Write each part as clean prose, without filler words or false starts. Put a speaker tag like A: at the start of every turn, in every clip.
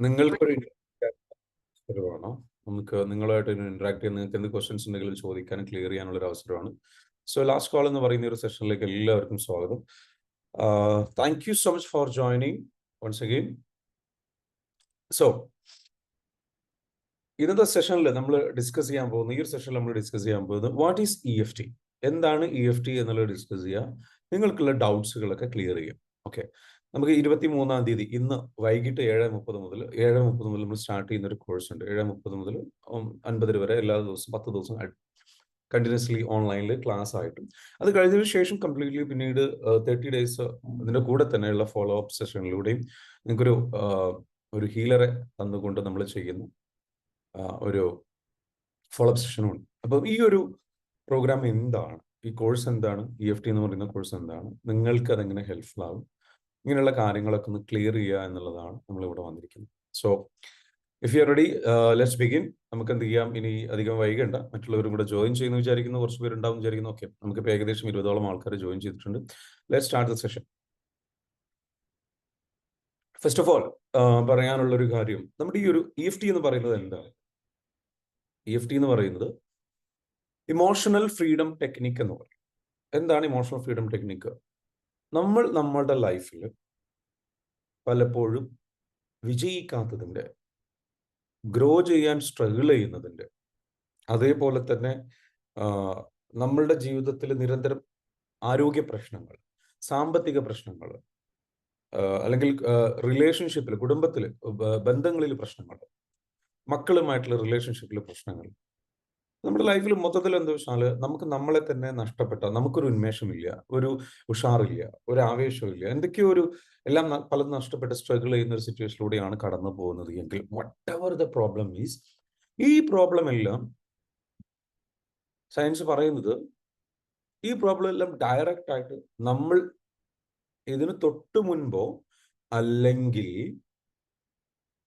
A: നിങ്ങൾക്കൊരു അവസരമാണ്. നമുക്ക് നിങ്ങളുമായിട്ട് ഇന്ററാക്ട് ചെയ്യാൻ നിങ്ങൾക്ക് എന്ത് ക്വസ്റ്റ്യൻസ് ഉണ്ടെങ്കിലും ചോദിക്കാനും ക്ലിയർ ചെയ്യാനുള്ള ഒരു അവസരമാണ്. സോ ലാസ്റ്റ് കോൾ എന്ന് പറയുന്ന ഒരു സെഷനിലേക്ക് എല്ലാവർക്കും സ്വാഗതം. Thank you so much for joining once again. So ഇന്നത്തെ സെഷനിൽ നമ്മൾ ഡിസ്കസ് ചെയ്യാൻ പോകുന്നത്, ഈ ഒരു സെഷനിൽ നമ്മൾ ഡിസ്കസ് ചെയ്യാൻ പോകുന്നത് വാട്ട് ഈസ് EFT, എന്താണ് EFT എന്നുള്ളത് ഡിസ്കസ് ചെയ്യുക, നിങ്ങൾക്കുള്ള ഡൗട്ട്സുകളൊക്കെ ക്ലിയർ ചെയ്യും. ഓക്കെ, നമുക്ക് 23-ാം തീയതി ഇന്ന് വൈകിട്ട് 7:30 മുതൽ നമ്മൾ സ്റ്റാർട്ട് ചെയ്യുന്ന ഒരു കോഴ്സ് ഉണ്ട്. 7:30 മുതൽ 9:00 വരെ എല്ലാ ദിവസവും 10 ദിവസം കണ്ടിന്യൂസ്ലി ഓൺലൈനിൽ ക്ലാസ് ആയിട്ടും, അത് കഴിഞ്ഞതിന് ശേഷം കംപ്ലീറ്റ്ലി പിന്നീട് 30 ഡേയ്സ് ഇതിൻ്റെ കൂടെ തന്നെയുള്ള ഫോളോ അപ്പ് സെഷനിലൂടെയും നിങ്ങൾക്കൊരു ഹീലറെ തന്നുകൊണ്ട് നമ്മൾ ചെയ്യുന്നു ഒരു ഫോളോ അപ്പ് സെഷനുണ്ട്. അപ്പം ഈ ഒരു പ്രോഗ്രാം എന്താണ്, ഈ കോഴ്സ് എന്താണ്, EFT എന്ന് പറയുന്ന കോഴ്സ് എന്താണ്, നിങ്ങൾക്ക് അതെങ്ങനെ ഹെൽപ്ഫുൾ ആകും, ഇങ്ങനെയുള്ള കാര്യങ്ങളൊക്കെ ഒന്ന് ക്ലിയർ ചെയ്യുക എന്നുള്ളതാണ് നമ്മളിവിടെ വന്നിരിക്കുന്നത്. So if you are ready, let's begin. നമുക്ക് എന്ത് ചെയ്യാം, ഇനി അധികം വൈകണ്ട, മറ്റുള്ളവരും കൂടെ ജോയിൻ ചെയ്യുന്നു വിചാരിക്കുന്നു, കുറച്ച് പേരുണ്ടാവും വിചാരിക്കുന്നു. ഓക്കെ, നമുക്കിപ്പോൾ ഏകദേശം 20ഓളം ആൾക്കാർ ജോയിൻ ചെയ്തിട്ടുണ്ട്. Let's start the session. First of all പറയാനുള്ളൊരു കാര്യം, നമ്മുടെ ഈ ഒരു EFT എന്ന് പറയുന്നത് എന്താണ്? EFT എന്ന് പറയുന്നത് ഇമോഷണൽ ഫ്രീഡം ടെക്നിക്ക് എന്ന് പറയും. എന്താണ് ഇമോഷണൽ ഫ്രീഡം ടെക്നിക്ക്? നമ്മൾ നമ്മളുടെ ലൈഫിൽ പലപ്പോഴും വിജയിക്കാത്തതിൻ്റെ, ഗ്രോ ചെയ്യാൻ സ്ട്രഗിൾ ചെയ്യുന്നതിൻ്റെ, അതേപോലെ തന്നെ നമ്മളുടെ ജീവിതത്തിൽ നിരന്തരം ആരോഗ്യ പ്രശ്നങ്ങൾ, സാമ്പത്തിക പ്രശ്നങ്ങൾ, അല്ലെങ്കിൽ റിലേഷൻഷിപ്പിൽ, കുടുംബത്തിൽ, ബന്ധങ്ങളിൽ പ്രശ്നങ്ങൾ, മക്കളുമായിട്ടുള്ള റിലേഷൻഷിപ്പിൽ പ്രശ്നങ്ങൾ, നമ്മുടെ ലൈഫിൽ മൊത്തത്തിൽ എന്താ വെച്ചാൽ നമുക്ക് നമ്മളെ തന്നെ നഷ്ടപ്പെട്ട, നമുക്കൊരു ഉന്മേഷമില്ല, ഒരു ഉഷാറില്ല, ഒരു ആവേശമില്ല, എന്തൊക്കെയോ എല്ലാം പലതും നഷ്ടപ്പെട്ട് സ്ട്രഗിൾ ചെയ്യുന്ന ഒരു സിറ്റുവേഷനിലൂടെയാണ് കടന്നു പോകുന്നത് എങ്കിൽ, വട്ട് എവർ ദ പ്രോബ്ലം ഈസ്, ഈ പ്രോബ്ലം എല്ലാം സയൻസ് പറയുന്നത്, ഈ പ്രോബ്ലം എല്ലാം ഡയറക്റ്റ് ആയിട്ട് നമ്മൾ ഇതിന് തൊട്ട് മുൻപോ അല്ലെങ്കിൽ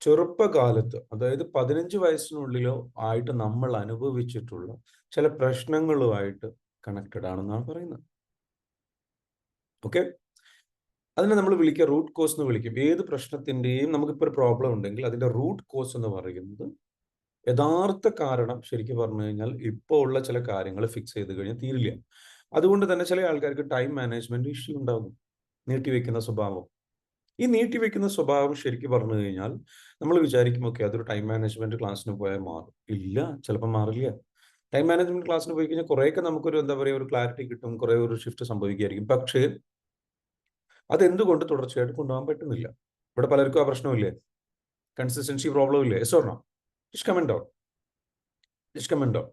A: ചെറുപ്പകാലത്ത്, അതായത് 15 വയസ്സിനുള്ളിലോ ആയിട്ട് നമ്മൾ അനുഭവിച്ചിട്ടുള്ള ചില പ്രശ്നങ്ങളുമായിട്ട് കണക്റ്റഡ് ആണെന്നാണ് പറയുന്നത്. ഓക്കെ, അതിനെ നമ്മൾ വിളിക്കുക റൂട്ട് കോസ് എന്ന് വിളിക്കും. ഏത് പ്രശ്നത്തിന്റെയും നമുക്കിപ്പോൾ ഒരു പ്രോബ്ലം ഉണ്ടെങ്കിൽ അതിന്റെ റൂട്ട് കോസ് എന്ന് പറയുന്നത്, യഥാർത്ഥ കാരണം ശരിക്കും പറഞ്ഞു കഴിഞ്ഞാൽ ഇപ്പോൾ ഉള്ള ചില കാര്യങ്ങൾ ഫിക്സ് ചെയ്ത് കഴിഞ്ഞാൽ തീരില്ല. അതുകൊണ്ട് തന്നെ ചില ആൾക്കാർക്ക് ടൈം മാനേജ്മെന്റ് ഇഷ്യൂ ഉണ്ടാകും, നീട്ടിവെക്കുന്ന സ്വഭാവം. ഈ നീട്ടിവെക്കുന്ന സ്വഭാവം ശരിക്കും പറഞ്ഞു കഴിഞ്ഞാൽ നമ്മൾ വിചാരിക്കും ഓക്കെ അതൊരു ടൈം മാനേജ്മെന്റ് ക്ലാസ്സിന് പോയാൽ മാറും. ഇല്ല, ചിലപ്പോൾ മാറില്ല. ടൈം മാനേജ്മെന്റ് ക്ലാസ്സിന് പോയി കഴിഞ്ഞാൽ കുറേയൊക്കെ നമുക്കൊരു എന്താ പറയുക, ഒരു ക്ലാരിറ്റി കിട്ടും, കുറേ ഒരു ഷിഫ്റ്റ് സംഭവിക്കുകയായിരിക്കും. പക്ഷേ അതെന്തുകൊണ്ട് തുടർച്ചയായിട്ട് കൊണ്ടുപോകാൻ പറ്റുന്നില്ല? ഇവിടെ പലർക്കും ആ പ്രശ്നമില്ലേ, കൺസിസ്റ്റൻസി പ്രോബ്ലം ഇല്ലേ? Yes or no? Just comment out, just comment out.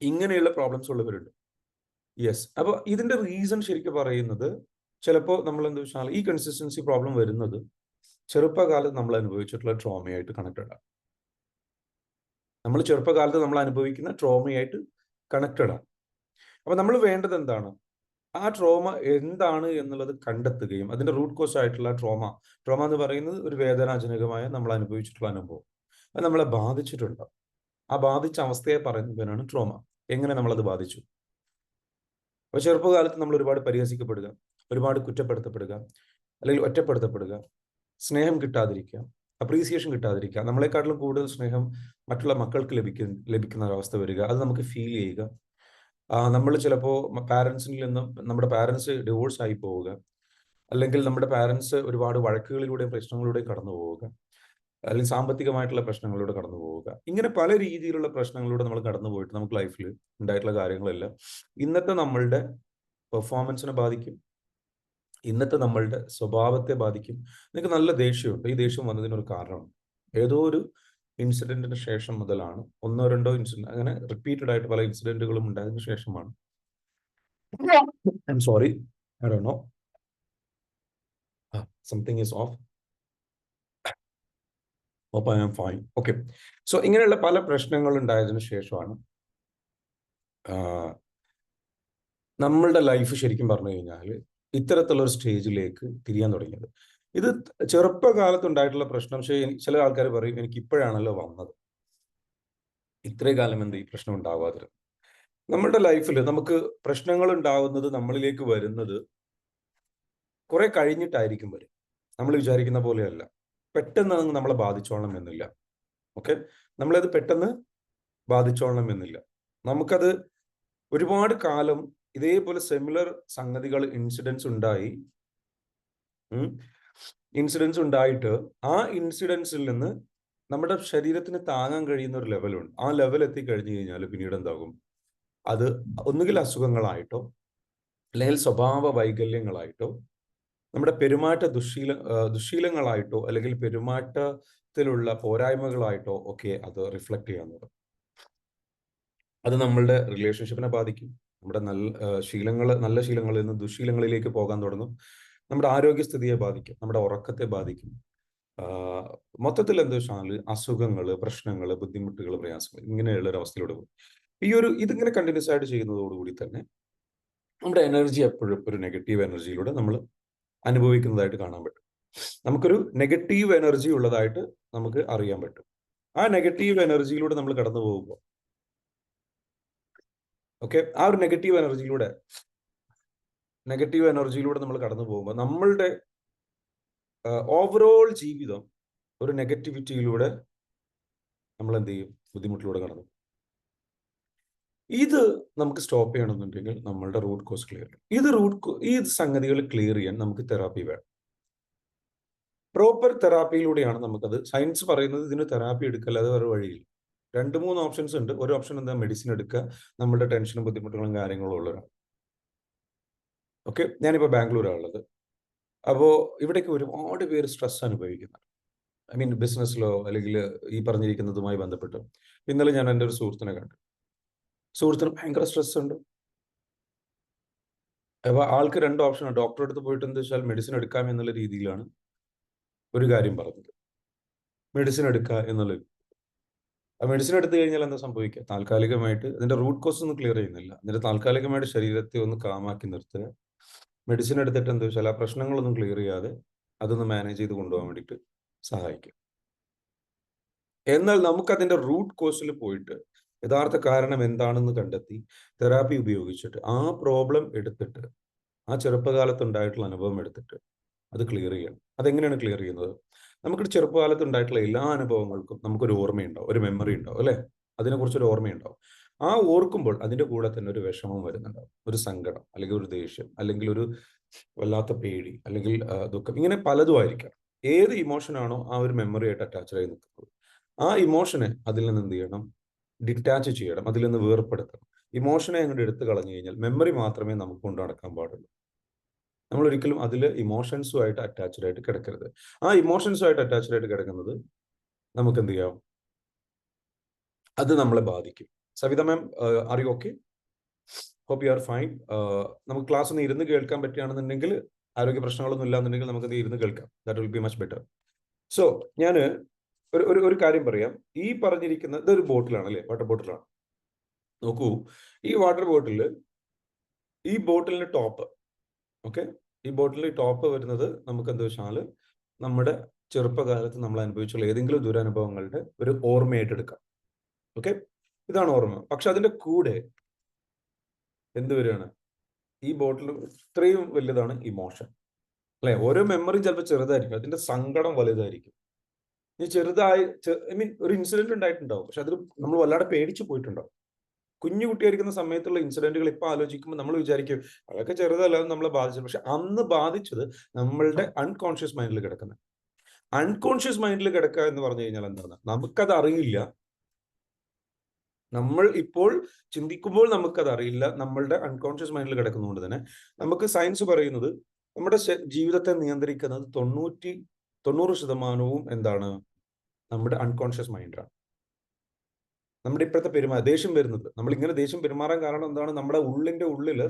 A: ഇങ്ങനെയുള്ള പ്രോബ്ലംസ് ഉള്ളവരുണ്ട്. യെസ്, അപ്പോൾ ഇതിന്റെ റീസൺ ശരിക്കും പറയുന്നത്, ചിലപ്പോൾ നമ്മൾ എന്താ വെച്ചാൽ ഈ കൺസിസ്റ്റൻസി പ്രോബ്ലം വരുന്നത് ചെറുപ്പകാലത്ത് നമ്മൾ അനുഭവിച്ചിട്ടുള്ള ട്രോമയായിട്ട് കണക്റ്റഡ് ആണ്. നമ്മൾ ചെറുപ്പകാലത്ത് നമ്മൾ അനുഭവിക്കുന്ന ട്രോമയായിട്ട് കണക്റ്റഡ് ആണ്. അപ്പൊ നമ്മൾ വേണ്ടത് എന്താണ്? ആ ട്രോമ എന്താണ് എന്നുള്ളത് കണ്ടെത്തുകയും അതിന്റെ റൂട്ട് കോസ് ആയിട്ടുള്ള ട്രോമ എന്ന് പറയുന്നത് ഒരു വേദനാജനകമായ നമ്മൾ അനുഭവിച്ചിട്ടുള്ള അനുഭവം, അത് നമ്മളെ ബാധിച്ചിട്ടുണ്ട്. ആ ബാധിച്ച അവസ്ഥയെ പറയുന്നതിനാണ് ട്രോമ. എങ്ങനെ നമ്മളത് ബാധിച്ചു? അപ്പൊ ചെറുപ്പകാലത്ത് നമ്മൾ ഒരുപാട് പരിഹസിക്കപ്പെടുക, ഒരുപാട് കുറ്റപ്പെടുത്തപ്പെടുക, അല്ലെങ്കിൽ ഒറ്റപ്പെടുത്തപ്പെടുക, സ്നേഹം കിട്ടാതിരിക്കുക, അപ്രീസിയേഷൻ കിട്ടാതിരിക്കുക, നമ്മളെക്കാട്ടിലും കൂടുതൽ സ്നേഹം മറ്റുള്ള മക്കൾക്ക് ലഭിക്കുന്ന ഒരവസ്ഥ വരിക, അത് നമുക്ക് ഫീൽ ചെയ്യുക. നമ്മൾ ചിലപ്പോൾ പാരൻസിൽ നിന്നും നമ്മുടെ പാരൻസ് ഡിവോഴ്സ് ആയി പോവുക, അല്ലെങ്കിൽ നമ്മുടെ പാരൻസ് ഒരുപാട് വഴക്കുകളിലൂടെയും പ്രശ്നങ്ങളിലൂടെയും കടന്നു പോവുക, അല്ലെങ്കിൽ സാമ്പത്തികമായിട്ടുള്ള പ്രശ്നങ്ങളിലൂടെ കടന്നു പോവുക. ഇങ്ങനെ പല രീതിയിലുള്ള പ്രശ്നങ്ങളിലൂടെ നമ്മൾ കടന്നു പോയിട്ട് നമുക്ക് ലൈഫിൽ ഉണ്ടായിട്ടുള്ള കാര്യങ്ങളെല്ലാം ഇന്നത്തെ നമ്മളുടെ പെർഫോമൻസിനെ ബാധിക്കും, ഇന്നത്തെ നമ്മളുടെ സ്വഭാവത്തെ ബാധിക്കും. നിങ്ങൾക്ക് നല്ല ദേഷ്യമുണ്ട്, ഈ ദേഷ്യം വന്നതിനൊരു കാരണമുണ്ട്. ഏതോ ഒരു ഇൻസിഡന്റിന് ശേഷം മുതലാണ്, 1-2 ഇൻസിഡന്റ്, അങ്ങനെ റിപ്പീറ്റഡ് ആയിട്ട് പല ഇൻസിഡന്റുകളും ഉണ്ടായതിനു ശേഷമാണ്. I am sorry, I don't know, something is of. hope I am fine. Okay, so ഇങ്ങനെയുള്ള പല പ്രശ്നങ്ങൾ ഉണ്ടായതിനു ശേഷമാണ് നമ്മളുടെ ലൈഫ് ശരിക്കും പറഞ്ഞു കഴിഞ്ഞാൽ ഇത്തരത്തിലുള്ള ഒരു സ്റ്റേജിലേക്ക് തിരിയാൻ തുടങ്ങിയത്. ഇത് ചെറുപ്പകാലത്ത് ഉണ്ടായിട്ടുള്ള പ്രശ്നം. ചില ആൾക്കാർ പറയും എനിക്ക് ഇപ്പോഴാണല്ലോ വന്നത്, ഇത്രയും കാലം എന്ത് ഈ പ്രശ്നം ഉണ്ടാവാതിരുന്നു. നമ്മളുടെ ലൈഫിൽ നമുക്ക് പ്രശ്നങ്ങൾ ഉണ്ടാവുന്നത്, നമ്മളിലേക്ക് വരുന്നത് കുറെ കഴിഞ്ഞിട്ടായിരിക്കും വരും. നമ്മൾ വിചാരിക്കുന്ന പോലെയല്ല. പെട്ടെന്ന് അത് നമ്മളെ ബാധിച്ചോളണം എന്നില്ല. ഓക്കെ, നമ്മളത് പെട്ടെന്ന് ബാധിച്ചോളണം എന്നില്ല. നമുക്കത് ഒരുപാട് കാലം ഇതേപോലെ സിമിലർ സംഗതികൾ, ഇൻസിഡൻസ് ഉണ്ടായിട്ട് ആ ഇൻസിഡൻസിൽ നിന്ന് നമ്മുടെ ശരീരത്തിന് താങ്ങാൻ കഴിയുന്ന ഒരു ലെവലുണ്ട്. ആ ലെവൽ എത്തിക്കഴിഞ്ഞു കഴിഞ്ഞാൽ പിന്നീട് എന്താകും? അത് ഒന്നുകിൽ അസുഖങ്ങളായിട്ടോ അല്ലെങ്കിൽ സ്വഭാവ വൈകല്യങ്ങളായിട്ടോ നമ്മുടെ പെരുമാറ്റ ദുശ്ശീലങ്ങളായിട്ടോ അല്ലെങ്കിൽ പെരുമാറ്റത്തിലുള്ള പോരായ്മകളായിട്ടോ ഒക്കെ അത് റിഫ്ലക്ട് ചെയ്യാൻ തുടങ്ങും. അത് നമ്മളുടെ റിലേഷൻഷിപ്പിനെ ബാധിക്കും. നമ്മുടെ നല്ല ശീലങ്ങളിൽ നിന്ന് ദുശ്ശീലങ്ങളിലേക്ക് പോകാൻ തുടങ്ങും. നമ്മുടെ ആരോഗ്യസ്ഥിതിയെ ബാധിക്കും. നമ്മുടെ ഉറക്കത്തെ ബാധിക്കും. മൊത്തത്തിൽ എന്താ വെച്ചാൽ അസുഖങ്ങൾ, പ്രശ്നങ്ങൾ, ബുദ്ധിമുട്ടുകൾ, പ്രയാസങ്ങൾ ഇങ്ങനെയുള്ള ഒരു അവസ്ഥയിലൂടെ പോകും. ഇതിങ്ങനെ കണ്ടിന്യൂസ് ആയിട്ട് ചെയ്യുന്നതോടുകൂടി തന്നെ നമ്മുടെ എനർജി എപ്പോഴും ഒരു നെഗറ്റീവ് എനർജിയിലൂടെ നമ്മൾ അനുഭവിക്കുന്നതായിട്ട് കാണാൻ പറ്റും. നമുക്കൊരു നെഗറ്റീവ് എനർജി ഉള്ളതായിട്ട് നമുക്ക് അറിയാൻ പറ്റും. ആ നെഗറ്റീവ് എനർജിയിലൂടെ നമ്മൾ കടന്നു പോകുമ്പോൾ ആ ഒരു നെഗറ്റീവ് എനർജിയിലൂടെ നമ്മൾ കടന്നു പോകുമ്പോൾ നമ്മളുടെ ഓവറോൾ ജീവിതം ഒരു നെഗറ്റിവിറ്റിയിലൂടെ നമ്മൾ എന്ത് ചെയ്യും? ബുദ്ധിമുട്ടിലൂടെ കടന്നു. ഇത് നമുക്ക് സ്റ്റോപ്പ് ചെയ്യണമെന്നുണ്ടെങ്കിൽ നമ്മളുടെ റൂട്ട് കോസ് ക്ലിയർ ചെയ്യണം. ഈ സംഗതികൾ ക്ലിയർ ചെയ്യാൻ നമുക്ക് തെറാപ്പി വേണം. പ്രോപ്പർ തെറാപ്പിയിലൂടെയാണ് നമുക്കത്. സയൻസ് പറയുന്നത് ഇതിന് തെറാപ്പി എടുക്കല്ലാതെ വേറെ വഴിയില്ല. 2-3 ഓപ്ഷൻസ് ഉണ്ട്. ഒരു ഓപ്ഷൻ എന്താ? മെഡിസിൻ എടുക്കുക, നമ്മുടെ ടെൻഷനും ബുദ്ധിമുട്ടുകളും കാര്യങ്ങളും ഉള്ളവരാണ്. ഞാനിപ്പോൾ ബാംഗ്ലൂരാണ് ഉള്ളത്. അപ്പോൾ ഇവിടേക്ക് ഒരുപാട് പേര് സ്ട്രെസ് അനുഭവിക്കുന്നുണ്ട്. ഐ മീൻ ബിസിനസ്സിലോ അല്ലെങ്കിൽ ഈ പറഞ്ഞിരിക്കുന്നതുമായി ബന്ധപ്പെട്ട്. ഇന്നലെ ഞാൻ എൻ്റെ ഒരു സുഹൃത്തിനെ കണ്ടു. സുഹൃത്തിന് ഭയങ്കര സ്ട്രെസ് ഉണ്ട്. അപ്പോൾ ആൾക്ക് 2 ഓപ്ഷനാണ്. ഡോക്ടറെ അടുത്ത് പോയിട്ട് എന്താ വെച്ചാൽ മെഡിസിൻ എടുക്കാം എന്നുള്ള രീതിയിലാണ് ഒരു കാര്യം പറഞ്ഞത്. മെഡിസിൻ എടുക്കുക എന്നുള്ളത്. ആ മെഡിസിൻ എടുത്തു കഴിഞ്ഞാൽ എന്താ സംഭവിക്കുക? താൽക്കാലികമായിട്ട് അതിന്റെ റൂട്ട് കോസ് ഒന്നും ക്ലിയർ ചെയ്യുന്നില്ല. എന്നിട്ട് താൽക്കാലികമായിട്ട് ശരീരത്തെ ഒന്ന് കാമാക്കി നിർത്തുക. മെഡിസിൻ എടുത്തിട്ട് എന്താ വെച്ചാൽ ആ പ്രശ്നങ്ങളൊന്നും ക്ലിയർ ചെയ്യാതെ അതൊന്ന് മാനേജ് ചെയ്ത് കൊണ്ടുപോകാൻ വേണ്ടിയിട്ട് സഹായിക്കും. എന്നാൽ നമുക്കതിന്റെ റൂട്ട് കോസിൽ പോയിട്ട് യഥാർത്ഥ കാരണം എന്താണെന്ന് കണ്ടെത്തി തെറാപ്പി ഉപയോഗിച്ചിട്ട് ആ പ്രോബ്ലം എടുത്തിട്ട് ആ ചെറുപ്പകാലത്ത് ഉണ്ടായിട്ടുള്ള അനുഭവം എടുത്തിട്ട് അത് ക്ലിയർ ചെയ്യണം. അതെങ്ങനെയാണ് ക്ലിയർ ചെയ്യുന്നത്? നമുക്ക് ചെറുപ്പകാലത്ത് ഉണ്ടായിട്ടുള്ള എല്ലാ അനുഭവങ്ങൾക്കും നമുക്കൊരു ഓർമ്മയുണ്ടാവും, ഒരു മെമ്മറി ഉണ്ടാവും, അല്ലെ? അതിനെക്കുറിച്ചൊരു ഓർമ്മയുണ്ടാവും. ആ ഓർക്കുമ്പോൾ അതിന്റെ കൂടെ തന്നെ ഒരു വിഷമം വരുന്നുണ്ടാവും, ഒരു സങ്കടം അല്ലെങ്കിൽ ഒരു ദേഷ്യം അല്ലെങ്കിൽ ഒരു വല്ലാത്ത പേടി അല്ലെങ്കിൽ ദുഃഖം, ഇങ്ങനെ പലതും ആയിരിക്കാം. ഏത് ഇമോഷനാണോ ആ ഒരു മെമ്മറിയായിട്ട് അറ്റാച്ച് ആയി നിൽക്കുന്നത്, ആ ഇമോഷനെ അതിൽ നിന്ന് എന്ത് ചെയ്യണം? ഡിറ്റാച്ച് ചെയ്യണം, അതിൽ നിന്ന് വേർപ്പെടുത്തണം. ഇമോഷനെ അങ്ങോട്ട് എടുത്തു കളഞ്ഞു കഴിഞ്ഞാൽ മെമ്മറി മാത്രമേ നമുക്ക് കൊണ്ട് നടക്കാൻ പാടുള്ളൂ. നമ്മൾ ഒരിക്കലും അതിൽ ഇമോഷൻസുമായിട്ട് അറ്റാച്ച്ഡ് ആയിട്ട് കിടക്കരുത്. ആ ഇമോഷൻസുമായിട്ട് അറ്റാച്ച്ഡ് ആയിട്ട് കിടക്കുന്നത് നമുക്ക് എന്ത് ചെയ്യാം? അത് നമ്മളെ ബാധിക്കും. Savitha ma'am, are you okay? Hope you are fine. നമുക്ക് ക്ലാസ് ഒന്ന് ഇരുന്ന് കേൾക്കാൻ പറ്റുകയാണെന്നുണ്ടെങ്കിൽ, ആരോഗ്യ പ്രശ്നങ്ങളൊന്നും ഇല്ലാന്നുണ്ടെങ്കിൽ നമുക്കത് ഇരുന്ന് കേൾക്കാം. That will be much better. So ഞാൻ ഒരു കാര്യം പറയാം. ഈ പറഞ്ഞിരിക്കുന്ന ഇതൊരു ബോട്ടിലാണ്, അല്ലേ? വാട്ടർ ബോട്ടിലാണ്. നോക്കൂ, ഈ വാട്ടർ ബോട്ടിൽ, ഈ ബോട്ടിലിന്റെ ടോപ്പ്, ഈ ബോട്ടിലിൽ ടോപ്പ് വരുന്നത് നമുക്ക് എന്താ വെച്ചാൽ നമ്മുടെ ചെറുപ്പകാലത്ത് നമ്മൾ അനുഭവിച്ചുള്ള ഏതെങ്കിലും ദുരനുഭവങ്ങളുടെ ഒരു ഓർമ്മയായിട്ട് എടുക്കാം. ഇതാണ് ഓർമ്മ. പക്ഷെ അതിന്റെ കൂടെ എന്ത് വരികയാണ്? ഈ ബോട്ടിൽ ഇത്രയും വലുതാണ് ഇമോഷൻ, അല്ലെ? ഓരോ മെമ്മറിയും ചിലപ്പോൾ ചെറുതായിരിക്കും, അതിന്റെ സങ്കടം വലുതായിരിക്കും. ഈ ചെറുതായി ഐ മീൻ ഒരു ഇൻസിഡന്റ് ഉണ്ടായിട്ടുണ്ടാവും, പക്ഷെ അതിൽ നമ്മൾ വല്ലാതെ പേടിച്ചു പോയിട്ടുണ്ടാവും. കുഞ്ഞു കുട്ടിയായിരിക്കുന്ന സമയത്തുള്ള ഇൻസിഡന്റുകൾ ഇപ്പൊ ആലോചിക്കുമ്പോൾ നമ്മൾ വിചാരിക്കും അതൊക്കെ ചെറുതല്ലാതെ നമ്മളെ ബാധിച്ചത്. പക്ഷെ അന്ന് ബാധിച്ചത് നമ്മളുടെ അൺകോൺഷ്യസ് മൈൻഡിൽ കിടക്കുന്നത്. അൺകോൺഷ്യസ് മൈൻഡിൽ കിടക്കുക എന്ന് പറഞ്ഞു കഴിഞ്ഞാൽ എന്താണ്? നമുക്കത് അറിയില്ല. നമ്മൾ ഇപ്പോൾ ചിന്തിക്കുമ്പോൾ നമുക്കത് അറിയില്ല. നമ്മളുടെ അൺകോൺഷ്യസ് മൈൻഡിൽ കിടക്കുന്നതുകൊണ്ട് തന്നെ നമുക്ക് സയൻസ് പറയുന്നത് നമ്മുടെ ജീവിതത്തെ നിയന്ത്രിക്കുന്നത് 90% എന്താണ്? നമ്മുടെ അൺകോൺഷ്യസ് മൈൻഡാണ്. നമ്മുടെ ഇപ്പോഴത്തെ ദേഷ്യം വരുന്നത്, നമ്മൾ ഇങ്ങനെ ദേഷ്യം പെരുമാറാൻ കാരണം എന്താണ്? നമ്മുടെ ഉള്ളിന്റെ ഉള്ളിൽ,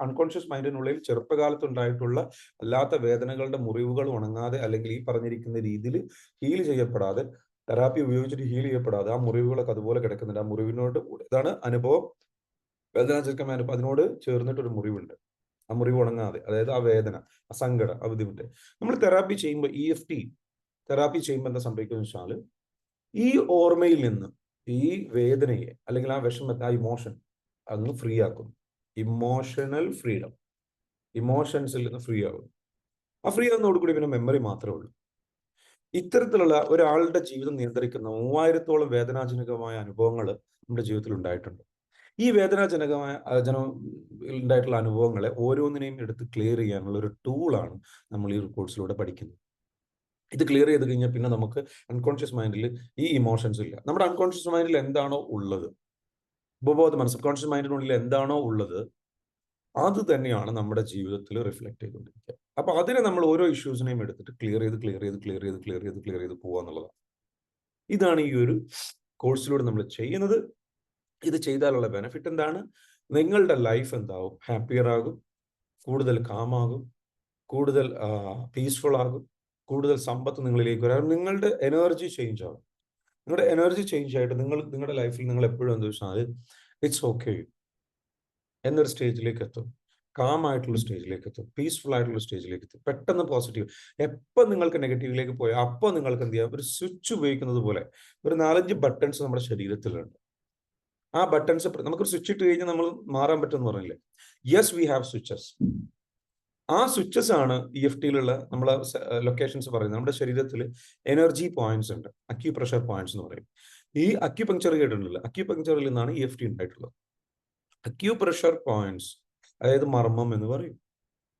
A: അൺകോൺഷ്യസ് മൈൻഡിനുള്ളിൽ ചെറുപ്പകാലത്ത് ഉണ്ടായിട്ടുള്ള അല്ലാത്ത വേദനകളുടെ മുറിവുകൾ ഉണങ്ങാതെ അല്ലെങ്കിൽ ഈ പറഞ്ഞിരിക്കുന്ന രീതിയിൽ ഹീൽ ചെയ്യപ്പെടാതെ, തെറാപ്പി ഉപയോഗിച്ചിട്ട് ഹീൽ ചെയ്യപ്പെടാതെ ആ മുറിവുകളൊക്കെ അതുപോലെ കിടക്കുന്നുണ്ട്. ആ മുറിവിനോട് ഇതാണ് അനുഭവം, വേദന ചെറുക്കമായ അനുഭവം, അതിനോട് ചേർന്നിട്ടൊരു മുറിവുണ്ട്. ആ മുറിവ് ഉണങ്ങാതെ, അതായത് ആ വേദന, ആ സങ്കടം, ആ ബുദ്ധിമുട്ട് നമ്മൾ തെറാപ്പി ചെയ്യുമ്പോൾ, EFT തെറാപ്പി ചെയ്യുമ്പോൾ എന്താ സംഭവിക്കുന്നത് വെച്ചാൽ ഈ ഓർമ്മയിൽ നിന്ന് ഈ വേദനയെ അല്ലെങ്കിൽ ആ വിഷമത്തെ, ആ ഇമോഷൻ അങ്ങ് ഫ്രീ ആക്കും. ഇമോഷണൽ ഫ്രീഡം, ഇമോഷൻസിൽ നിന്ന് ഫ്രീ ആകും. ആ ഫ്രീ ആകുന്നതോടുകൂടി പിന്നെ മെമ്മറി മാത്രമേ ഉള്ളൂ. ഇത്തരത്തിലുള്ള ഒരാളുടെ ജീവിതം നിയന്ത്രിക്കുന്ന 3000-ഓളം വേദനാജനകമായ അനുഭവങ്ങൾ നമ്മുടെ ജീവിതത്തിൽ ഉണ്ടായിട്ടുണ്ട്. ഈ വേദനാജനകമായ ഉണ്ടായിട്ടുള്ള അനുഭവങ്ങളെ ഓരോന്നിനെയും എടുത്ത് ക്ലിയർ ചെയ്യാനുള്ള ഒരു ടൂളാണ് നമ്മൾ ഈ കോഴ്സിലൂടെ പഠിക്കുന്നത്. ഇത് ക്ലിയർ ചെയ്ത് കഴിഞ്ഞാൽ പിന്നെ നമുക്ക് അൺകോൺഷ്യസ് മൈൻഡിൽ ഈ ഇമോഷൻസ് ഇല്ല. നമ്മുടെ അൺകോൺഷ്യസ് മൈൻഡിൽ എന്താണോ ഉള്ളത്, ഉപബോധ മനസ്സ്, സബ്കോൺഷ്യസ് മൈൻഡിനുള്ളിൽ എന്താണോ ഉള്ളത്, അത് തന്നെയാണ് നമ്മുടെ ജീവിതത്തിൽ റിഫ്ലക്ട് ചെയ്തുകൊണ്ടിരിക്കുക. അപ്പൊ അതിനെ നമ്മൾ ഓരോ ഇഷ്യൂസിനെയും എടുത്തിട്ട് ക്ലിയർ ചെയ്ത് പോവുക എന്നുള്ളതാണ്. ഇതാണ് ഈ ഒരു കോഴ്സിലൂടെ നമ്മൾ ചെയ്യുന്നത്. ഇത് ചെയ്താലുള്ള ബെനിഫിറ്റ് എന്താണ്? നിങ്ങളുടെ ലൈഫ് എന്താവും? ഹാപ്പിയർ ആകും, കൂടുതൽ കാമാകും, കൂടുതൽ പീസ്ഫുൾ ആകും, കൂടുതൽ സമ്പത്ത് നിങ്ങളിലേക്ക് വരാം. നിങ്ങളുടെ എനർജി ചേഞ്ച് ആകും. നിങ്ങളുടെ എനർജി ചേഞ്ച് ആയിട്ട് നിങ്ങളുടെ ലൈഫിൽ നിങ്ങൾ എപ്പോഴും എന്താ വെച്ചാൽ ഇറ്റ്സ് ഓക്കെ എന്നൊരു സ്റ്റേജിലേക്ക് എത്തും. കാം ആയിട്ടുള്ള സ്റ്റേജിലേക്ക് എത്തും, പീസ്ഫുൾ ആയിട്ടുള്ള സ്റ്റേജിലേക്ക് എത്തും, പെട്ടെന്ന് പോസിറ്റീവ്. എപ്പോൾ നിങ്ങൾക്ക് നെഗറ്റീവിലേക്ക് പോയാൽ അപ്പോൾ നിങ്ങൾക്ക് എന്ത് ചെയ്യാം? ഒരു സ്വിച്ച് ഉപയോഗിക്കുന്നത് പോലെ ഒരു 4-5 ബട്ടൺസ് നമ്മുടെ ശരീരത്തിലുണ്ട്. ആ ബട്ടൺസ് നമുക്കൊരു സ്വിച്ച് ഇട്ട് കഴിഞ്ഞാൽ നമ്മൾ മാറാൻ പറ്റുമെന്ന് പറഞ്ഞില്ലേ? Yes, we have switches. ആ സ്വിച്ചസ് ആണ് EFTയിലുള്ള നമ്മളെ ലൊക്കേഷൻസ് പറയുന്നത്. നമ്മുടെ ശരീരത്തിൽ എനർജി പോയിന്റ്സ് ഉണ്ട്, അക്യുപ്രഷർ പോയിന്റ്സ് എന്ന് പറയും. ഈ അക്യുപങ്ക്ചർ കേട്ടിട്ടുണ്ടല്ലോ, അക്യുപങ്ക്ചറിൽ നിന്നാണ് EFT ഉണ്ടായിട്ടുള്ളത്. അക്യുപ്രഷർ പോയിന്റ്സ്, അതായത് മർമ്മം എന്ന് പറയും,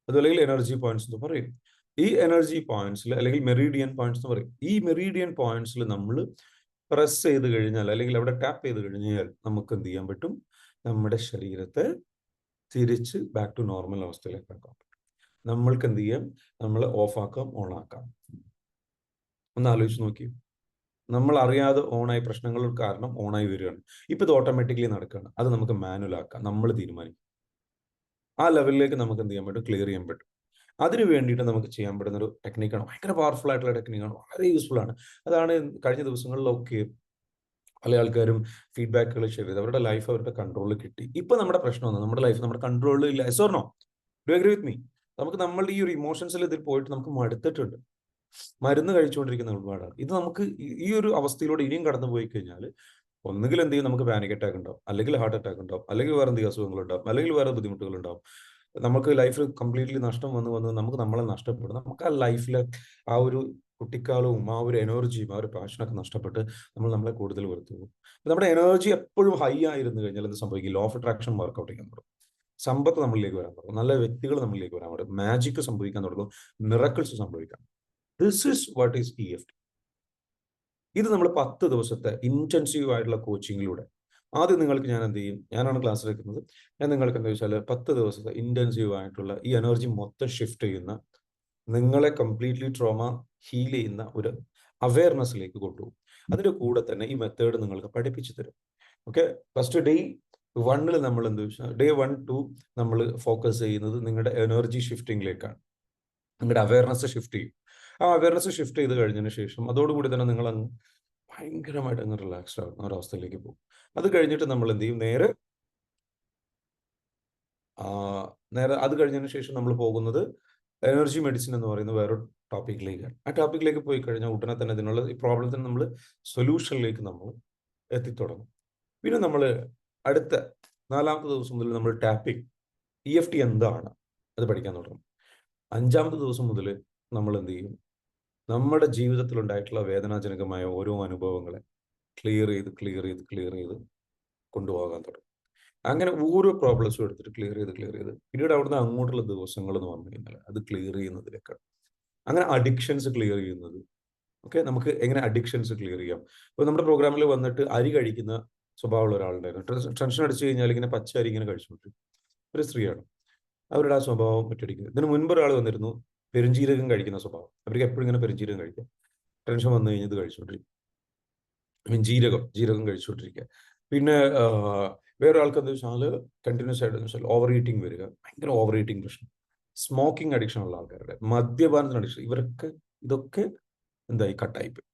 A: അതുപോലെ എനർജി പോയിന്റ്സ് എന്ന് പറയും. ഈ എനർജി പോയിന്റ്സിൽ അല്ലെങ്കിൽ മെറീഡിയൻ പോയിന്റ്സ് എന്ന് പറയും. ഈ മെറീഡിയൻ പോയിന്റ്സിൽ നമ്മൾ പ്രസ് ചെയ്ത് കഴിഞ്ഞാൽ അല്ലെങ്കിൽ അവിടെ ടാപ്പ് ചെയ്ത് കഴിഞ്ഞാൽ നമുക്ക് എന്ത് ചെയ്യാൻ പറ്റും? നമ്മുടെ ശരീരത്തെ തിരിച്ച് ബാക്ക് ടു നോർമൽ അവസ്ഥയിലേക്ക് ആക്കാം. നമ്മൾക്ക് എന്ത് ചെയ്യാം? നമ്മൾ ഓഫ് ആക്കാം, ഓൺ ആക്കാം. ഒന്ന് ആലോചിച്ച് നോക്കി. നമ്മൾ അറിയാതെ ഓണായി പ്രശ്നങ്ങൾ കാരണം ഓണായി വരികയാണ്. ഇപ്പൊ ഇത് ഓട്ടോമാറ്റിക്കലി നടക്കുകയാണ്. അത് നമുക്ക് മാനുവൽ ആക്കാം, നമ്മൾ തീരുമാനിക്കും. ആ ലെവലിലേക്ക് നമുക്ക് എന്ത് ചെയ്യാൻ പറ്റും? ക്ലിയർ ചെയ്യാൻ പറ്റും. അതിന് വേണ്ടിയിട്ട് നമുക്ക് ചെയ്യാൻ പറ്റുന്ന ഒരു ടെക്നിക്കാണ്, ഭയങ്കര പവർഫുൾ ആയിട്ടുള്ള ടെക്നിക്കാണ്, വളരെ യൂസ്ഫുൾ ആണ്. അതാണ് കഴിഞ്ഞ ദിവസങ്ങളിലൊക്കെ പല ആൾക്കാരും ഫീഡ്ബാക്കുകൾ ഷെയർ ചെയ്ത് അവരുടെ ലൈഫ് അവരുടെ കൺട്രോളിൽ കിട്ടി. ഇപ്പൊ നമ്മുടെ പ്രശ്നം നമ്മുടെ ലൈഫ് നമ്മുടെ കൺട്രോളിൽ ഇല്ല. Yes or no? Do agree with me? നമുക്ക് നമ്മളുടെ ഈ ഒരു ഇമോഷൻസിൽ ഇതിൽ പോയിട്ട് നമുക്ക് മടുത്തിട്ടുണ്ട്. മരുന്ന് കഴിച്ചുകൊണ്ടിരിക്കുന്ന ഒരുപാടാണ്. ഇത് നമുക്ക് ഈ ഒരു അവസ്ഥയിലൂടെ ഇനിയും കടന്നു പോയി കഴിഞ്ഞാൽ ഒന്നുകിൽ എന്ത് ചെയ്യും? നമുക്ക് പാനിക് അറ്റാക്ക് ഉണ്ടാവും, അല്ലെങ്കിൽ ഹാർട്ട് അറ്റാക്ക് ഉണ്ടാവും, അല്ലെങ്കിൽ വേറെ എന്തെങ്കിലും അസുഖങ്ങൾ ഉണ്ടാവും, അല്ലെങ്കിൽ വേറെ ബുദ്ധിമുട്ടുകൾ ഉണ്ടാവും. നമുക്ക് ലൈഫിൽ കംപ്ലീറ്റ്ലി നഷ്ടം വന്ന് നമുക്ക് നമ്മളെ നഷ്ടപ്പെടും. നമുക്ക് ആ ലൈഫിലെ ആ ഒരു കുട്ടിക്കാലവും ആ ഒരു എനർജിയും ആ ഒരു പാഷനൊക്കെ നഷ്ടപ്പെട്ട് നമ്മളെ കൂടുതൽ വെറുത്തു പോകും. നമ്മുടെ എനർജി എപ്പോഴും ഹൈ ആയിരുന്നു കഴിഞ്ഞാൽ എന്ത് സംഭവിക്കും? ലോ ഓഫ് അട്രാക്ഷൻ വർക്കൗട്ട് ചെയ്യാൻ തുടങ്ങും. സമ്പത്ത് നമ്മളിലേക്ക് വരാൻ തുടങ്ങും, നല്ല വ്യക്തികൾ നമ്മളിലേക്ക് വരാൻ തുടങ്ങും, മാജിക് സംഭവിക്കാൻ തുടങ്ങും, മിറക്കിൾസ് സംഭവിക്കാം. This is what is EFT. ഇത് നമ്മൾ 10 ദിവസത്തെ ഇന്റൻസീവ് ആയിട്ടുള്ള കോച്ചിങ്ങിലൂടെ ആദ്യം നിങ്ങൾക്ക് ഞാൻ എന്ത് ചെയ്യും? ഞാനാണ് ക്ലാസ് എടുക്കുന്നത്. ഞാൻ നിങ്ങൾക്ക് എന്താ വെച്ചാൽ 10 ദിവസത്തെ ഇന്റൻസീവ് ആയിട്ടുള്ള ഈ എനർജി മൊത്തം ഷിഫ്റ്റ് ചെയ്യുന്ന, നിങ്ങളെ കംപ്ലീറ്റ്ലി ട്രോമ ഹീൽ ചെയ്യുന്ന ഒരു അവയർനെസ്സിലേക്ക് കൊണ്ടുപോകും. അതിന്റെ കൂടെ തന്നെ ഈ മെത്തേഡ് നിങ്ങൾക്ക് പഠിപ്പിച്ചു തരും. ഓക്കെ, ഫസ്റ്റ് ഡേ 1 നമ്മൾ എന്ത് വെച്ചാൽ ഡേ 1, 2 നമ്മൾ ഫോക്കസ് ചെയ്യുന്നത് നിങ്ങളുടെ എനർജി ഷിഫ്റ്റിംഗിലേക്കാണ്. നിങ്ങളുടെ അവയർനെസ് ഷിഫ്റ്റ് ചെയ്യും. ആ അവയർനെസ് ഷിഫ്റ്റ് ചെയ്ത് കഴിഞ്ഞതിന് ശേഷം അതോടുകൂടി തന്നെ നിങ്ങൾ അങ്ങ് ഭയങ്കരമായിട്ട് അങ്ങ് റിലാക്സ്ഡ് ആകുന്ന ഒരവസ്ഥയിലേക്ക് പോകും. അത് കഴിഞ്ഞിട്ട് നമ്മൾ എന്ത് ചെയ്യും? നേരെ അത് കഴിഞ്ഞതിന് ശേഷം നമ്മൾ പോകുന്നത് എനർജി മെഡിസിൻ എന്ന് പറയുന്ന വേറൊരു ടോപ്പിക്കിലേക്കാണ്. ആ ടോപ്പിക്കിലേക്ക് പോയി കഴിഞ്ഞാൽ ഉടനെ തന്നെ ഇതിനുള്ള ഈ പ്രോബ്ലത്തിന് നമ്മൾ സൊല്യൂഷനിലേക്ക് നമ്മൾ എത്തിത്തുടങ്ങും. പിന്നെ നമ്മൾ അടുത്ത 4ാമത്തെ ദിവസം മുതൽ നമ്മൾ ടാപ്പിംഗ്, EFT എന്താണ് അത് പഠിക്കാൻ തുടങ്ങും. 5ാമത്തെ ദിവസം മുതൽ നമ്മൾ എന്ത് ചെയ്യും? നമ്മുടെ ജീവിതത്തിൽ ഉണ്ടായിട്ടുള്ള വേദനാജനകമായ ഓരോ അനുഭവങ്ങളെ ക്ലിയർ ചെയ്ത് കൊണ്ടുപോകാൻ തുടങ്ങും. അങ്ങനെ ഓരോ പ്രോബ്ലംസും എടുത്തിട്ട് ക്ലിയർ ചെയ്ത് പിന്നീട് അവിടുന്ന് അങ്ങോട്ടുള്ള ദിവസങ്ങൾ എന്ന് പറഞ്ഞു കഴിഞ്ഞാൽ അത് ക്ലിയർ ചെയ്യുന്നതിലേക്കാണ്. അങ്ങനെ അഡിക്ഷൻസ് ക്ലിയർ ചെയ്യുന്നത്. ഓക്കെ, നമുക്ക് എങ്ങനെ അഡിക്ഷൻസ് ക്ലിയർ ചെയ്യാം? ഇപ്പോൾ നമ്മുടെ പ്രോഗ്രാമിൽ വന്നിട്ട് അരി കഴിക്കുന്ന സ്വഭാവമുള്ള ഒരാളുണ്ടായിരുന്നു. ടെൻഷൻ അടിച്ചു കഴിഞ്ഞാൽ ഇങ്ങനെ പച്ച അരി ഇങ്ങനെ കഴിച്ചുകൊണ്ടിരിക്കും. ഒരു സ്ത്രീയാണ്. അവരുടെ ആ സ്വഭാവം മറ്റടിക്കുന്നത്. ഇതിന് മുൻപ് ഒരാൾ വന്നിരുന്നു, പെരുംജീരകം കഴിക്കുന്ന സ്വഭാവം. അവർക്ക് എപ്പോഴും ഇങ്ങനെ പെരുംജീരകം കഴിക്കാം. ടെൻഷൻ വന്നു കഴിഞ്ഞാൽ ഇത് കഴിച്ചുകൊണ്ടിരിക്കും. ജീരകം കഴിച്ചുകൊണ്ടിരിക്കുക. പിന്നെ വേറെ ആൾക്ക് എന്താ വെച്ചാൽ കണ്ടിന്യൂസ് ആയിട്ട് വെച്ചാൽ ഓവർ ഈറ്റിംഗ് വരിക, ഭയങ്കര ഓവർ ഈറ്റിംഗ് പ്രശ്നം. സ്മോക്കിംഗ് അഡിക്ഷൻ ഉള്ള ആൾക്കാരുടെ, മദ്യപാനത്തിന് അഡിക്ഷൻ, ഇതൊക്കെ എന്തായി കട്ടായിപ്പോയി.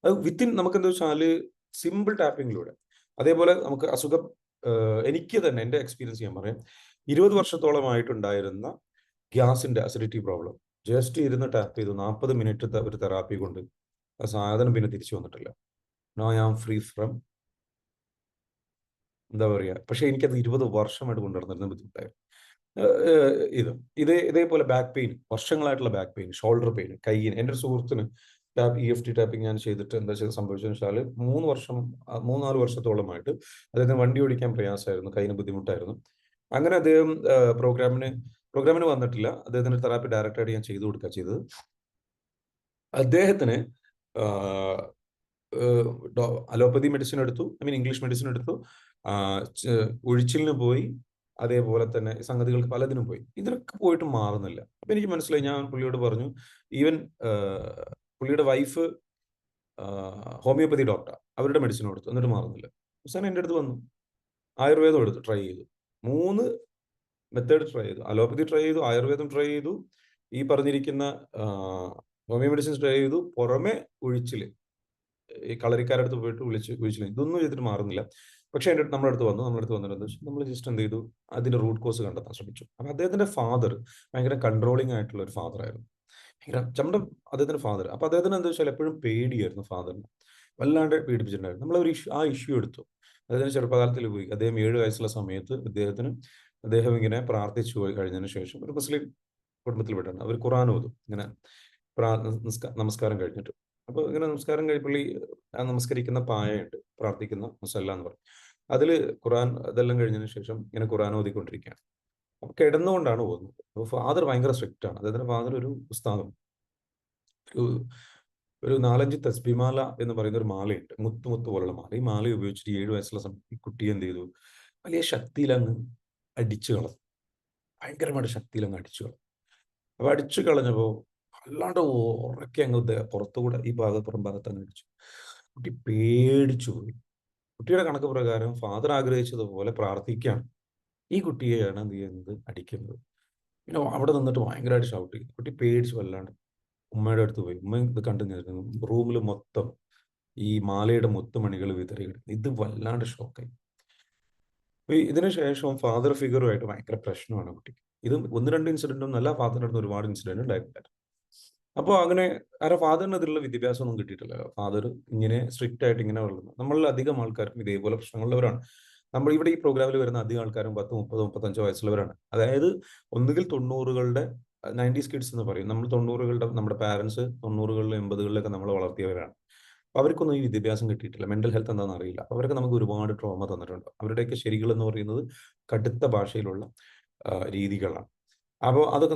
A: അത് വിത്തിൻ നമുക്ക് എന്താ വെച്ചാൽ സിമ്പിൾ ടാപ്പിങ്ങിലൂടെ. അതേപോലെ നമുക്ക് അസുഖം, എനിക്ക് തന്നെ എൻ്റെ എക്സ്പീരിയൻസ് ഞാൻ പറയാം. 20 വർഷത്തോളമായിട്ടുണ്ടായിരുന്ന ഗ്യാസിന്റെ അസിഡിറ്റി പ്രോബ്ലം ജസ്റ്റ് ഇരുന്ന് ടാപ്പ് ചെയ്തു 40 മിനിറ്റ് ഒരു തെറാപ്പി കൊണ്ട് ആ സാധനം പിന്നെ തിരിച്ചു വന്നിട്ടില്ല. No I am free from, എന്താ പറയുക. പക്ഷെ എനിക്കത് 20 വർഷമായിട്ട് കൊണ്ടുനടന്നിരുന്ന ബുദ്ധിമുട്ടായിരുന്നു. ഇതേപോലെ ബാക്ക് പെയിൻ, വർഷങ്ങളായിട്ടുള്ള ബാക്ക് പെയിൻ, ഷോൾഡർ പെയിൻ, കയ്യിന്. എൻ്റെ ഒരു സുഹൃത്തിന് EFT ടാപ്പിംഗ് ഞാൻ ചെയ്തിട്ട് എന്താ സംഭവിച്ചതെന്ന് വെച്ചാൽ 3 വർഷം 3-4 വർഷത്തോളമായിട്ട് അദ്ദേഹത്തിന് വണ്ടി ഓടിക്കാൻ പ്രയാസമായിരുന്നു, കയ്യിന് ബുദ്ധിമുട്ടായിരുന്നു. അങ്ങനെ അദ്ദേഹം പ്രോഗ്രാമിന് വന്നിട്ടില്ല. അദ്ദേഹത്തിന് തെറാപ്പി ഡയറക്റ്റായിട്ട് ഞാൻ ചെയ്തു കൊടുക്കുക ചെയ്തത്. അദ്ദേഹത്തിന് അലോപ്പതി മെഡിസിൻ എടുത്തു, ഇംഗ്ലീഷ് മെഡിസിൻ എടുത്തു, ഒഴിച്ചിലിന് പോയി, അതേപോലെ തന്നെ സംഗതികൾക്ക് പലതിനും പോയി. ഇതിലൊക്കെ പോയിട്ട് മാറുന്നില്ല. അപ്പൊ എനിക്ക് മനസ്സിലായി. ഞാൻ പുള്ളിയോട് പറഞ്ഞു, ഈവൻ പുള്ളിയുടെ വൈഫ് ഹോമിയോപ്പതി ഡോക്ടർ, അവരുടെ മെഡിസിൻ കൊടുത്തു, എന്നിട്ട് മാറുന്നില്ല. അവസാനം എൻ്റെ അടുത്ത് വന്നു, ആയുർവേദം എടുത്തു, ട്രൈ ചെയ്തു. 3 മെത്തേഡ് ട്രൈ ചെയ്തു. അലോപ്പതി ട്രൈ ചെയ്തു, ആയുർവേദം ട്രൈ ചെയ്തു, ഈ പറഞ്ഞിരിക്കുന്ന ഹോമിയോ മെഡിസിൻസ് ട്രൈ ചെയ്തു, പുറമെ ഒഴിച്ചില്, ഈ കളരിക്കാരടുത്ത് പോയിട്ട് ഒഴിച്ചില്, ഇതൊന്നും ചെയ്തിട്ട് മാറുന്നില്ല. പക്ഷെ നമ്മുടെ അടുത്ത് വന്നിട്ട് നമ്മൾ ജസ്റ്റ് എന്ത് ചെയ്തു, അതിന്റെ റൂട്ട് കോസ് കണ്ടെത്താൻ ശ്രമിച്ചു. അപ്പൊ അദ്ദേഹത്തിന്റെ ഫാദർ ഭയങ്കര കൺട്രോളിങ് ആയിട്ടുള്ള ഒരു ഫാദർ ആയിരുന്നു. നമ്മുടെ അദ്ദേഹത്തിന്റെ ഫാദർ. അപ്പൊ അദ്ദേഹത്തിന് എന്താ വെച്ചാൽ എപ്പോഴും പേടിയായിരുന്നു, ഫാദറിന് വല്ലാണ്ട് പീഡിപ്പിച്ചിട്ടുണ്ടായിരുന്നു. നമ്മൾ ആ ഇഷ്യൂ എടുത്തു. അദ്ദേഹത്തിന് ചെറുപ്പകാലത്തിൽ പോയി, അദ്ദേഹം 7 വയസ്സുള്ള സമയത്ത് അദ്ദേഹം ഇങ്ങനെ പ്രാർത്ഥിച്ചു പോയി കഴിഞ്ഞതിന് ശേഷം ഒരു മുസ്ലിം കുടുംബത്തിൽപ്പെട്ടാണ്. അവർ ഖുർആൻ ഓതും ഇങ്ങനെ നമസ്കാരം കഴിഞ്ഞിട്ട്. അപ്പൊ ഇങ്ങനെ നമസ്കാരം പുള്ളി നമസ്കരിക്കുന്ന പായയുണ്ട്, പ്രാർത്ഥിക്കുന്ന മുസല്ല എന്ന് പറയും, അതിൽ ഖുർആൻ അതെല്ലാം കഴിഞ്ഞതിന് ശേഷം ഇങ്ങനെ ഖുർആൻ ഓതിക്കൊണ്ടിരിക്കുകയാണ്. അപ്പൊ കിടന്നുകൊണ്ടാണ് ഓതുന്നത്. അപ്പൊ ഫാദർ ഭയങ്കര സ്ട്രിക്റ്റ് ആണ്. അദ്ദേഹത്തിന്റെ ഫാദർ ഒരു ഉസ്താദും. ഒരു 4-5 തസ്ബിമാല എന്ന് പറയുന്ന ഒരു മാലയുണ്ട്, മുത്ത് പോലുള്ള മാല. ഈ മാല ഉപയോഗിച്ചിട്ട് 7 വയസ്സുള്ള ഈ കുട്ടി എന്ത് ചെയ്തു, വലിയ ശക്തിയിലങ്ങ് അടിച്ചു കളഞ്ഞു. ഭയങ്കരമായിട്ട് ശക്തിയിലങ്ങ് അടിച്ചു കളഞ്ഞു. അപ്പൊ അടിച്ചു കളഞ്ഞപ്പോ അല്ലാണ്ട് ഉറക്കെ അങ്ങ് പുറത്തുകൂടെ ഈ പുറം ഭാഗത്ത് അങ്ങ് അടിച്ചു. കുട്ടി പേടിച്ചു പോയി. കുട്ടിയുടെ കണക്ക് പ്രകാരം ഫാദർ ആഗ്രഹിച്ചതുപോലെ പ്രാർത്ഥിക്കുകയാണ്. ഈ കുട്ടിയെയാണ് എന്ത് ചെയ്യുന്നത്, അടിക്കുന്നത്. പിന്നെ അവിടെ നിന്നിട്ട് ഭയങ്കരമായിട്ട് ഷൗട്ട് ചെയ്തു. കുട്ടി പേടിച്ചു വല്ലാണ്ട് ഉമ്മയുടെ അടുത്ത് പോയി. ഉമ്മ ഇത് കണ്ടു നിൽക്കുന്നു. റൂമിൽ മൊത്തം ഈ മാലയുടെ മുത്തുമണികൾ വിതറിയിടുന്നു. ഇത് വല്ലാണ്ട് ഷോക്കായി. ഇതിനു ശേഷം ഫാദർ ഫിഗറുമായിട്ട് ഭയങ്കര പ്രശ്നമാണ് കുട്ടിക്ക്. ഇത് 1-2 ഇൻസിഡന്റും നല്ല, ഫാദറിന്റെ അടുത്ത് ഒരുപാട് ഇൻസിഡന്റ് ഉണ്ടായിട്ടുണ്ട്. അപ്പോൾ അങ്ങനെ ഫാദറിന് അതിലുള്ള വിദ്യാഭ്യാസം ഒന്നും കിട്ടിയിട്ടില്ല. ഫാദർ ഇങ്ങനെ സ്ട്രിക്റ്റ് ആയിട്ട് ഇങ്ങനെ വളർന്നു. നമ്മളിൽ അധികം ആൾക്കാർക്കും ഇതേപോലെ പ്രശ്നങ്ങളുള്ളവരാണ്. നമ്മൾ ഇവിടെ ഈ പ്രോഗ്രാമിൽ വരുന്ന അധികം ആൾക്കാരും 10, 30, 35 വയസ്സുള്ളവരാണ്. അതായത് ഒന്നുകിൽ 90കളുടെ 90s കിഡ്സ് എന്ന് പറയും. നമ്മൾ 90കളുടെ, നമ്മുടെ പാരന്റ്സ് 90കളിലും 80കളിലൊക്കെ നമ്മളെ വളർത്തിയവരാണ്. അവർക്കൊന്നും ഈ വിദ്യാഭ്യാസം കിട്ടിയിട്ടില്ല. മെന്റൽ ഹെൽത്ത് എന്താണെന്ന് അറിയില്ല. അവർക്ക് നമുക്ക് ഒരുപാട് ട്രോമ തന്നിട്ടുണ്ട്. അവരുടെയൊക്കെ ശരികൾ എന്ന് പറയുന്നത് കടുത്ത ഭാഷയിലുള്ള രീതികളാണ്. അപ്പോൾ അതൊക്കെ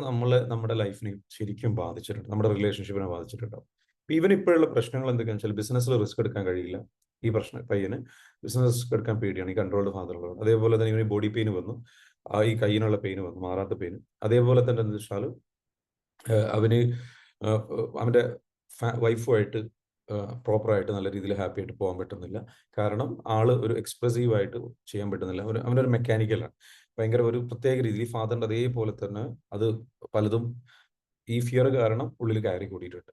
A: നമ്മുടെ ലൈഫിനെ ശരിക്കും ബാധിച്ചിട്ടുണ്ട്, നമ്മുടെ റിലേഷൻഷിപ്പിനെ ബാധിച്ചിട്ടുണ്ടാവും. ഈവൻ ഇപ്പോഴുള്ള പ്രശ്നങ്ങൾ എന്തൊക്കെയാണെന്ന് വെച്ചാൽ, ബിസിനസ്സിൽ റിസ്ക് എടുക്കാൻ കഴിയില്ല. ഈ പയ്യന് ബിസിനസ് റിസ്ക് എടുക്കാൻ പേടിയാണ്, ഈ കൺട്രോൾഡ് ഫാദറുള്ളത്. അതേപോലെ തന്നെ ഇവന് ബോഡി പെയിൻ വന്നു, ഈ കയ്യിനുള്ള പെയിൻ വന്നു, മാറാത്ത പെയിൻ. അതേപോലെ തന്നെ എന്താ വെച്ചാൽ അവന് അവൻ്റെ വൈഫുമായിട്ട് പ്രോപ്പറായിട്ട് നല്ല രീതിയിൽ ഹാപ്പി ആയിട്ട് പോകാൻ പറ്റുന്നില്ല. കാരണം ആള് ഒരു എക്സ്പ്രസീവ് ആയിട്ട് ചെയ്യാൻ പറ്റുന്നില്ല. അവനൊരു മെക്കാനിക്കലാണ്. ഭയങ്കര ഒരു പ്രത്യേക രീതിയിൽ ഫാദറിന്റെ അതേപോലെ തന്നെ അത് പലതും ഈ ഫിയർ കാരണം ഉള്ളിൽ കയറി കൂടിയിട്ടുണ്ട്,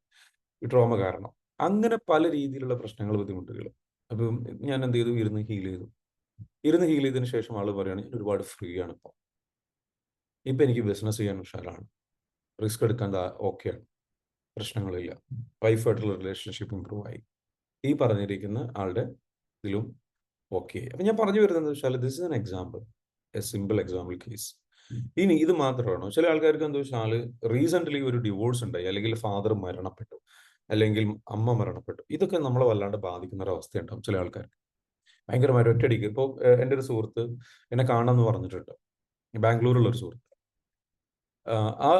A: ഈ ട്രോമ കാരണം. അങ്ങനെ പല രീതിയിലുള്ള പ്രശ്നങ്ങൾ, ബുദ്ധിമുട്ടുകൾ. അപ്പം ഞാൻ എന്ത് ചെയ്തു, ഇരുന്ന് ഹീൽ ചെയ്തതിന് ശേഷം ആള് പറയുകയാണ്, ഞാൻ ഒരുപാട് ഫ്രീ ആണ് ഇപ്പൊ എനിക്ക് ബിസിനസ് ചെയ്യാൻ ഉഷാറാണ്, റിസ്ക് എടുക്കാൻ ഓക്കെയാണ്, പ്രശ്നങ്ങളില്ല, വൈഫായിട്ടുള്ള റിലേഷൻഷിപ്പ് ഇമ്പ്രൂവ് ആയി, ഈ പറഞ്ഞിരിക്കുന്ന ആളുടെ ഇതിലും ഓക്കെ. അപ്പൊ ഞാൻ പറഞ്ഞു വരുന്നത് വെച്ചാൽ, this is an example, A simple example case. ഇനി ഇത് മാത്രമാണോ? ചില ആൾക്കാർക്ക് എന്താ വെച്ചാൽ, റീസെന്റ്ലി ഒരു ഡിവോഴ്സ് ഉണ്ടായി, അല്ലെങ്കിൽ ഫാദർ മരണപ്പെട്ടു, അല്ലെങ്കിൽ അമ്മ മരണപ്പെട്ടു. ഇതൊക്കെ നമ്മളെ വല്ലാണ്ട് ബാധിക്കുന്ന ഒരു അവസ്ഥയുണ്ടാവും ചില ആൾക്കാർക്ക്. ഭയങ്കരമായിട്ട് ഒറ്റയടിക്ക്. ഇപ്പോൾ എൻ്റെ ഒരു സുഹൃത്ത് എന്നെ കാണാമെന്ന് പറഞ്ഞിട്ടുണ്ട്, ബാംഗ്ലൂരുള്ള ഒരു സുഹൃത്ത്. ആ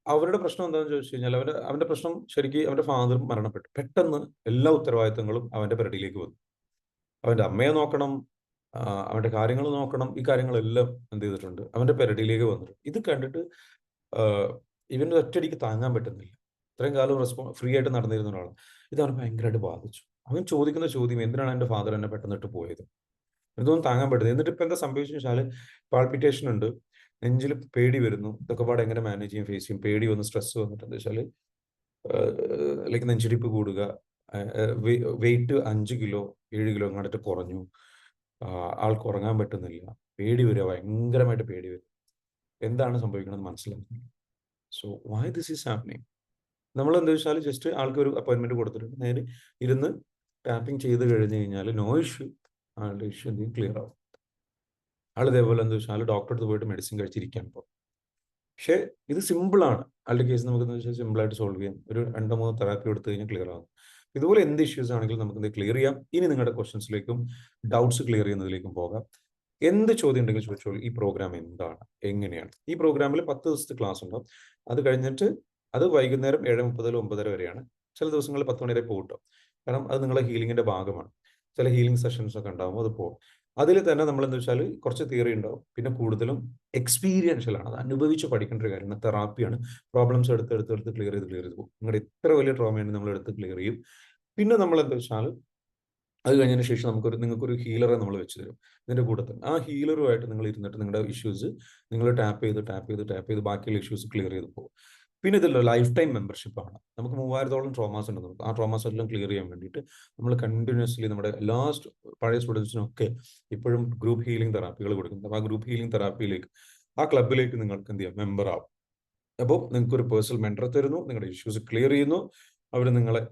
A: അവരുടെ പ്രശ്നം എന്താണെന്ന് ചോദിച്ചു കഴിഞ്ഞാൽ, അവന്റെ പ്രശ്നം ശരിക്കും അവന്റെ ഫാദർ മരണപ്പെട്ടു. പെട്ടെന്ന് എല്ലാ ഉത്തരവാദിത്തങ്ങളും അവന്റെ പെരടിയിലേക്ക് വന്നു. അവന്റെ അമ്മയെ നോക്കണം, അവന്റെ കാര്യങ്ങൾ നോക്കണം, ഈ കാര്യങ്ങളെല്ലാം എന്ത് ചെയ്തിട്ടുണ്ട്, അവന്റെ പെരടിയിലേക്ക് വന്നിട്ടുണ്ട്. ഇത് കണ്ടിട്ട് ഇവന് ഒറ്റയടിക്ക് താങ്ങാൻ പറ്റുന്നില്ല. ഇത്രയും കാലം ഫ്രീ ആയിട്ട് നടന്നിരുന്ന ഒരാൾ, ഇത് അവനെ ഭയങ്കരമായിട്ട് ബാധിച്ചു. അവൻ ചോദിക്കുന്ന ചോദ്യം, എന്തിനാണ് എൻ്റെ ഫാദർ എന്നെ പെട്ടെന്നിട്ട് പോയത്, ഇതൊന്നും താങ്ങാൻ പറ്റുന്നത്. എന്നിട്ട് ഇപ്പൊ എന്താ സംഭവിച്ചു വെച്ചാൽ, പാൾപിറ്റേഷൻ ഉണ്ട്, നെഞ്ചിൽ പേടി വരുന്നു. ഇതൊക്കെ പാടെ എങ്ങനെ മാനേജ് ചെയ്യും, ഫേസ് ചെയ്യും? പേടി വന്ന്, സ്ട്രെസ് വന്നിട്ട് എന്താ വെച്ചാൽ, ലൈക്ക് നെഞ്ചിടിപ്പ് കൂടുക, വെയിറ്റ് 5 കിലോ 7 കിലോ അങ്ങോട്ട് കുറഞ്ഞു, ആൾക്ക് ഉറങ്ങാൻ പറ്റുന്നില്ല, പേടി വരിക, ഭയങ്കരമായിട്ട് പേടി വരും. എന്താണ് സംഭവിക്കണമെന്ന് മനസ്സിലാക്കുന്നില്ല. So why this is happening? നമ്മൾ എന്താ വെച്ചാൽ, ജസ്റ്റ് ആൾക്ക് ഒരു അപ്പോയിന്റ്മെന്റ് കൊടുത്തിട്ടുണ്ട്, നേരെ ഇരുന്ന് ടാപ്പിംഗ് ചെയ്ത് കഴിഞ്ഞ് കഴിഞ്ഞാൽ നോ ഇഷ്യൂ, ആളുടെ ഇഷ്യൂ എന്തെങ്കിലും ക്ലിയർ ആവും. ആൾ ഇതേപോലെ എന്താ വെച്ചാൽ ഡോക്ടറെ അടുത്ത് പോയിട്ട് മെഡിസിൻ കഴിച്ചിരിക്കാൻ പോകും. പക്ഷേ ഇത് സിമ്പിളാണ്. ആളുടെ കേസ് നമുക്കെന്ന് വെച്ചാൽ സിമ്പിളായിട്ട് സോൾവ് ചെയ്യാം. ഒരു 2-3 തെറാപ്പി എടുത്തു കഴിഞ്ഞാൽ ക്ലിയർ ആകും. ഇതുപോലെ എന്ത് ഇഷ്യൂസ് ആണെങ്കിലും നമുക്കിത് ക്ലിയർ ചെയ്യാം. ഇനി നിങ്ങളുടെ ക്വസ്റ്റ്യൻസിലേക്കും ഡൗട്ട്സ് ക്ലിയർ ചെയ്യുന്നതിലേക്കും പോകാം. എന്ത് ചോദ്യം ഉണ്ടെങ്കിൽ ചോദിച്ചോളൂ. ഈ പ്രോഗ്രാം എന്താണ്, എങ്ങനെയാണ്? ഈ പ്രോഗ്രാമിൽ 10 ദിവസത്തെ ക്ലാസ് ഉണ്ടാവും. അത് കഴിഞ്ഞിട്ട് അത് വൈകുന്നേരം 7:30 9:30 വരെയാണ്. ചില ദിവസങ്ങളിൽ 10 മണി വരെ പോകും ട്ടോ. കാരണം അത് നിങ്ങളുടെ ഹീലിംഗിന്റെ ഭാഗമാണ്. ചില ഹീലിംഗ് സെഷൻസ് ഒക്കെ ഉണ്ടാവും, അത് പോകും. അതിൽ തന്നെ നമ്മൾ എന്താ വെച്ചാൽ കുറച്ച് തിയറി ഉണ്ടാവും, പിന്നെ കൂടുതലും എക്സ്പീരിയൻഷ്യൽ ആണ്. അത് അനുഭവിച്ച് പഠിക്കേണ്ട ഒരു കാര്യമാണ്. തെറാപ്പിയാണ്. പ്രോബ്ലംസ് എടുത്ത് ക്ലിയർ ചെയ്ത് പോകും. നിങ്ങളുടെ എത്ര വലിയ ട്രോമയാണ് നമ്മൾ എടുത്ത് ക്ലിയർ ചെയ്യും. പിന്നെ നമ്മൾ എന്താ വെച്ചാൽ അത് കഴിഞ്ഞതിന് ശേഷം നിങ്ങൾക്കൊരു ഹീലറെ നമ്മൾ വെച്ച് തരും ഇതിന്റെ കൂട്ടത്തിൽ. ആ ഹീലറുമായിട്ട് നിങ്ങൾ ഇരുന്നിട്ട് നിങ്ങളുടെ ഇഷ്യൂസ് നിങ്ങൾ ടാപ്പ് ചെയ്ത് ബാക്കിയുള്ള ഇഷ്യൂസ് ക്ലിയർ ചെയ്ത് പോകും. പിന്നെ ഇതല്ലോ ലൈഫ് ടൈം മെമ്പർഷിപ്പ് ആണ്. നമുക്ക് 3000-ഓളം ട്രോമാസ് ഉണ്ട്. നമുക്ക് ആ ട്രോമാസ് എല്ലാം ക്ലിയർ ചെയ്യാൻ വേണ്ടിയിട്ട് നമ്മൾ കണ്ടിന്യൂസ്ലി നമ്മുടെ എല്ലാ പഴയ സ്റ്റുഡൻസിനൊക്കെ ഇപ്പോഴും ഗ്രൂപ്പ് ഹീലിംഗ് തെറാപ്പികൾ കൊടുക്കുന്നുണ്ട്. അപ്പോൾ ആ ഗ്രൂപ്പ് ഹീലിംഗ് തെറാപ്പിയിലേക്ക്, ആ ക്ലബിലേക്ക് നിങ്ങൾക്ക് എന്ത് ചെയ്യാം, മെമ്പർ ആവും. അപ്പോൾ നിങ്ങൾക്ക് ഒരു പേഴ്സണൽ മെന്റർ തരുന്നു, നിങ്ങളുടെ ഇഷ്യൂസ് ക്ലിയർ ചെയ്യുന്നു. അവർ നിങ്ങളെ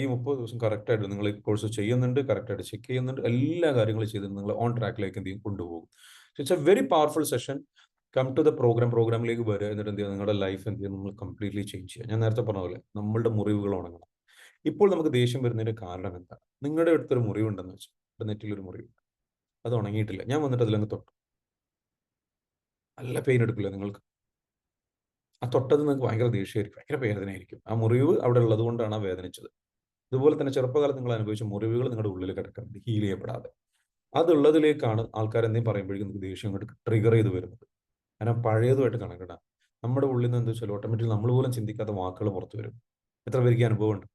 A: ഈ 30 ദിവസം കറക്റ്റായിട്ട് നിങ്ങൾ ഈ കോഴ്സ് ചെയ്യുന്നുണ്ട്, കറക്റ്റായിട്ട് ചെക്ക് ചെയ്യുന്നുണ്ട്, എല്ലാ കാര്യങ്ങളും ചെയ്ത് നിങ്ങൾ ഓൺ ട്രാക്കിലേക്ക് എന്ത് ചെയ്യും, കൊണ്ടുപോകും. It's a very powerful session. Come to the പ്രോഗ്രാമിലേക്ക് വരിക. എന്നിട്ട് എന്ത് ചെയ്യുക, നിങ്ങളുടെ ലൈഫ് എന്ത് ചെയ്യുക, നമ്മൾ കംപ്ലീറ്റ്ലി ചേഞ്ച് ചെയ്യുക. ഞാൻ നേരത്തെ പറഞ്ഞ പോലെ നമ്മളുടെ മുറിവുകൾ ഉണങ്ങണം. ഇപ്പോൾ നമുക്ക് ദേഷ്യം വരുന്നതിന്റെ കാരണം എന്താണ്? നിങ്ങളുടെ അടുത്തൊരു മുറിവുണ്ടെന്ന് വെച്ചാൽ, നെറ്റിലൊരു മുറിവുണ്ട്, അത് ഉണങ്ങിയിട്ടില്ല. ഞാൻ വന്നിട്ട് അതിലങ്ങ് തൊട്ടു, നല്ല പെയിൻ എടുക്കില്ല നിങ്ങൾക്ക്? ആ തൊട്ടത് നിങ്ങൾക്ക് ഭയങ്കര ദേഷ്യമായിരിക്കും, ഭയങ്കര വേദനയായിരിക്കും. ആ മുറിവ് അവിടെ ഉള്ളത് കൊണ്ടാണ് ആ വേദനിച്ചത്. ഇതുപോലെ തന്നെ ചെറുപ്പകാലത്ത് നിങ്ങൾ അനുഭവിച്ച മുറിവുകൾ നിങ്ങളുടെ ഉള്ളിൽ കിടക്കുന്നുണ്ട്, ഹീൽ ചെയ്യപ്പെടാതെ. അതുള്ളതിലേക്കാണ് ആൾക്കാർ എന്തെങ്കിലും പറയുമ്പോഴേക്കും നിങ്ങൾക്ക് ദേഷ്യം അങ്ങോട്ട് ട്രിഗർ ചെയ്ത് വരുന്നത്. കാരണം പഴയതുമായിട്ട് കണക്കിട. നമ്മുടെ ഉള്ളിൽ നിന്ന് എന്താ വെച്ചാൽ ഓട്ടോമാറ്റിക്കലി നമ്മൾ പോലും ചിന്തിക്കാത്ത വാക്കുകൾ പുറത്തു വരും. എത്ര പേർക്ക് അനുഭവം ഉണ്ട്?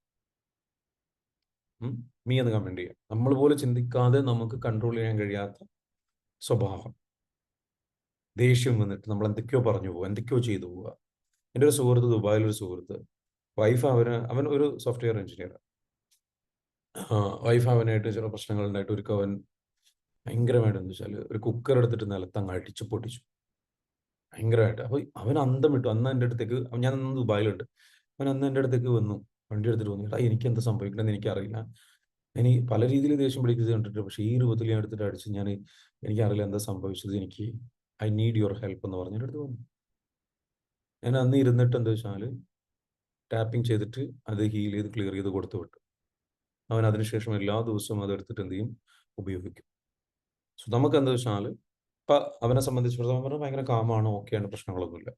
A: മീ എന്ന് കമന്റ് ചെയ്യാം. നമ്മൾ പോലും ചിന്തിക്കാതെ നമുക്ക് കൺട്രോൾ ചെയ്യാൻ കഴിയാത്ത സ്വഭാവം, ദേഷ്യം വന്നിട്ട് നമ്മൾ എന്തൊക്കെയോ പറഞ്ഞു പോവുക, എന്തൊക്കെയോ ചെയ്തു പോവുക. എൻ്റെ ഒരു സുഹൃത്ത്, ദുബായിലൊരു സുഹൃത്ത്, വൈഫ് അവൻ ഒരു സോഫ്റ്റ്വെയർ എഞ്ചിനീയർ. വൈഫ് അവനായിട്ട് ചില പ്രശ്നങ്ങൾ ഉണ്ടായിട്ട് ഒരിക്കൽ അവൻ ഭയങ്കരമായിട്ട് എന്താ വെച്ചാൽ ഒരു കുക്കർ എടുത്തിട്ട് നിലത്തങ്ങ് അടിച്ച് പൊട്ടിച്ചു ഭയങ്കരമായിട്ട്. അപ്പൊ അവൻ അന്തം വിട്ടു. അന്ന് എൻ്റെ അടുത്തേക്ക്, ഞാൻ അന്ന് ദുബായിലുണ്ട്, അവൻ അന്ന് എൻ്റെ അടുത്തേക്ക് വന്നു, വണ്ടി എടുത്തിട്ട് വന്നു. ഏട്ടാ എനിക്ക് എന്താ സംഭവിക്കണമെന്ന് എനിക്കറിയില്ല, എനിക്ക് പല രീതിയിൽ ദേഷ്യം പിടിക്കുന്നത് കണ്ടിട്ട്, പക്ഷേ ഈ രൂപത്തിൽ ഞാൻ എടുത്തിട്ട് അടിച്ച് എനിക്കറിയില്ല എന്താ സംഭവിച്ചത്, ഐ നീഡ് യുവർ ഹെൽപ്പ് എന്ന് പറഞ്ഞ അടുത്ത് വന്നു. ഞാൻ അന്ന് ഇരുന്നിട്ട് എന്താ വെച്ചാൽ ടാപ്പിംഗ് ചെയ്തിട്ട് അത് ഹീൽ ചെയ്ത് ക്ലിയർ ചെയ്ത് കൊടുത്തു വിട്ടു. അവൻ അതിനുശേഷം എല്ലാ ദിവസവും അത് എടുത്തിട്ട് എന്ത് ചെയ്യും, ഉപയോഗിക്കും. സോ നമുക്ക് എന്താ വെച്ചാൽ ഇപ്പൊ അവനെ സംബന്ധിച്ചിടത്തോളം പറഞ്ഞാൽ ഭയങ്കര കാമാണ്, ഓക്കെയാണ്, പ്രശ്നങ്ങളൊന്നുമില്ല.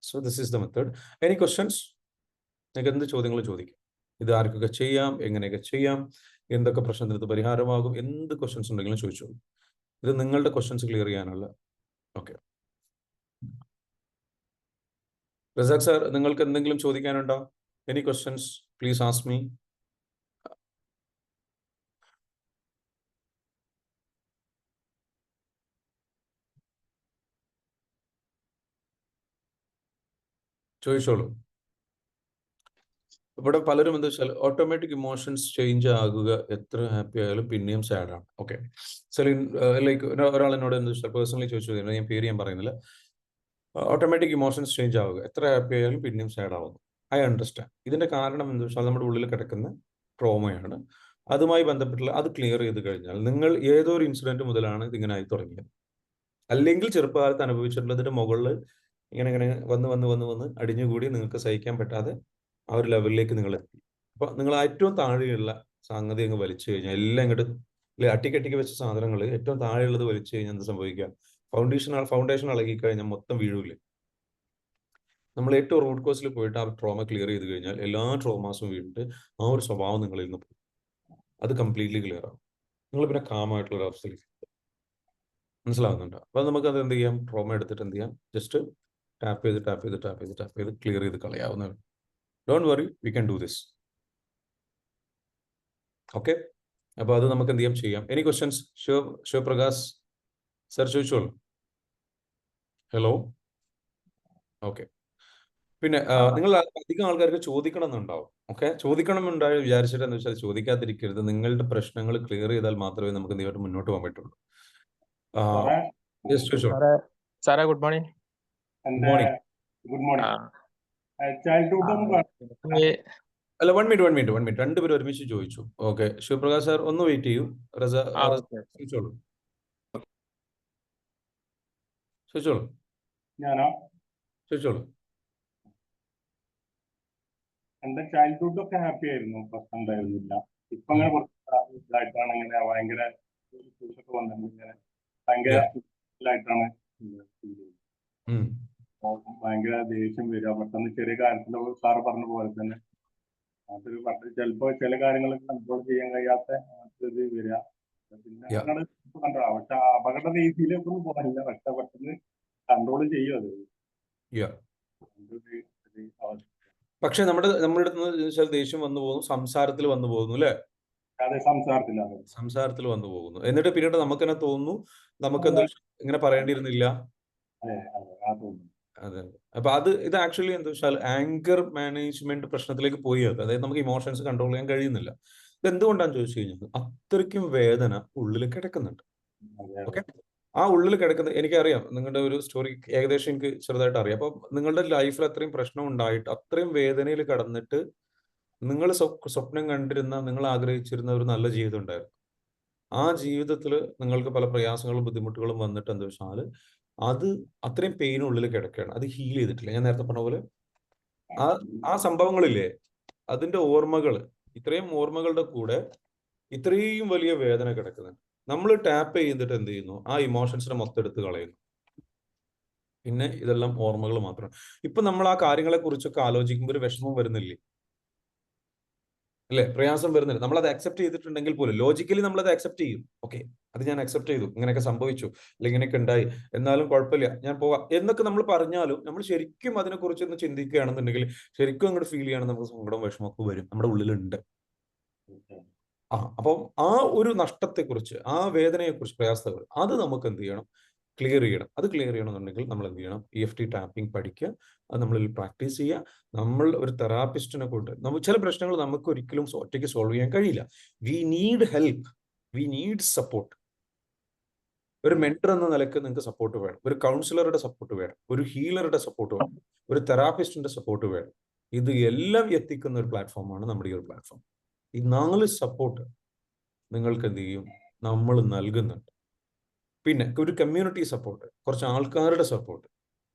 A: So this is the method. Any questions? നിങ്ങൾക്ക് എന്ത് ചോദ്യങ്ങൾ ചോദിക്കാം. ഇത് ആർക്കൊക്കെ ചെയ്യാം, എങ്ങനെയൊക്കെ ചെയ്യാം, എന്തൊക്കെ പ്രശ്നത്തിന് ഇത് പരിഹാരമാകും, എന്ത് ക്വസ്റ്റ്യൻസ് ഉണ്ടെങ്കിലും ചോദിച്ചോളൂ. ഇത് നിങ്ങളുടെ ക്വസ്റ്റ്യൻസ് ക്ലിയർ ചെയ്യാനുള്ള. ഓക്കെ, റസാഖ് സാർ, നിങ്ങൾക്ക് എന്തെങ്കിലും ചോദിക്കാനുണ്ടോ? Any questions please ask me. ചോദിച്ചോളൂ. ഇവിടെ പലരും എന്താ വെച്ചാൽ ഓട്ടോമാറ്റിക് ഇമോഷൻസ് ചേഞ്ച് ആകുക, എത്ര ഹാപ്പി ആയാലും പിന്നെയും സാഡ് ആണ്. ഓക്കെ, ലൈക്ക് ഒരാൾ എന്നോട് എന്താ വെച്ചാൽ പേഴ്സണലി ചോദിച്ചു, ഞാൻ പേര് ഞാൻ പറയുന്നില്ല. ഓട്ടോമാറ്റിക് ഇമോഷൻസ് ചേഞ്ച് ആവുക, എത്ര ഹാപ്പി ആയാലും പിന്നെയും സാഡ് ആവുന്നു. I understand. ഇതിന്റെ കാരണം എന്താ വെച്ചാൽ നമ്മുടെ ഉള്ളിൽ കിടക്കുന്ന ട്രോമയാണ്. അതുമായി ബന്ധപ്പെട്ടുള്ള അത് ക്ലിയർ ചെയ്ത് കഴിഞ്ഞാൽ നിങ്ങൾ ഏതോ ഒരു ഇൻസിഡന്റ് മുതലാണ് ഇതിങ്ങനെ ആയി തുടങ്ങിയത്. അല്ലെങ്കിൽ ചെറുപ്പകാലത്ത് അനുഭവിച്ചിട്ടുള്ളതിന്റെ മുകളിൽ ഇങ്ങനെ ഇങ്ങനെ വന്ന് അടിഞ്ഞുകൂടി നിങ്ങൾക്ക് സഹിക്കാൻ പറ്റാതെ ആ ഒരു ലെവലിലേക്ക് നിങ്ങൾ എത്തി. അപ്പൊ നിങ്ങൾ ഏറ്റവും താഴെയുള്ള സംഗതി അങ്ങ് വലിച്ചു കഴിഞ്ഞാൽ എല്ലാം ഇങ്ങോട്ട് അട്ടിക്കട്ടിക്ക് വെച്ച സാധനങ്ങൾ ഏറ്റവും താഴെയുള്ളത് വലിച്ചു കഴിഞ്ഞാൽ എന്ത് സംഭവിക്കുക? ഫൗണ്ടേഷൻ ഇളകി കഴിഞ്ഞാൽ മൊത്തം വീഴൂലേ? നമ്മൾ ഏറ്റവും റൂട്ട് കോസിൽ പോയിട്ട് ആ ട്രോമ ക്ലിയർ ചെയ്ത് കഴിഞ്ഞാൽ എല്ലാ ട്രോമാസും വീണിട്ട് ആ ഒരു സ്വഭാവം നിങ്ങളിൽ നിന്ന് പോകും. അത് കംപ്ലീറ്റ്ലി ക്ലിയർ ആവും. നിങ്ങൾ പിന്നെ കാമായിട്ടുള്ള ഒരു അവസ്ഥയിലേക്ക് മനസ്സിലാവുന്നുണ്ടോ? അപ്പൊ നമുക്ക് അത് എന്ത് ചെയ്യാം, ട്രോമ എടുത്തിട്ട് എന്ത് ചെയ്യാം, ജസ്റ്റ് ടാപ്പ് ചെയ്ത് ക്ലിയർ ചെയ്ത് കളയാവുന്നതാണ്. Don't worry, we can do this. Okay, അപ്പൊ അത് നമുക്ക് എന്ത് ചെയ്യാം. Any questions? ശിവപ്രകാശ് സർ ചോദിച്ചോളൂ. ഹലോ. ഓക്കെ, പിന്നെ നിങ്ങൾ അധികം ആൾക്കാർക്ക് ചോദിക്കണം എന്നുണ്ടാവും. ഓക്കെ, ചോദിക്കണം എന്നുണ്ടായി വിചാരിച്ചിട്ട് എന്ന് വെച്ചാൽ ചോദിക്കാതിരിക്കരുത്. നിങ്ങളുടെ പ്രശ്നങ്ങൾ ക്ലിയർ ചെയ്താൽ മാത്രമേ നമുക്ക് എന്ത് ചെയ്യാൻ മുന്നോട്ട് പോകാൻ പറ്റുള്ളൂ.
B: സാറേ ഗുഡ് മോർണിംഗ്.
A: Good morning. അല്ല, വൺ മിനിറ്റ് രണ്ടുപേരും ഒരുമിച്ച് ചോദിച്ചു. ഓക്കെ, ശിവപ്രകാശ് സാർ ഒന്ന് വെയിറ്റ് ചെയ്യൂ. ചോദിച്ചോളൂ.
C: ഞാനോ?
A: ചോദിച്ചോളൂ.
C: എന്റെ ചൈൽഡ്ഹുഡ് ഒക്കെ ഹാപ്പി ആയിരുന്നു, പ്രശ്നം ഉണ്ടായിരുന്നില്ല. ഇപ്പൊ അങ്ങനെ കുറച്ച് ഇതായിട്ടാണ് ഇങ്ങനെ ഭയങ്കര issues ഒക്കെ വന്നിട്ടുണ്ട്. ഇങ്ങനെ ഭയങ്കര ആയിട്ടാണ് ഭയങ്കര ദേഷ്യം വരിക പെട്ടെന്ന്. ചെറിയ കാര്യത്തിൽ സാറ് പറഞ്ഞ പോലെ തന്നെ അതൊരു ചിലപ്പോ ചില കാര്യങ്ങൾ കൺട്രോൾ ചെയ്യാൻ കഴിയാത്ത ഇത് വരിക. പിന്നെ അങ്ങനെ കണ്ടോ, പക്ഷെ അപകട രീതിയിലേക്ക് ഒന്നും പോകാനില്ല, പക്ഷെ പെട്ടെന്ന് കൺട്രോൾ ചെയ്യും അത്.
A: പക്ഷെ നമ്മുടെ ദേഷ്യം വന്നു പോകുന്നു, സംസാരത്തിൽ വന്നു പോകുന്നു അല്ലെ? സംസാരത്തിൽ വന്നു പോകുന്നു. എന്നിട്ട് പിന്നീട് നമുക്ക് തന്നെ തോന്നുന്നു നമുക്ക് എന്താ ഇങ്ങനെ പറയേണ്ടിയിരുന്നില്ല. അതെ. അപ്പൊ ഇത് ആക്ച്വലി എന്താ വെച്ചാൽ ആങ്കർ മാനേജ്മെന്റ് പ്രശ്നത്തിലേക്ക് പോയി. അതായത് നമുക്ക് ഇമോഷൻസ് കൺട്രോൾ ചെയ്യാൻ കഴിയുന്നില്ല. ഇത് എന്തുകൊണ്ടാന്ന് ചോദിച്ചു കഴിഞ്ഞാൽ അത്രയ്ക്കും വേദന ഉള്ളിൽ കിടക്കുന്നുണ്ട്. ഓക്കെ, ആ ഉള്ളിൽ കിടക്കുന്നത് എനിക്കറിയാം. നിങ്ങളുടെ ഒരു സ്റ്റോറി ഏകദേശം എനിക്ക് ചെറുതായിട്ട് അറിയാം. അപ്പൊ നിങ്ങളുടെ ലൈഫിൽ അത്രയും പ്രശ്നം ഉണ്ടായിട്ട് അത്രയും വേദനയിൽ കടന്നിട്ട് നിങ്ങൾ സ്വപ്നം കണ്ടിരുന്ന, നിങ്ങൾ ആഗ്രഹിച്ചിരുന്ന ഒരു നല്ല ജീവിതം ഉണ്ടായിരുന്നു. ആ ജീവിതത്തിൽ നിങ്ങൾക്ക് പല പ്രയാസങ്ങളും ബുദ്ധിമുട്ടുകളും വന്നിട്ട് എന്താ വെച്ചാൽ അത് അത്രയും പെയിൻ ഉള്ളിൽ കിടക്കുകയാണ്. അത് ഹീൽ ചെയ്തിട്ടില്ല. ഞാൻ നേരത്തെ പറഞ്ഞ പോലെ ആ സംഭവങ്ങളില്ലേ, അതിന്റെ ഓർമ്മകൾ, ഇത്രയും ഓർമ്മകളുടെ കൂടെ ഇത്രയും വലിയ വേദന കിടക്കുന്നുണ്ട്. നമ്മൾ ടാപ്പ് ചെയ്തിട്ട് എന്ത് ചെയ്യുന്നു, ആ ഇമോഷൻസിനെ മൊത്തം എടുത്ത് കളയുന്നു. പിന്നെ ഇതെല്ലാം ഓർമ്മകൾ മാത്രമാണ്. ഇപ്പൊ നമ്മൾ ആ കാര്യങ്ങളെ കുറിച്ചൊക്കെ ആലോചിക്കുമ്പോൾ ഒരു വിഷമം വരുന്നില്ലേ? അല്ലെ? പ്രയാസം വരുന്നില്ല. നമ്മളത് അക്സെപ്റ്റ് ചെയ്തിട്ടുണ്ടെങ്കിൽ പോലും ലോജിക്കലി നമ്മളത് അക്സെപ്റ്റ് ചെയ്യും. ഓക്കെ, അത് ഞാൻ അക്സെപ്റ്റ് ചെയ്തു, ഇങ്ങനെയൊക്കെ സംഭവിച്ചു, അല്ലെങ്കിൽ ഇങ്ങനെയൊക്കെ ഉണ്ടായി, എന്നാലും കുഴപ്പമില്ല, ഞാൻ പോവാം എന്നൊക്കെ നമ്മൾ പറഞ്ഞാലും നമ്മൾ ശരിക്കും അതിനെക്കുറിച്ച് ഒന്ന് ചിന്തിക്കുകയാണെന്നുണ്ടെങ്കിൽ ശരിക്കും അങ്ങോട്ട് ഫീൽ ചെയ്യണം, നമുക്ക് സങ്കടം വിഷമമൊക്കെ വരും, നമ്മുടെ ഉള്ളിലുണ്ട്. അപ്പം ആ ഒരു നഷ്ടത്തെക്കുറിച്ച്, ആ വേദനയെക്കുറിച്ച്, പ്രയാസങ്ങൾ, അത് നമുക്ക് എന്ത് ചെയ്യണം, ക്ലിയർ ചെയ്യണം. അത് ക്ലിയർ ചെയ്യണമെന്നുണ്ടെങ്കിൽ നമ്മൾ എന്ത് ചെയ്യണം, EFT ടാപ്പിംഗ് പഠിക്കുക, അത് നമ്മളിൽ പ്രാക്ടീസ് ചെയ്യുക. നമ്മൾ ഒരു തെറാപ്പിസ്റ്റിനെ കൊണ്ട് ചില പ്രശ്നങ്ങൾ നമുക്ക് ഒരിക്കലും ഒറ്റയ്ക്ക് സോൾവ് ചെയ്യാൻ കഴിയില്ല. We need help, we need support. ഒരു മെന്റർ എന്ന നിലയ്ക്ക് നിങ്ങൾക്ക് സപ്പോർട്ട് വേണം, ഒരു കൗൺസിലറുടെ സപ്പോർട്ട് വേണം, ഒരു ഹീലറുടെ സപ്പോർട്ട് വേണം, ഒരു തെറാപ്പിസ്റ്റിന്റെ സപ്പോർട്ട് വേണം. ഇത് എല്ലാം എത്തിക്കുന്ന ഒരു പ്ലാറ്റ്ഫോമാണ് നമ്മുടെ ഈ ഒരു പ്ലാറ്റ്ഫോം. ഈ 4 സപ്പോർട്ട് നിങ്ങൾക്ക് എന്ത് ചെയ്യും, നമ്മൾ നൽകുന്നുണ്ട്. പിന്നെ ഒരു കമ്മ്യൂണിറ്റി സപ്പോർട്ട്, കുറച്ച് ആൾക്കാരുടെ സപ്പോർട്ട്,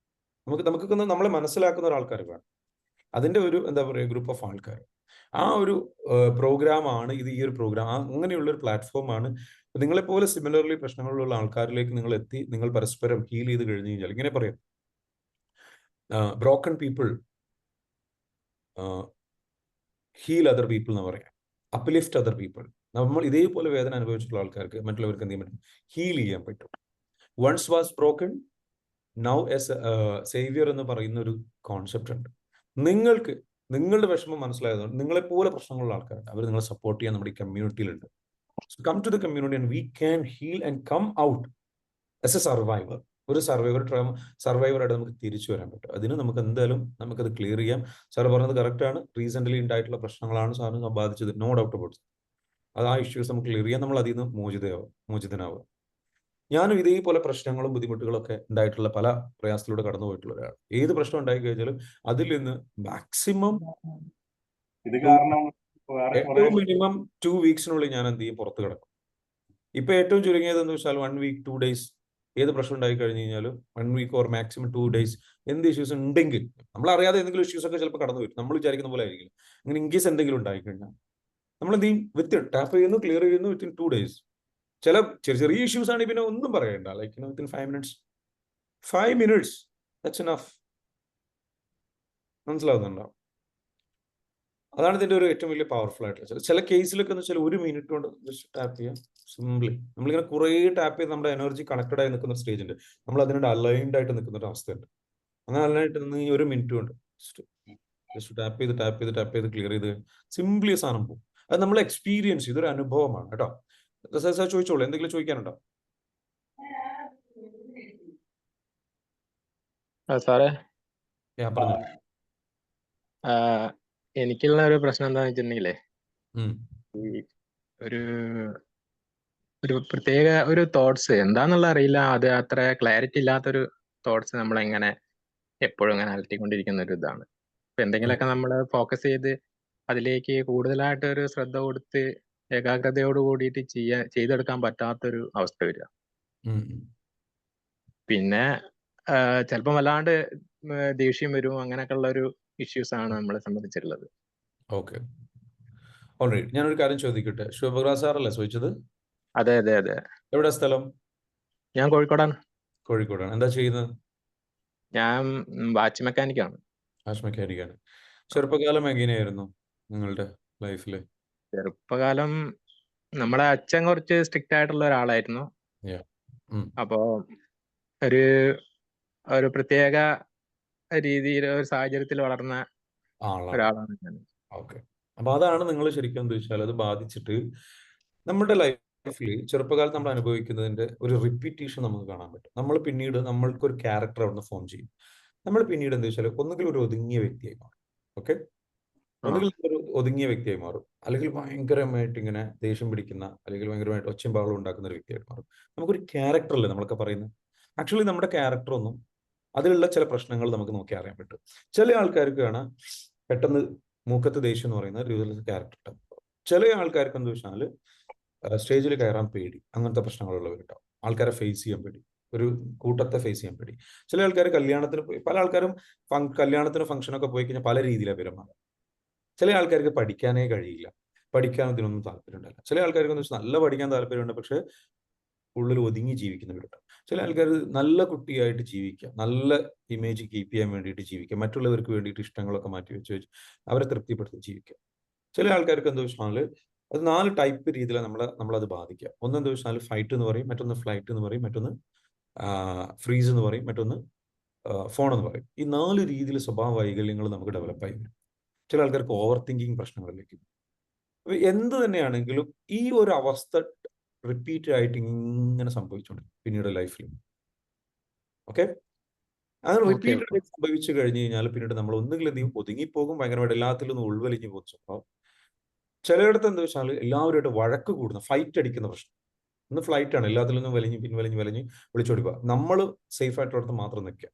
A: നമുക്കൊക്കെ നമ്മളെ മനസ്സിലാക്കുന്ന ഒരാൾക്കാർ വേണം. അതിന്റെ ഒരു എന്താ പറയുക, ഗ്രൂപ്പ് ഓഫ് ആൾക്കാർ. ആ ഒരു പ്രോഗ്രാമാണ് ഇത്. ഈ ഒരു പ്രോഗ്രാം അങ്ങനെയുള്ള ഒരു പ്ലാറ്റ്ഫോമാണ്. നിങ്ങളെപ്പോലെ സിമിലർലി പ്രശ്നങ്ങളുള്ള ആൾക്കാരിലേക്ക് നിങ്ങൾ എത്തി, നിങ്ങൾ പരസ്പരം ഹീൽ ചെയ്ത് കഴിഞ്ഞു കഴിഞ്ഞാൽ, ഇങ്ങനെ പറയാം, broken people heal other people എന്ന് പറയാം, അപ്ലിഫ്റ്റ് അതർ പീപ്പിൾ. നമ്മൾ ഇതേപോലെ വേദന അനുഭവിച്ചിട്ടുള്ള ആൾക്കാർക്ക് മറ്റുള്ളവർക്ക് എന്ത് ചെയ്യാൻ പറ്റും, ഹീൽ ചെയ്യാൻ പറ്റും. Once was broken now as saviour എന്ന് പറയുന്ന ഒരു കോൺസെപ്റ്റ് ഉണ്ട്. നിങ്ങൾക്ക് നിങ്ങളുടെ വിഷമം മനസ്സിലായതുകൊണ്ട് നിങ്ങളെപ്പോലെ പ്രശ്നങ്ങളുള്ള ആൾക്കാരുണ്ട്, അവർ നിങ്ങളെ സപ്പോർട്ട് ചെയ്യാൻ നമ്മുടെ ഈ കമ്മ്യൂണിറ്റിയിലുണ്ട്. So come to the community and we can heal and come out as a survivor. ഒരു സർവൈവറായിട്ട് നമുക്ക് തിരിച്ചു വരാൻ പറ്റും. അതിന് നമുക്ക് എന്തായാലും നമുക്കത് ക്ലിയർ ചെയ്യാം. സാർ പറഞ്ഞത് കറക്റ്റാണ്. റീസെൻ്റ്ലി ഉണ്ടായിട്ടുള്ള പ്രശ്നങ്ങളാണ് സാറിന് ബാധിച്ചത്, നോ ഡൗട്ട് അബൌട്ട്. അത് ആ ഇഷ്യൂസ് നമുക്ക് ക്ലിയർ ചെയ്യാം, നമ്മൾ അതിൽ നിന്ന് മോചിതനാവുക. ഞാനും ഇതേപോലെ പ്രശ്നങ്ങളും ബുദ്ധിമുട്ടുകളും ഒക്കെ ഉണ്ടായിട്ടുള്ള പല പ്രയാസത്തിലൂടെ കടന്നു പോയിട്ടുള്ള ഒരാൾ. ഏത് പ്രശ്നം ഉണ്ടായി കഴിഞ്ഞാലും അതിൽ നിന്ന് മാക്സിമം ഏറ്റവും മിനിമം 2 വീക്സിനുള്ളിൽ ഞാൻ എന്ത് ചെയ്യും, പുറത്ത് കിടക്കും. ഇപ്പൊ ഏറ്റവും ചുരുങ്ങിയത് എന്ന് വെച്ചാൽ 1 വീക്ക് 2 ഡേയ്സ്. ഏത് പ്രശ്നം ഉണ്ടായി കഴിഞ്ഞു കഴിഞ്ഞാലും 1 വീക്ക് ഓർ മാക്സിമം 2 ഡേയ്സ് എന്ത് ഇഷ്യൂസ് ഉണ്ടെങ്കിൽ, നമ്മൾ അറിയാതെ എന്തെങ്കിലും ഇഷ്യൂസ് ഒക്കെ ചിലപ്പോൾ കടന്നു വരും, നമ്മൾ വിചാരിക്കുന്ന പോലെ ആയിരിക്കും. അങ്ങനെ ഇൻ കേസ് എന്തെങ്കിലും ഉണ്ടായി കഴിഞ്ഞാൽ നമ്മൾ എന്ത് ചെയ്യും, ടാപ്പ് ചെയ്യുന്നു, ക്ലിയർ ചെയ്യുന്നു വിത്തിൻ 2 ഡേയ്സ്. ചില ചെറിയ ഇഷ്യൂസ് ആണെങ്കിൽ പിന്നെ ഒന്നും പറയണ്ട, like within 5 minutes that's enough. മനസ്സിലാവുന്നുണ്ടോ? അതാണ് ഇതിന്റെ ഒരു ഏറ്റവും വലിയ പവർഫുൾ ആയിട്ടുള്ള. ചില കേസിലൊക്കെ എന്ന് വെച്ചാൽ 1 മിനിറ്റ് കൊണ്ട് ജസ്റ്റ് ടാപ്പ് ചെയ്യാം, സിംപ്ലി. നമ്മളിങ്ങനെ കുറേ ടാപ്പ് ചെയ്ത് നമ്മുടെ എനർജി കണക്റ്റഡ് ആയി നിൽക്കുന്ന സ്റ്റേജ് ഉണ്ട്, നമ്മൾ അതിനോട് അലൈൻഡ് ആയിട്ട് നിൽക്കുന്ന ഒരു അവസ്ഥയുണ്ട്. അങ്ങനെ അലൈനായിട്ട് നിന്ന് ഈ 1 മിനിറ്റ് കൊണ്ട് ജസ്റ്റ് ടാപ്പ് ചെയ്ത് ക്ലിയർ ചെയ്ത് സിംപ്ലി സാധനം പോകും. അത് നമ്മൾ എക്സ്പീരിയൻസ് ചെയ്തൊരു അനുഭവമാണ് കേട്ടോ. സാർ ചോദിച്ചോളൂ, എന്തെങ്കിലും ചോദിക്കാനുണ്ടോ?
B: സാറേ,
A: പറഞ്ഞു.
B: എനിക്കുള്ള ഒരു പ്രശ്നം എന്താന്ന് വെച്ചിട്ടുണ്ടെങ്കിലേ, ഈ ഒരു പ്രത്യേക ഒരു തോട്ട്സ് എന്താന്നുള്ള അറിയില്ല, അത് അത്ര ക്ലാരിറ്റി ഇല്ലാത്തൊരു തോട്ട്സ് നമ്മളെങ്ങനെ എപ്പോഴും ഇങ്ങനെ അലട്ടിക്കൊണ്ടിരിക്കുന്ന ഒരു ഇതാണ്. ഇപ്പൊ എന്തെങ്കിലുമൊക്കെ നമ്മൾ ഫോക്കസ് ചെയ്ത് അതിലേക്ക് കൂടുതലായിട്ട് ഒരു ശ്രദ്ധ കൊടുത്ത് ഏകാഗ്രതയോട് കൂടിയിട്ട് ചെയ്തെടുക്കാൻ പറ്റാത്തൊരു അവസ്ഥ വരിക. പിന്നെ ചിലപ്പം വല്ലാണ്ട് ദേഷ്യം വരും, അങ്ങനെയൊക്കെ ഉള്ള ഒരു ഇഷ്യൂസ് ആണ് നമ്മളെ സംബന്ധിച്ചിട്ടുള്ളത്.
A: Okay, alright. ഞാനൊരു കാര്യം ചോദിക്കട്ടെ, ശിവപ്രകാശ് സാറല്ലേ ചോദിച്ചത്?
B: അതെ അതെ അതെ,
A: എവിടെ സ്ഥലം?
B: ഞാൻ കോഴിക്കോടാണ്.
A: കോഴിക്കോടാണ്. എന്താ ചെയ്യുന്നത്?
B: ഞാൻ വാച്ച് മെക്കാനിക്കാണ്.
A: ആശ് മെക്കാനിക്കാണ്. ചെറുപ്പകാലം എങ്ങനെയായിരുന്നു നിങ്ങളുടെ ലൈഫിൽ?
B: ചെറുപ്പകാലം നമ്മളെ അച്ഛൻ കുറച്ച് സ്ട്രിക്റ്റ് ആയിട്ടുള്ള ഒരാളായിരുന്നു. അപ്പോ ഒരു ഒരു പ്രത്യേക രീതിയിൽ ഒരു സാഹചര്യത്തിൽ വളർന്ന
A: ആളാണ്.
B: ഒരാളാണ് ഞാൻ.
A: ഓക്കെ. അപ്പൊ അതാണ് നിങ്ങൾ ശരിക്കും എന്താ വെച്ചാൽ അത് ബാധിച്ചിട്ട് നമ്മുടെ ലൈഫിൽ ചെറുപ്പകാലത്ത് നമ്മൾ അനുഭവിക്കുന്നതിന്റെ ഒരു റിപ്പീറ്റേഷൻ നമുക്ക് കാണാൻ പറ്റും. നമ്മൾ പിന്നീട് നമ്മൾക്കൊരു ക്യാരക്ടർ അവിടെ നിന്ന് ഫോം ചെയ്യും. നമ്മൾ പിന്നീട് എന്താ വെച്ചാൽ ഒന്നുകിൽ ഒരു ഒതുങ്ങിയ വ്യക്തിയായി മാറും. ഓക്കെ, ഒന്നുകിൽ ഒരു ഒതുങ്ങിയ വ്യക്തിയായി മാറും, അല്ലെങ്കിൽ ഭയങ്കരമായിട്ട് ഇങ്ങനെ ദേഷ്യം പിടിക്കുന്ന, അല്ലെങ്കിൽ ഭയങ്കരമായിട്ട് ഒച്ചയും ബഹളവും ഉണ്ടാക്കുന്ന ഒരു വ്യക്തിയായിട്ട് മാറും. നമുക്കൊരു ക്യാരക്ടർ അല്ലേ നമ്മളൊക്കെ പറയുന്നത്. ആക്ച്വലി നമ്മുടെ ക്യാരക്ടർ ഒന്നും അതിലുള്ള ചില പ്രശ്നങ്ങൾ നമുക്ക് നോക്കി അറിയാൻ പറ്റും. ചില ആൾക്കാർക്കാണ് പെട്ടെന്ന് മൂക്കത്ത് ദേഷ്യം എന്ന് പറയുന്ന ഒരു ക്യാരക്ടർ. ചില ആൾക്കാർക്ക് എന്താ വെച്ചാൽ സ്റ്റേജിൽ കയറാൻ പേടി, അങ്ങനത്തെ പ്രശ്നങ്ങളുള്ളവരുണ്ടാവും. ആൾക്കാരെ ഫേസ് ചെയ്യാൻ പേടി, ഒരു കൂട്ടത്തെ ഫേസ് ചെയ്യാൻ പേടി. ചില ആൾക്കാർ കല്യാണത്തിന് പോയി, പല ആൾക്കാരും കല്യാണത്തിന് ഫംഗ്ഷനൊക്കെ പോയി കഴിഞ്ഞാൽ പല രീതിയിലാണ് പെരുമാറുക. ചില ആൾക്കാർക്ക് പഠിക്കാനേ കഴിയില്ല, പഠിക്കാൻ ഇതിനൊന്നും താല്പര്യം ഉണ്ടല്ല. ചില ആൾക്കാർക്ക് എന്ന് വെച്ചാൽ നല്ല പഠിക്കാൻ താല്പര്യമുണ്ട്, പക്ഷെ ഉള്ളിൽ ഒതുങ്ങി ജീവിക്കുന്നവരുണ്ട്. ചില ആൾക്കാർ നല്ല കുട്ടിയായിട്ട് ജീവിക്കുക, നല്ല ഇമേജ് കീപ്പ് ചെയ്യാൻ വേണ്ടിയിട്ട് ജീവിക്കുക, മറ്റുള്ളവർക്ക് വേണ്ടിയിട്ട് ഇഷ്ടങ്ങളൊക്കെ മാറ്റി വെച്ച് അവരെ തൃപ്തിപ്പെടുത്തി ജീവിക്കുക. ചില ആൾക്കാർക്ക് എന്താ വെച്ചാൽ അത് 4 ടൈപ്പ് രീതിയിലാണ് നമ്മളത് ബാധിക്കുക. ഒന്ന് എന്താ വെച്ചാൽ ഫൈറ്റ് എന്ന് പറയും, മറ്റൊന്ന് ഫ്ലൈറ്റ് എന്ന് പറയും, മറ്റൊന്ന് ഫ്രീസ് എന്ന് പറയും, മറ്റൊന്ന് ഫോൺ എന്ന് പറയും. ഈ 4 രീതിയിൽ സ്വഭാവ വൈകല്യങ്ങൾ നമുക്ക് ഡെവലപ്പായി വരും. ചില ആൾക്കാർക്ക് ഓവർ തിങ്കിങ് പ്രശ്നങ്ങളിലേക്ക്. എന്ത് തന്നെയാണെങ്കിലും ഈ ഒരു അവസ്ഥ റിപ്പീറ്റ് ആയിട്ട് ഇങ്ങനെ സംഭവിച്ചുകൊണ്ടിരിക്കും പിന്നീട് ലൈഫിൽ. ഓക്കെ, അങ്ങനെ റിപ്പീറ്റഡ് ആയിട്ട് സംഭവിച്ചു കഴിഞ്ഞു കഴിഞ്ഞാൽ പിന്നീട് നമ്മൾ ഒന്നുകിൽ എന്ത് ചെയ്യും, ഒതുങ്ങിപ്പോകും, ഭയങ്കരമായിട്ട് എല്ലാത്തിലും ഒന്ന് ഉൾവലിഞ്ഞു പോകുന്ന സ്വഭാവം. ചിലയിടത്ത് എന്താ വെച്ചാൽ എല്ലാവരുമായിട്ട് വഴക്ക് കൂടുന്ന, ഫൈറ്റ് അടിക്കുന്ന പ്രശ്നം. ഇന്ന് ഫ്ലൈറ്റ് ആണ്, എല്ലാത്തിലും നിന്നും വലിഞ്ഞ് വിളിച്ചോടി പോവുക. നമ്മൾ സേഫ് ആയിട്ടുള്ളടത്ത് മാത്രം നിൽക്കുക,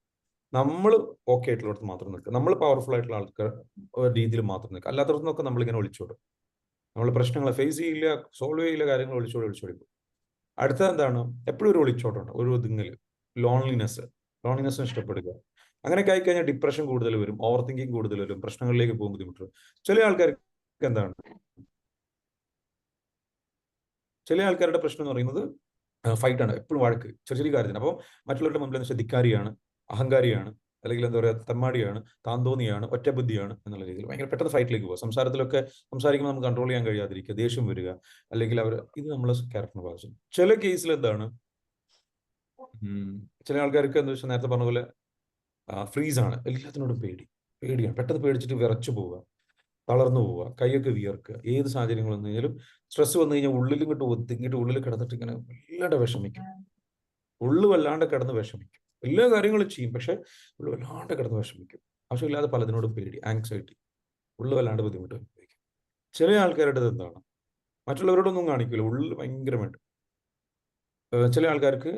A: നമ്മൾ ഓക്കെ ആയിട്ടുള്ളടത്ത് മാത്രം നിൽക്കുക, നമ്മൾ പവർഫുൾ ആയിട്ടുള്ള ആൾക്കാർ രീതിയിൽ മാത്രം നിൽക്കുക. അല്ലാത്തടത്തുനിന്നൊക്കെ നമ്മളിങ്ങനെ ഒളിച്ചോടും. നമ്മൾ പ്രശ്നങ്ങളെ ഫേസ് ചെയ്യില്ല, സോൾവ് ചെയ്യില്ല, കാര്യങ്ങൾ ഒളിച്ചോടി പോകും. അടുത്തത് എന്താണ്? എപ്പോഴും ഒരു ഒളിച്ചോട്ടുണ്ട്, ഒരു ഒതുങ്ങൽ, ലോൺലിനെസ്സിന് ഇഷ്ടപ്പെടുക. അങ്ങനെയൊക്കെ ആയിക്കഴിഞ്ഞാൽ ഡിപ്രഷൻ കൂടുതൽ വരും, ഓവർ തിങ്കിങ് കൂടുതൽ വരും, പ്രശ്നങ്ങളിലേക്ക് പോകാൻ ബുദ്ധിമുട്ട്. ചില ആൾക്കാർക്ക് എന്താണ്, ചില ആൾക്കാരുടെ പ്രശ്നം എന്ന് പറയുന്നത് ഫൈറ്റാണ്, എപ്പോഴും വഴക്ക്, ചെറിയ ചെറിയ കാര്യത്തിന്. അപ്പോൾ മറ്റുള്ളവരുടെ മുമ്പിൽ എന്ന് വെച്ചാൽ ധിക്കാരിയാണ്, അഹങ്കാരിയാണ്, അല്ലെങ്കിൽ എന്താ പറയുക, തെമ്മാടിയാണ്, താന്തോന്നിയാണ്, ഒറ്റബുദ്ധിയാണ് എന്നുള്ള രീതിയിൽ ഭയങ്കര പെട്ടെന്ന് ഫൈറ്റിലേക്ക് പോകുക. സംസാരിക്കുമ്പോൾ നമുക്ക് കൺട്രോൾ ചെയ്യാൻ കഴിയാതിരിക്കുക, ദേഷ്യം വരിക, അല്ലെങ്കിൽ ഇത് നമ്മളെ ക്യാരക്ടറിനെ ബാധിച്ചു. ചില കേസിൽ എന്താണ്, ചില ആൾക്കാർക്ക് എന്താ വെച്ചാൽ നേരത്തെ പറഞ്ഞ പോലെ ഫ്രീസാണ്, എല്ലാത്തിനോടും പേടിയാണ്, പെട്ടെന്ന് പേടിച്ചിട്ട് വിറച്ചു പോവുക, തളർന്നു പോവുക, കൈയൊക്കെ വിയർക്കുക. ഏത് സാഹചര്യങ്ങൾ വന്നു കഴിഞ്ഞാലും സ്ട്രെസ് വന്നു കഴിഞ്ഞാൽ ഉള്ളിലും ഇങ്ങോട്ട് ഒതുങ്ങിയിട്ട് ഉള്ളിൽ കിടന്നിട്ട് ഇങ്ങനെ വല്ലാണ്ട് വിഷമിക്കും, വല്ലാണ്ട് കിടന്ന് വിഷമിക്കും. എല്ലാ കാര്യങ്ങളും ചെയ്യും, പക്ഷെ വല്ലാണ്ട് കിടന്ന് വിഷമിക്കും. ആവശ്യമില്ലാതെ പലതിനോടും പേടി, ആങ്സൈറ്റി, വല്ലാണ്ട് ബുദ്ധിമുട്ട് അനുഭവിക്കും. ചില ആൾക്കാരുടെ എന്താണ്, മറ്റുള്ളവരോടൊന്നും കാണിക്കില്ല, ഉള്ളിൽ ഭയങ്കരമായിട്ട്. ചില ആൾക്കാർക്ക്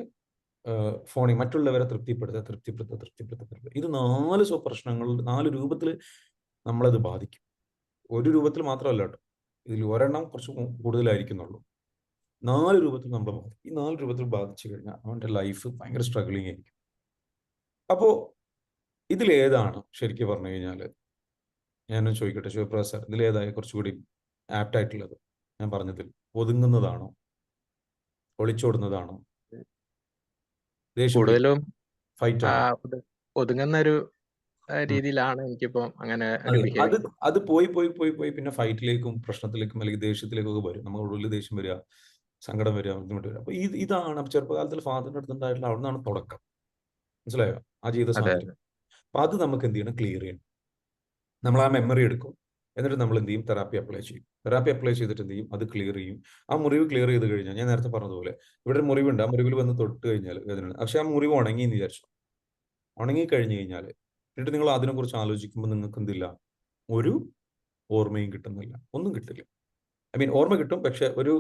A: ഫോണിൽ മറ്റുള്ളവരെ തൃപ്തിപ്പെടുത്തുക. ഇത് 4 പ്രശ്നങ്ങൾ 4 രൂപത്തിൽ നമ്മളത് ബാധിക്കും. ഒരു രൂപത്തിൽ മാത്രമല്ല കേട്ടോ, ഇതിൽ ഒരെണ്ണം കുറച്ച് കൂടുതലായിരിക്കുന്നുള്ളൂ. 4 രൂപത്തിൽ നമ്മൾ ബാധിക്കും. ഈ 4 രൂപത്തിൽ ബാധിച്ചു കഴിഞ്ഞാൽ അവൻ്റെ ലൈഫ് ഭയങ്കര സ്ട്രഗിളിങ് ആയിരിക്കും. അപ്പോൾ ഇതിലേതാണ് ശരിക്കും പറഞ്ഞു കഴിഞ്ഞാൽ, ഞാനൊന്ന് ചോദിക്കട്ടെ ശിവപ്രസാദ് സാർ, ഇതിലേതായ കുറച്ചുകൂടി ആപ്റ്റ് ആയിട്ടുള്ളത്? ഞാൻ പറഞ്ഞതിൽ ഒതുങ്ങുന്നതാണോ, ഒളിച്ചോടുന്നതാണോ,
B: കൂടുതലും
A: ഫൈറ്റ് ആണോ?
B: ഒതുങ്ങുന്ന ഒരു രീതിയിലാണ് എനിക്കിപ്പോ അങ്ങനെ ഒരു
A: അത് പോയി പിന്നെ ഫൈറ്റിലേക്കും പ്രശ്നത്തിലേക്കും അല്ലെങ്കിൽ ദേഷ്യത്തിലേക്കും ഒക്കെ വരും. നമ്മുടെ ഉള്ളിൽ ദേഷ്യം വരിക, സങ്കടം വരിക, ബുദ്ധിമുട്ട് വരിക. അപ്പൊ ഇതാണ് ചെറുപ്പകാലത്തിൽ ഫാദറിന്റെ അടുത്ത് ഉണ്ടായിട്ടുള്ള അവിടെ നിന്നാണ് തുടക്കം. മനസ്സിലായോ? ആ ജീവിത സാഹചര്യം. അപ്പൊ അത് നമുക്ക് എന്ത് ചെയ്യണം, ക്ലിയർ ചെയ്യണം. നമ്മൾ ആ മെമ്മറി എടുക്കും, എന്നിട്ട് നമ്മൾ എന്ത് ചെയ്യും, തെറാപ്പി അപ്ലൈ ചെയ്യും. തെറാപ്പി അപ്ലൈ ചെയ്തിട്ട് എന്ത് ചെയ്യും, അത് ക്ലിയർ ചെയ്യും. ആ മുറിവ് ക്ലിയർ ചെയ്ത് കഴിഞ്ഞാൽ, ഞാൻ നേരത്തെ പറഞ്ഞതുപോലെ ഇവിടെ ഒരു മുറിവുണ്ട്, ആ മുറിവിൽ വന്ന് തൊട്ട് കഴിഞ്ഞാൽ വേദനയുണ്ട്. പക്ഷെ ആ മുറിവ് ഉണങ്ങി എന്ന് വിചാരിച്ചു, ഉണങ്ങി കഴിഞ്ഞു കഴിഞ്ഞാൽ എന്നിട്ട് നിങ്ങൾ അതിനെക്കുറിച്ച് ആലോചിക്കുമ്പോൾ നിങ്ങൾക്ക് എന്തില്ല, ഒരു ഓർമ്മയും കിട്ടുന്നില്ല, ഒന്നും കിട്ടില്ല. ഓർമ്മ കിട്ടും, പക്ഷെ ഒരു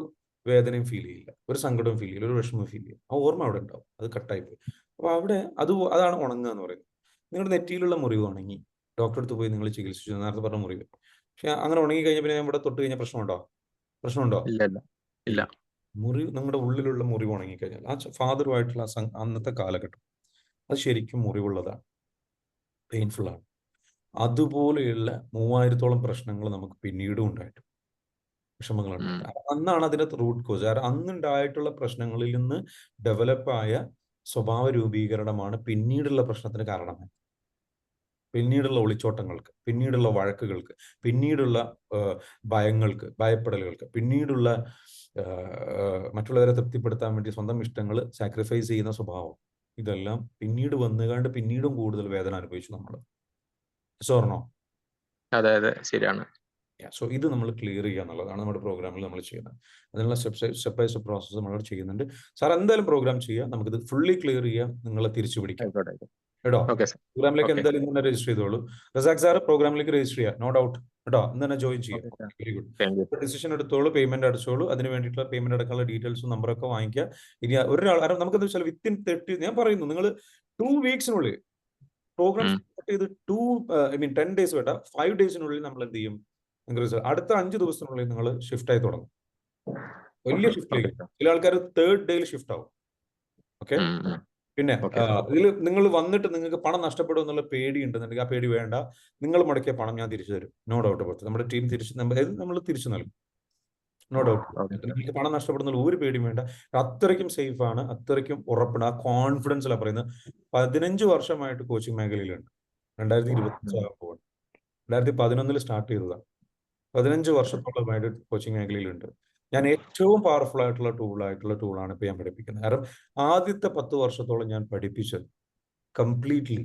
A: വേദനയും ഫീൽ ചെയ്യില്ല, ഒരു സങ്കടവും ഫീൽ ചെയ്യില്ല, ഒരു വിഷമവും ഫീൽ ചെയ്യില്ല. ആ ഓർമ്മ അവിടെ ഉണ്ടാവും, അത് കട്ടായി പോയി. അപ്പൊ അവിടെ അതാണ് ഉണങ്ങുക എന്ന് പറയുന്നത്. നിങ്ങളുടെ നെറ്റിയിലുള്ള മുറിവ് ഉണങ്ങി, ഡോക്ടറെ അടുത്ത് പോയി നിങ്ങൾ ചികിത്സിച്ചു, നേരത്തെ പറഞ്ഞ മുറിവ്. പക്ഷെ അങ്ങനെ ഉണങ്ങി കഴിഞ്ഞ പിന്നെ ഇവിടെ തൊട്ട് കഴിഞ്ഞാൽ പ്രശ്നമുണ്ടോ?
B: ഇല്ല.
A: മുറിവ്, നിങ്ങളുടെ ഉള്ളിലുള്ള മുറിവ് ഉണങ്ങിക്കഴിഞ്ഞാൽ, ആ ഫാദറുമായിട്ടുള്ള അന്നത്തെ കാലഘട്ടം അത് ശരിക്കും മുറിവുള്ളതാണ്. പെയിൻഫുൾ ആണ്. അതുപോലെയുള്ള 3000-ഓളം പ്രശ്നങ്ങൾ നമുക്ക് പിന്നീടും ഉണ്ടായിട്ട് വിഷമങ്ങളുണ്ടായിട്ട്. അന്നാണ് അതിന്റെ റൂട്ട് കോസ്. കാരണം അന്നുണ്ടായിട്ടുള്ള പ്രശ്നങ്ങളിൽ നിന്ന് ഡെവലപ്പായ സ്വഭാവ രൂപീകരണമാണ് പിന്നീടുള്ള പ്രശ്നത്തിന് കാരണമായി. പിന്നീടുള്ള ഒളിച്ചോട്ടങ്ങൾക്ക്, പിന്നീടുള്ള വഴക്കുകൾക്ക്, പിന്നീടുള്ള ഭയങ്ങൾക്ക്, ഭയപ്പെടലുകൾക്ക്, പിന്നീടുള്ള മറ്റുള്ളവരെ തൃപ്തിപ്പെടുത്താൻ വേണ്ടി സ്വന്തം ഇഷ്ടങ്ങൾ സാക്രിഫൈസ് ചെയ്യുന്ന സ്വഭാവം, ഇതെല്ലാം പിന്നീട് വന്നുകാണ്ട് പിന്നീടും കൂടുതൽ വേദന അനുഭവിച്ചു നമ്മൾ. സോർണോ?
B: അതെ അതെ, ശരിയാണ്.
A: സോ ഇത് നമ്മൾ ക്ലിയർ ചെയ്യുക എന്നുള്ളതാണ് നമ്മുടെ പ്രോഗ്രാമിൽ നമ്മൾ ചെയ്യുന്നത്. അതിനുള്ള സ്റ്റെപ്പ് ബൈ സ്റ്റെപ്പ് പ്രോസസ്സ് നമ്മൾ ചെയ്യുന്നുണ്ട്. സാർ എന്തായാലും പ്രോഗ്രാം ചെയ്യുക, നമുക്കിത് ഫുള്ളി ക്ലിയർ ചെയ്യാം, നിങ്ങളെ തിരിച്ചു പിടിക്കാം കേട്ടോ. പ്രോഗ്രാമിലേക്ക് എന്തായാലും ഇന്ന് തന്നെ രജിസ്റ്റർ ചെയ്തോളൂ. റസാഖ് സാർ പ്രോഗ്രാമിലേക്ക് രജിസ്റ്റർ ചെയ്യുക, നോ ഡൗട്ട് കേട്ടോ. ഇന്ന് തന്നെ ജോയിൻ ചെയ്യാം. Very good. ഡിസിഷൻ എടുത്തോളൂ, പേയ്മെന്റ് അടച്ചോളൂ. അതിന് വേണ്ടിയിട്ടുള്ള പേയ്മെന്റ് അടക്കാനുള്ള ഡീറ്റെയിൽസും നമ്പറൊക്കെ വാങ്ങിക്കുക. ഇനി ഒരാൾ നമുക്കെന്താ വെച്ചാൽ വിത്തിൻ 30, ഞാൻ പറയുന്നു, നിങ്ങൾ 2 വീക്സിനുള്ളിൽ പ്രോഗ്രാം സ്റ്റാർട്ട് ചെയ്ത് 10 days വേണ്ട, 5 daysനുള്ളിൽ നമ്മൾ എന്ത് ചെയ്യും? അടുത്ത 5 ദിവസത്തിനുള്ളിൽ നിങ്ങൾ ഷിഫ്റ്റ് ആയി തുടങ്ങും. വലിയ ഷിഫ്റ്റിലേക്ക്. ചില ആൾക്കാർ 3rd ഡേയിൽ ഷിഫ്റ്റ് ആവും. ഓക്കെ. പിന്നെ ഇതിൽ നിങ്ങൾ വന്നിട്ട് നിങ്ങൾക്ക് പണം നഷ്ടപ്പെടും എന്നുള്ള പേടി ഉണ്ടെന്നുണ്ടെങ്കിൽ ആ പേടി വേണ്ട. നിങ്ങൾ മുടക്കിയ പണം ഞാൻ തിരിച്ചു തരും, നോ ഡൗട്ട്. പുറത്ത് നമ്മുടെ ടീം നമ്മൾ തിരിച്ചു നൽകും, നോ ഡൗട്ട്. നിങ്ങൾക്ക് പണം നഷ്ടപ്പെടുന്ന ഒരു പേടിയും വേണ്ട. അത്രയ്ക്കും സേഫ് ആണ്, അത്രയ്ക്കും ഉറപ്പാണ്. ആ കോൺഫിഡൻസിലാണ് പറയുന്നത്. 15 വർഷമായിട്ട് കോച്ചിങ് മേഖലയിലുണ്ട്. 2025 ആകുമ്പോൾ 2011 സ്റ്റാർട്ട് ചെയ്തതാണ്. 15 വർഷത്തോളമായിട്ട് കോച്ചിങ് മേഖലയിലുണ്ട്. ഞാൻ ഏറ്റവും പവർഫുൾ ആയിട്ടുള്ള ടൂളാണ് ഇപ്പൊ ഞാൻ പഠിപ്പിക്കുന്നത്. കാരണം ആദ്യത്തെ 10 വർഷത്തോളം ഞാൻ പഠിപ്പിച്ചത് കംപ്ലീറ്റ്ലി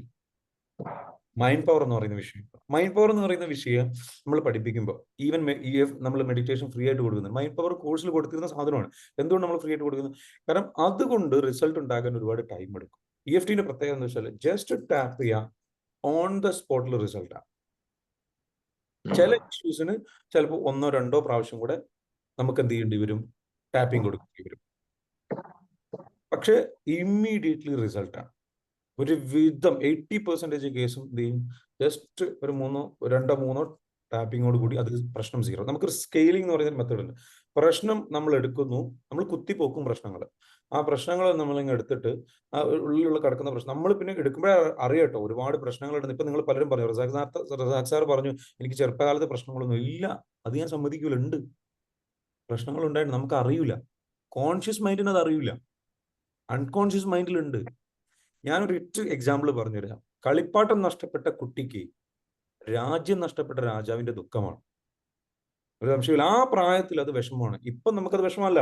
A: മൈൻഡ് പവർ എന്ന് പറയുന്ന വിഷയം. മൈൻഡ് പവർ എന്ന് പറയുന്ന വിഷയം നമ്മൾ പഠിപ്പിക്കുമ്പോൾ ഈവൻ നമ്മൾ മെഡിറ്റേഷൻ ഫ്രീ ആയിട്ട് കൊടുക്കുന്നത് മൈൻഡ് പവർ കോഴ്സിൽ കൊടുത്തിരുന്ന സാധനമാണ്. എന്തുകൊണ്ട് നമ്മൾ ഫ്രീ ആയിട്ട് കൊടുക്കുന്നത്? കാരണം അതുകൊണ്ട് റിസൾട്ട് ഉണ്ടാക്കാൻ ഒരുപാട് ടൈം എടുക്കും. EFTന്റെ പ്രത്യേകത എന്ന് വെച്ചാൽ ജസ്റ്റ് ടാപ്പ് ചെയ്യാം, ഓൺ ദ സ്പോട്ടിൽ റിസൾട്ടാണ്. ചില ഇഷ്യൂസിന് ചിലപ്പോൾ 1 or 2 പ്രാവശ്യം കൂടെ നമുക്ക് എന്ത് ചെയ്യേണ്ടി വരും? ടാപ്പിംഗ് കൊടുക്കേണ്ടി വരും. പക്ഷെ ഇമ്മീഡിയറ്റ്ലി റിസൾട്ടാണ്. ഒരു വിധം 80% കേസും എന്ത് ചെയ്യും? ജസ്റ്റ് ഒരു 2-3 ടാപ്പിങ്ങോട് കൂടി അത് പ്രശ്നം 0. നമുക്കൊരു സ്കെയിലിംഗ് എന്ന് പറയുന്ന മെത്തേഡ് ഉണ്ട്. പ്രശ്നം നമ്മൾ എടുക്കുന്നു, നമ്മൾ കുത്തിപ്പോക്കും പ്രശ്നങ്ങൾ. ആ പ്രശ്നങ്ങൾ നമ്മളിങ്ങനെ എടുത്തിട്ട് ആ ഉള്ളിലുള്ള കിടക്കുന്ന പ്രശ്നം നമ്മൾ പിന്നെ എടുക്കുമ്പോഴേ അറിയാട്ടോ ഒരുപാട് പ്രശ്നങ്ങളുണ്ട്. ഇപ്പൊ നിങ്ങൾ പലരും പറഞ്ഞു, റസാഖ് സാർ പറഞ്ഞു എനിക്ക് ചെറുപ്പകാലത്ത് പ്രശ്നങ്ങളൊന്നും ഇല്ല. അത് ഞാൻ സമ്മതിക്കൂല, ഉണ്ട് പ്രശ്നങ്ങൾ ഉണ്ടായിട്ട് നമുക്ക് അറിയില്ല. കോൺഷ്യസ് മൈൻഡിന് അത് അറിയില്ല, അൺകോൺഷ്യസ് മൈൻഡിലുണ്ട്. ഞാനൊരു എക്സാമ്പിൾ പറഞ്ഞുതരാം. കളിപ്പാട്ടം നഷ്ടപ്പെട്ട കുട്ടിക്ക് രാജ്യം നഷ്ടപ്പെട്ട രാജാവിന്റെ ദുഃഖമാണ്. ഒരു സംശയമില്ല. ആ പ്രായത്തിൽ അത് വിഷമമാണ്. ഇപ്പം നമുക്കത് വിഷമമല്ല.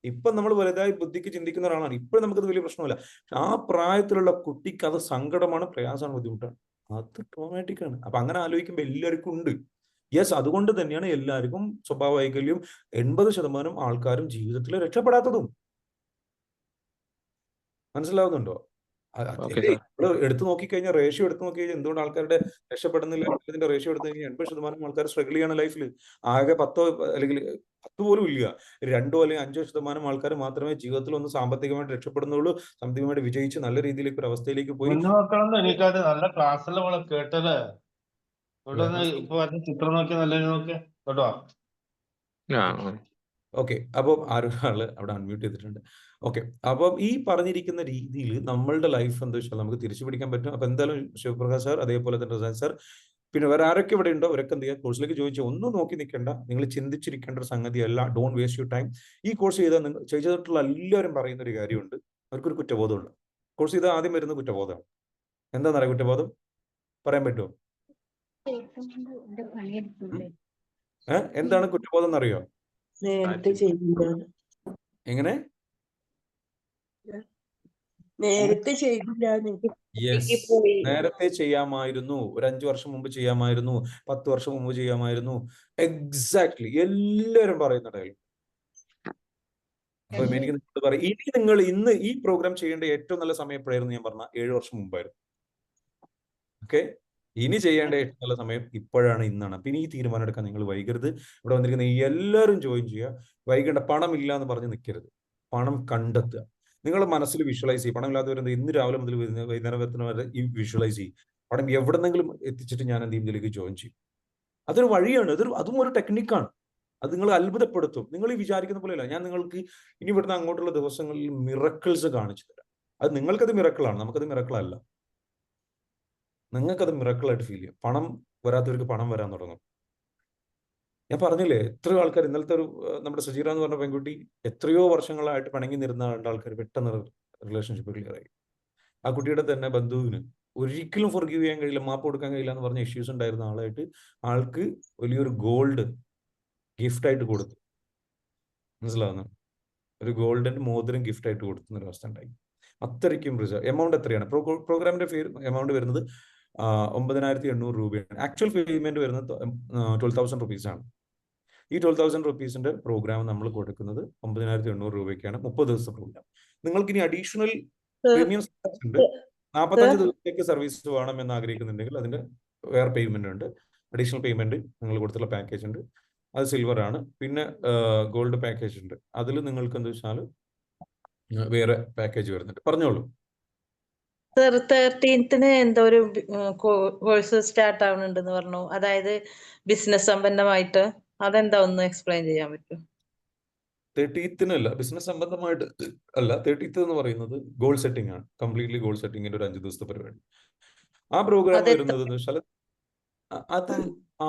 A: ഇപ്പം നമ്മൾ വലുതായി ബുദ്ധിക്ക് ചിന്തിക്കുന്ന ഒരാളാണ്. ഇപ്പോഴും നമുക്കത് വലിയ പ്രശ്നമല്ല. ആ പ്രായത്തിലുള്ള കുട്ടിക്ക് അത് സങ്കടമാണ്, പ്രയാസമാണ്, ബുദ്ധിമുട്ടാണ്. അത് ട്രോമാറ്റിക് ആണ്. അപ്പൊ അങ്ങനെ ആലോചിക്കുമ്പോൾ എല്ലാവർക്കും ഉണ്ട്. യെസ്, അതുകൊണ്ട് തന്നെയാണ് എല്ലാവർക്കും സ്വഭാവ വൈകല്യം 80% ആൾക്കാരും ജീവിതത്തിൽ രക്ഷപ്പെടാത്തതും. മനസ്സിലാവുന്നുണ്ടോ? എടുത്തു നോക്കിക്കഴിഞ്ഞാൽ റേഷ്യോ എടുത്തു നോക്കിക്കഴിഞ്ഞാൽ എന്തുകൊണ്ട് ആൾക്കാരുടെ രക്ഷപ്പെടുന്നില്ല? ഇതിന്റെ റേഷ്യോ എടുത്തു കഴിഞ്ഞാൽ 80% ആൾക്കാർ സ്ട്രഗിൾ ചെയ്യാണ് ലൈഫിൽ. ആകെ 10 അല്ലെങ്കിൽ 10 പോലും ഇല്ല, 2 അല്ലെങ്കിൽ 5% ആൾക്കാർ മാത്രമേ ജീവിതത്തിൽ ഒന്ന് സാമ്പത്തികമായിട്ട് രക്ഷപ്പെടുന്നുള്ളൂ, സാമ്പത്തികമായിട്ട് വിജയിച്ച് നല്ല രീതിയിലേക്ക് ഒരു അവസ്ഥയിലേക്ക് പോയി.
D: എനിക്കത് നല്ല ക്ലാസ്സിൽ നമ്മള് കേട്ടത് ഇപ്പൊ ചിത്രം നോക്കി നല്ല നോക്കി കേട്ടോ.
A: ഓക്കെ, അപ്പം ആരൊരാള് അവിടെ അൺമ്യൂട്ട് ചെയ്തിട്ടുണ്ട്. ഓക്കെ, അപ്പം ഈ പറഞ്ഞിരിക്കുന്ന രീതിയിൽ നമ്മളുടെ ലൈഫ് എന്താ വെച്ചാൽ നമുക്ക് തിരിച്ചു പിടിക്കാൻ പറ്റും. അപ്പൊ എന്തായാലും ശിവപ്രകാശ് സാർ, അതേപോലെ തന്നെ റസാഖ് സാർ, പിന്നെ വേറെ ആരൊക്കെ ഇവിടെ ഉണ്ടോ അവരൊക്കെ എന്ത് ചെയ്യുക? കോഴ്സിലേക്ക് ചോദിച്ചാൽ ഒന്നും നോക്കി നിൽക്കേണ്ട, നിങ്ങൾ ചിന്തിച്ചിരിക്കേണ്ട ഒരു സംഗതിയല്ല. Don't waste you time. ഈ കോഴ്സ് ചെയ്തിട്ടുള്ള എല്ലാവരും പറയുന്ന ഒരു കാര്യമുണ്ട്, അവർക്കൊരു കുറ്റബോധമുണ്ട്. കോഴ്സ് ചെയ്താൽ ആദ്യം വരുന്ന കുറ്റബോധമാണ്. എന്താണെന്നറിയാം കുറ്റബോധം? പറയാൻ പറ്റുമോ? എന്താണ് കുറ്റബോധം എന്നറിയോ? എങ്ങനെ?
E: നേരത്തെ ചെയ്തില്ല.
A: നേരത്തെ ചെയ്യാമായിരുന്നു, ഒരു 5 വർഷം മുമ്പ് ചെയ്യാമായിരുന്നു, 10 വർഷം മുമ്പ് ചെയ്യാമായിരുന്നു. എക്സാക്ട്ലി എല്ലാവരും പറയുന്നുണ്ടായിരുന്നു. അപ്പൊ എനിക്ക് നിങ്ങളോട് പറയാം, ഇനി നിങ്ങൾ ഇന്ന് ഈ പ്രോഗ്രാം ചെയ്യേണ്ട ഏറ്റവും നല്ല സമയം എപ്പോഴായിരുന്നു? ഞാൻ പറഞ്ഞ 7 വർഷം മുമ്പായിരുന്നു. ഓക്കെ, ഇനി ചെയ്യേണ്ട ഏറ്റവും നല്ല സമയം ഇപ്പോഴാണ്, ഇന്നാണ്. അപ്പൊ ഇനി ഈ തീരുമാനം എടുക്കാൻ നിങ്ങൾ വൈകരുത്. ഇവിടെ വന്നിരിക്കുന്ന എല്ലാവരും ജോയിൻ ചെയ്യുക. വൈകേണ്ട, പണം ഇല്ല എന്ന് പറഞ്ഞ് നിൽക്കരുത്. പണം കണ്ടെത്തുക. നിങ്ങളുടെ മനസ്സിൽ വിഷ്വലൈസ് ചെയ്യും. പണം ഇല്ലാത്തവരെന്ത് ഇന്ന് രാവിലെ മുതൽ വൈകുന്നേരം വരെ ഈ വിഷ്വലൈസ് ചെയ്യും. പണം എവിടെന്നെങ്കിലും എത്തിച്ചിട്ട് ഞാൻ എന്ത് ഇതിലേക്ക് ജോയിൻ ചെയ്യും. അതൊരു വഴിയാണ്, അതും ഒരു ടെക്നിക്കാണ്. അത് നിങ്ങൾ അത്ഭുതപ്പെടുത്തും. നിങ്ങൾ ഈ വിചാരിക്കുന്ന പോലെയല്ല. ഞാൻ നിങ്ങൾക്ക് ഇനി ഇവിടുന്ന് അങ്ങോട്ടുള്ള ദിവസങ്ങളിൽ മിറക്കിൾസ് കാണിച്ചു തരാം. അത് നിങ്ങൾക്കത് മിറക്കിളാണ്, നമുക്കത് മിറക്കിളല്ല. നിങ്ങൾക്കത് മിറക്കിളായിട്ട് ഫീൽ ചെയ്യും. പണം വരാത്തവർക്ക് പണം വരാൻ തുടങ്ങും. ഞാൻ പറഞ്ഞില്ലേ, എത്രയോ ആൾക്കാർ ഇന്നലത്തെ ഒരു നമ്മുടെ സജീറ എന്ന് പറഞ്ഞ പെൺകുട്ടി എത്രയോ വർഷങ്ങളായിട്ട് പിണങ്ങി നിരുന്ന ആൾക്കാർ പെട്ടെന്ന് റിലേഷൻഷിപ്പ് ക്ലിയർ ആയി. ആ കുട്ടിയുടെ തന്നെ ബന്ധുവിന് ഒരിക്കലും ഫോർഗീവ് ചെയ്യാൻ കഴിയില്ല, മാപ്പ് കൊടുക്കാൻ കഴിയില്ല എന്ന് പറഞ്ഞ ഇഷ്യൂസ് ഉണ്ടായിരുന്ന ആളായിട്ട് ആൾക്ക് വലിയൊരു ഗോൾഡ് ഗിഫ്റ്റ് ആയിട്ട് കൊടുത്തു. മനസ്സിലാവുന്നു? ഒരു ഗോൾഡൻ മോതിരം ഗിഫ്റ്റ് ആയിട്ട് കൊടുക്കുന്ന ഒരു അവസ്ഥ ഉണ്ടായി. അത്രയ്ക്കും റിസൾട്ട്. എമൗണ്ട് എത്രയാണ്? പ്രോഗ്രാമിന്റെ എമൗണ്ട് വരുന്നത് 9,800 രൂപയാണ്. ആക്ച്വൽ പേയ്മെന്റ് വരുന്നത് 12,000 റുപ്പീസ് ആണ്. ഈ 12,000 റുപ്പീസിന്റെ പ്രോഗ്രാം നമ്മൾ കൊടുക്കുന്നത് 9,800 രൂപയ്ക്കാണ്. 30 ദിവസത്തെ പ്രോഗ്രാം. നിങ്ങൾക്ക് ഇനി അഡീഷണൽ പ്രീമിയം ഉണ്ട്. 45 ദിവസത്തേക്ക് സർവീസ് വേണം എന്ന് ആഗ്രഹിക്കുന്നുണ്ടെങ്കിൽ അതിന്റെ വേറെ പേയ്മെന്റ് ഉണ്ട്. അഡീഷണൽ പേയ്മെന്റ് നിങ്ങൾ കൊടുത്തുള്ള പാക്കേജ് ഉണ്ട്. അത് സിൽവർ ആണ്. പിന്നെ ഗോൾഡ് പാക്കേജ് ഉണ്ട്. അതിൽ നിങ്ങൾക്ക് എന്താ വെച്ചാൽ വേറെ പാക്കേജ് വരുന്നുണ്ട്. പറഞ്ഞോളൂ.
E: സർ 13th എന്തോ ഒരു കോഴ്സ് സ്റ്റാർട്ട് ആവുന്നുണ്ടെന്ന് പറഞ്ഞു. അതായത് ബിസിനസ് സംബന്ധമായിട്ട്. അതെന്താ ഒന്ന് എക്സ്പ്ലെയിൻ ചെയ്യാൻ പറ്റും?
A: 30th ബിസിനസ് സംബന്ധമായിട്ട് അല്ല. 30th എന്ന് പറയുന്നത് ഗോൾ സെറ്റിംഗ് ആണ്. കംപ്ലീറ്റ്ലി ഗോൾ സെറ്റിംഗിന്റെ ഒരു 5 ദിവസത്തെ പരിപാടി. ആ പ്രോഗ്രാം വരുന്നത് വെച്ചാൽ അത്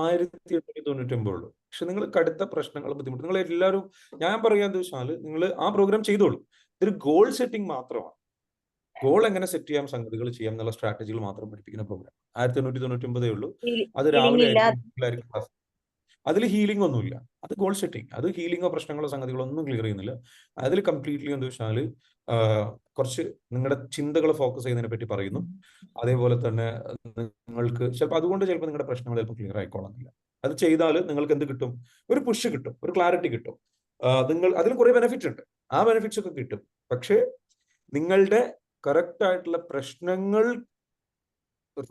A: 1,899 ഉള്ളൂ. പക്ഷെ നിങ്ങൾ കടുത്ത പ്രശ്നങ്ങൾ ബുദ്ധിമുട്ട് നിങ്ങൾ എല്ലാവരും, ഞാൻ പറയാന്ന് വെച്ചാൽ നിങ്ങൾ ആ പ്രോഗ്രാം ചെയ്തോളൂ. ഇതൊരു ഗോൾ സെറ്റിംഗ് മാത്രമാണ്. ഗോൾ എങ്ങനെ സെറ്റ് ചെയ്യാം, സംഗതികൾ ചെയ്യാം എന്നുള്ള സ്ട്രാറ്റജികൾ മാത്രം പഠിപ്പിക്കുന്ന പ്രോഗ്രാം. 1,899 ഉള്ളൂ. അത് രാവിലെ ആയിരിക്കും ക്ലാസ്. അതിൽ ഹീലിംഗ് ഒന്നുമില്ല. അത് ഗോൾ സെറ്റിംഗ്. അത് ഹീലിംഗോ പ്രശ്നങ്ങളോ സംഗതികളോ ഒന്നും ക്ലിയർ ചെയ്യുന്നില്ല. അതിൽ കംപ്ലീറ്റ്ലി എന്താ വെച്ചാൽ കുറച്ച് നിങ്ങളുടെ ചിന്തകൾ ഫോക്കസ് ചെയ്യുന്നതിനെ പറ്റി പറയുന്നു. അതേപോലെ തന്നെ നിങ്ങൾക്ക് ചിലപ്പോൾ അതുകൊണ്ട് ചിലപ്പോൾ നിങ്ങളുടെ പ്രശ്നങ്ങൾ ചിലപ്പോൾ ക്ലിയർ ആയിക്കോളന്നില്ല. അത് ചെയ്താൽ നിങ്ങൾക്ക് എന്ത് കിട്ടും? ഒരു പുഷ് കിട്ടും, ഒരു ക്ലാരിറ്റി കിട്ടും. നിങ്ങൾ അതിന് കുറെ ബെനിഫിറ്റ് ഉണ്ട്. ആ ബെനിഫിറ്റ്സ് ഒക്കെ കിട്ടും. പക്ഷേ നിങ്ങളുടെ കറക്റ്റ് ആയിട്ടുള്ള പ്രശ്നങ്ങൾ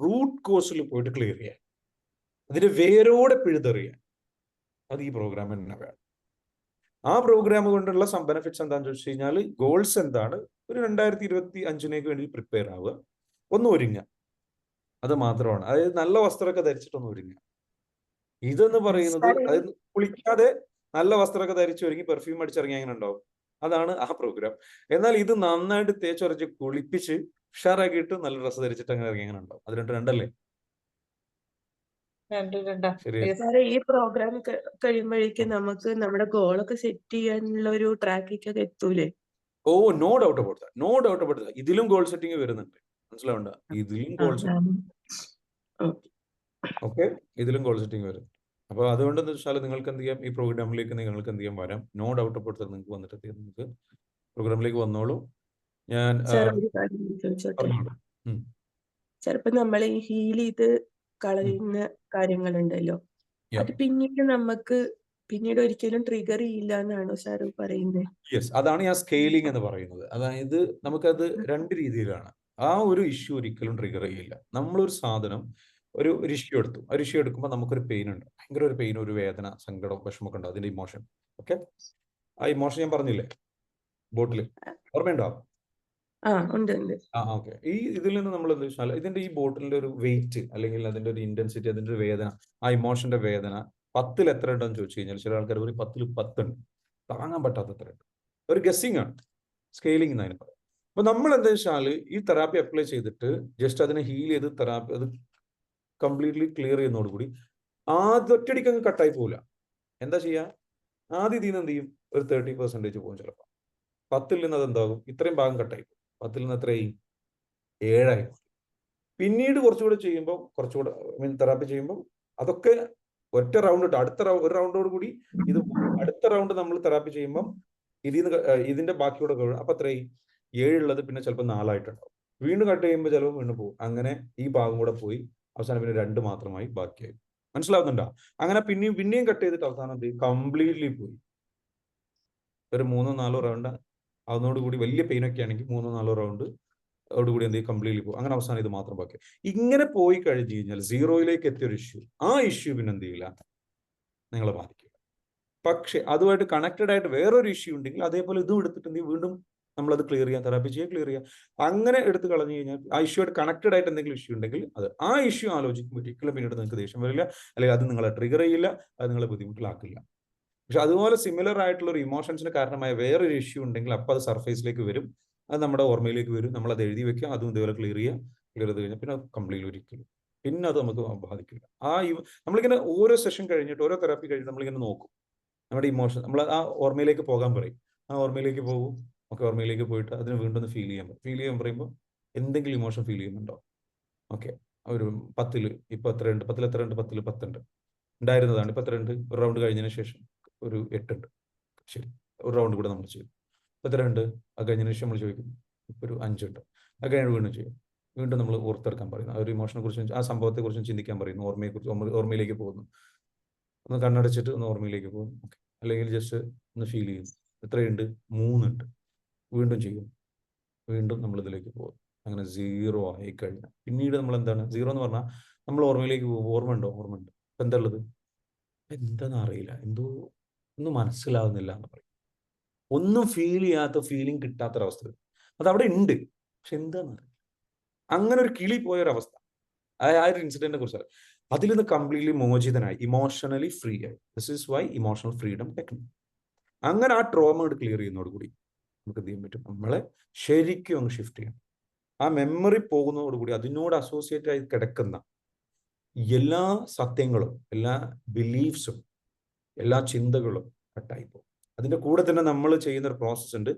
A: റൂട്ട് കോസിൽ പോയിട്ട് ക്ലിയർ ചെയ്യാൻ, അതിന്റെ വേരോടെ പിഴുതെറിയാൻ, അത് ഈ പ്രോഗ്രാം തന്നെ വേണം. ആ പ്രോഗ്രാം കൊണ്ടുള്ള ബെനിഫിറ്റ്സ് എന്താണെന്ന് ചോദിച്ചു കഴിഞ്ഞാൽ, ഗോൾസ് എന്താണ്, ഒരു 2025 വേണ്ടി പ്രിപ്പയർ ആവുക, ഒന്ന് ഒരുങ്ങുക, അത് മാത്രമാണ്. അതായത് നല്ല വസ്ത്രമൊക്കെ ധരിച്ചിട്ടൊന്ന് ഒരുങ്ങുക. ഇതെന്ന് പറയുന്നത് അതായത് കുളിക്കാതെ നല്ല വസ്ത്രമൊക്കെ ധരിച്ച് ഒരുങ്ങി പെർഫ്യൂം അടിച്ചിറങ്ങി അങ്ങനെ ഉണ്ടാവും. അതാണ് ആ പ്രോഗ്രാം. എന്നാൽ ഇത് നന്നായിട്ട് തേച്ചൊരച്ച് കുളിപ്പിച്ച് ഉഷാറാക്കിയിട്ട് നല്ല ഡ്രസ്സ് ധരിച്ചിട്ട് അങ്ങനെ ഇറങ്ങി അങ്ങനെ ഉണ്ടാവും. അത് രണ്ടല്ലേ? ശരി.
E: ഈ പ്രോഗ്രാം കഴിയുമ്പോഴേക്കും നമുക്ക് നമ്മുടെ ഗോളൊക്കെ സെറ്റ് ചെയ്യാനുള്ള ഒരു ട്രാക്കിലേക്ക് എത്തൂലേ?
A: Oh, no doubt about that. No doubt about that. ഇതിലും ഗോൾ സെറ്റിംഗ് വരുന്നുണ്ട്. മനസ്സിലാവണ്ട? ഇതിലും ഗോൾ സെറ്റിംഗ്. ഓക്കെ, ഇതിലും ഗോൾ സെറ്റിംഗ് വരും. അപ്പൊ അതുകൊണ്ട് എന്താ വെച്ചാൽ നിങ്ങൾക്ക് എന്ത് ചെയ്യാം, ഈ പ്രോഗ്രാമിലേക്ക് നിങ്ങൾക്ക് എന്ത് ചെയ്യാൻ വരാം. No doubt about that. നിങ്ങൾക്ക് വന്നിട്ട് നിങ്ങൾക്ക് പ്രോഗ്രാമിലേക്ക് വന്നോളൂ. ഞാൻ പറഞ്ഞോളൂ.
E: ചിലപ്പോ നമ്മൾ ഈ ഹീൽ ചെയ്ത് കളയുന്ന കാര്യങ്ങളുണ്ടല്ലോ, അത് പിന്നീട് ഒരിക്കലും ട്രിഗർ ചെയ്യില്ല എന്നാണോ സാർ പറയുന്നത്?
A: യെസ്, അതാണ് ഞാൻ സ്കെയിലിംഗ് എന്ന് പറയുന്നത്. അതായത് നമുക്കത് രണ്ട് രീതിയിലാണ്. ആ ഒരു ഇഷ്യൂ ഒരിക്കലും ട്രിഗർ ചെയ്യില്ല. നമ്മളൊരു സാധനം ഒരു ഇഷ്യൂ എടുത്തു. ഒരു ഇഷ്യൂ എടുക്കുമ്പോൾ നമുക്കൊരു പെയിൻ ഉണ്ട്, ഭയങ്കര ഒരു പെയിൻ, ഒരു വേദന, സങ്കടം, വിഷമൊക്കെ ഉണ്ട്. അതിന്റെ ഇമോഷൻ. ഓക്കെ, ആ ഇമോഷൻ ഞാൻ പറഞ്ഞില്ലേ ബോട്ടിൽ, ഓർമ്മയുണ്ടോ? ഓക്കെ. ഈ ഇതിൽ നിന്ന് നമ്മൾ എന്താ വെച്ചാൽ ഇതിന്റെ ഈ ബോട്ടിലിന്റെ ഒരു വെയിറ്റ് അല്ലെങ്കിൽ അതിന്റെ ഒരു ഇന്റൻസിറ്റി, അതിന്റെ ഒരു വേദന, ആ ഇമോഷന്റെ വേദന 10ൽ എത്ര ഉണ്ടെന്ന് ചോദിച്ചു കഴിഞ്ഞാൽ ചില ആൾക്കാർ ഒരു 10ൽ 10 ഉണ്ട്. താങ്ങാൻ പറ്റാത്ത എത്ര ഉണ്ട്. ഒരു ഗസ്സിംഗ് ആണ്, സ്കെയിലിംഗ് എന്നതിന് പറയും. അപ്പൊ നമ്മൾ എന്താ വെച്ചാൽ ഈ തെറാപ്പി അപ്ലൈ ചെയ്തിട്ട് ജസ്റ്റ് അതിനെ ഹീൽ ചെയ്ത് തെറാപ്പി അത് കംപ്ലീറ്റ്ലി ക്ലിയർ ചെയ്യുന്നതോടുകൂടി ഒറ്റയടിക്ക് അങ്ങ് കട്ടായി പോകില്ല. എന്താ ചെയ്യാ, ആദ്യം ഇതിൽ നിന്ന് എന്ത് ചെയ്യും, ഒരു 30% പോകും. ചിലപ്പോൾ 10ൽ നിന്ന് അതെന്താകും, ഇത്രയും ഭാഗം കട്ടായി പോകും. 10ൽ നിന്ന് എത്രയായി, 7ആയി. പിന്നീട് കുറച്ചുകൂടെ ചെയ്യുമ്പോൾ, കുറച്ചുകൂടെ തെറാപ്പി ചെയ്യുമ്പോൾ അതൊക്കെ ഒറ്റ റൗണ്ട് ഇട്ട് ഒരു റൗണ്ടോട് കൂടി ഇത് അടുത്ത റൗണ്ട് നമ്മൾ തെറാപ്പി ചെയ്യുമ്പോൾ ഇതിന്റെ ബാക്കിയോടെ അപ്പൊ എത്രയായി, 7 ഉള്ളത് പിന്നെ ചിലപ്പോൾ 4ആയിട്ടുണ്ടാവും. വീണ്ടും കട്ട് ചെയ്യുമ്പോൾ ചിലപ്പോൾ വീണ്ടും പോകും. അങ്ങനെ ഈ ഭാഗം കൂടെ പോയി അവസാനം പിന്നെ 2 മാത്രമായി ബാക്കിയായി. മനസ്സിലാവുന്നുണ്ടോ? അങ്ങനെ പിന്നെയും കട്ട് ചെയ്തിട്ട് അവസാനം എന്ത് ചെയ്യും, കംപ്ലീറ്റ്ലി പോയി. ഒരു 3-4 റൗണ്ട് അതിനോടുകൂടി വലിയ പെയിനൊക്കെ ആണെങ്കിൽ 3-4 റൗണ്ട് അതോടുകൂടി എന്ത് ചെയ്യും, കംപ്ലീറ്റ്ലി പോകും. അങ്ങനെ അവസാനം ഇത് മാത്രം ബാക്കി. ഇങ്ങനെ പോയി കഴിഞ്ഞ് കഴിഞ്ഞാൽ 0യിലേക്ക് എത്തിയൊരു ഇഷ്യൂ, ആ ഇഷ്യൂ പിന്നെ എന്ത് ചെയ്യില്ല, നിങ്ങളെ ബാധിക്കില്ല. പക്ഷെ അതുമായിട്ട് കണക്റ്റഡ് ആയിട്ട് വേറൊരു ഇഷ്യൂ ഉണ്ടെങ്കിൽ അതേപോലെ ഇതും എടുത്തിട്ട് എന്ത് ചെയ്യും, വീണ്ടും നമ്മളത് ക്ലിയർ ചെയ്യാം, തെറാപ്പി ചെയ്യാൻ ക്ലിയർ ചെയ്യാം. അങ്ങനെ എടുത്ത് കളഞ്ഞു കഴിഞ്ഞാൽ ആ ഇഷ്യൂ ആയിട്ട് കണക്റ്റഡ് ആയിട്ട് എന്തെങ്കിലും ഇഷ്യൂ ഉണ്ടെങ്കിൽ ആ ഇഷ്യൂ ആലോചിക്കുമ്പോൾ ഒരിക്കലും പിന്നീട് നിങ്ങൾക്ക് ദേഷ്യം വരില്ല, അല്ലെങ്കിൽ അത് നിങ്ങളെ ട്രിഗർ ചെയ്യില്ല, അത് നിങ്ങളെ ബുദ്ധിമുട്ടിലാക്കില്ല. പക്ഷെ അതുപോലെ സിമിലർ ആയിട്ടുള്ള ഒരു ഇമോഷൻസിന് കാരണമായ വേറൊരു ഇഷ്യൂ ഉണ്ടെങ്കിൽ അപ്പോൾ അത് സർഫേസിലേക്ക് വരും, അത് നമ്മുടെ ഓർമ്മയിലേക്ക് വരും, നമ്മൾ അത് എഴുതി വെക്കുക, അതും ഇതേപോലെ ക്ലിയർ ചെയ്ത് കഴിഞ്ഞാൽ പിന്നെ കംപ്ലീറ്റ് ഒരിക്കലും പിന്നെ അത് നമുക്ക് ബാധിക്കില്ല. നമ്മളിങ്ങനെ ഓരോ സെഷൻ കഴിഞ്ഞിട്ട്, ഓരോ തെറാപ്പി കഴിഞ്ഞിട്ട് നമ്മളിങ്ങനെ നോക്കും നമ്മുടെ ഇമോഷൻ. നമ്മൾ ആ ഓർമ്മയിലേക്ക് പോകാൻ പറയും. ആ ഓർമ്മയിലേക്ക് പോകും. ഓക്കെ, ഓർമ്മയിലേക്ക് പോയിട്ട് അതിന് വീണ്ടും ഒന്ന് ഫീൽ ചെയ്യാൻ പറയും. ഫീൽ ചെയ്യാൻ പറയുമ്പോൾ എന്തെങ്കിലും ഇമോഷൻ ഫീൽ ചെയ്യുന്നുണ്ടോ? ഓക്കെ, ഒരു 10ൽ ഇപ്പൊ എത്രയുണ്ട്? 10ൽ എത്രയുണ്ട്? 10ൽ 10 ഉണ്ടായിരുന്നതാണ്. ഇപ്പൊ എത്രയുണ്ട്? ഒരു റൗണ്ട് കഴിഞ്ഞതിന് ശേഷം ഒരു 8 ഉണ്ട്. ശരി, ഒരു റൗണ്ട് കൂടെ നമ്മൾ ചെയ്യും. ഇപ്പൊ എത്രയുണ്ട്? അത് കഴിഞ്ഞതിന് ശേഷം നമ്മൾ ചോദിക്കും, ഇപ്പൊ ഒരു 5 ഉണ്ട്. അത് കഴിഞ്ഞ് വീണ്ടും ചെയ്യും. വീണ്ടും നമ്മൾ ഓർത്തെടുക്കാൻ പറയുന്നു. ആ ഒരു ഇമോഷനെ കുറിച്ചും ആ സംഭവത്തെ കുറിച്ചും ചിന്തിക്കാൻ പറയുന്നു. ഓർമ്മയിലേക്ക് പോകുന്നു. ഒന്ന് കണ്ണടച്ചിട്ട് ഒന്ന് ഓർമ്മയിലേക്ക് പോകുന്നു. ഓക്കെ, അല്ലെങ്കിൽ ജസ്റ്റ് ഒന്ന് ഫീൽ ചെയ്യുന്നു. എത്രയുണ്ട്? 3 ഉണ്ട്. വീണ്ടും ചെയ്യും. വീണ്ടും നമ്മൾ ഇതിലേക്ക് പോകും. അങ്ങനെ 0 ആയി കഴിഞ്ഞാൽ പിന്നീട് നമ്മൾ എന്താണ്? 0 എന്ന് പറഞ്ഞാൽ നമ്മൾ ഓർമ്മയിലേക്ക് പോകും. ഓർമ്മ ഉണ്ടോ? ഓർമ്മ ഉണ്ട്. ഇപ്പൊ എന്താ ഉള്ളത്? എന്താണെന്ന് അറിയില്ല, എന്തോ ഒന്നും മനസ്സിലാവുന്നില്ല എന്ന് പറയും. ഒന്നും ഫീൽ ചെയ്യാത്ത, ഫീലിംഗ് കിട്ടാത്തൊരവസ്ഥ. അത് അവിടെ ഉണ്ട്, പക്ഷെ എന്താണെന്ന് അറിയില്ല. അങ്ങനെ ഒരു കിളി പോയൊരവസ്ഥ. ആ ഒരു ഇൻസിഡന്റിനെ കുറിച്ച് അതിൽ നിന്ന് കംപ്ലീറ്റ്ലി മോചിതനായി, ഇമോഷണലി ഫ്രീ ആയി. This is why emotional freedom technique. അങ്ങനെ ആ ട്രോമ ക്ലിയർ ചെയ്യുന്നതോടുകൂടി നമുക്ക് എന്ത് ചെയ്യാൻ പറ്റും? നമ്മളെ ശരിക്കും അങ്ങ് ഷിഫ്റ്റ് ചെയ്യണം. ആ മെമ്മറി പോകുന്നതോടുകൂടി അതിനോട് അസോസിയേറ്റ് ആയി കിടക്കുന്ന എല്ലാ സത്യങ്ങളും, എല്ലാ ബിലീഫ്സും, എല്ലാ ചിന്തകളും കട്ടായി പോകും. അതിന്റെ കൂടെ തന്നെ നമ്മൾ ചെയ്യുന്ന ഒരു പ്രോസസ് ഉണ്ട്,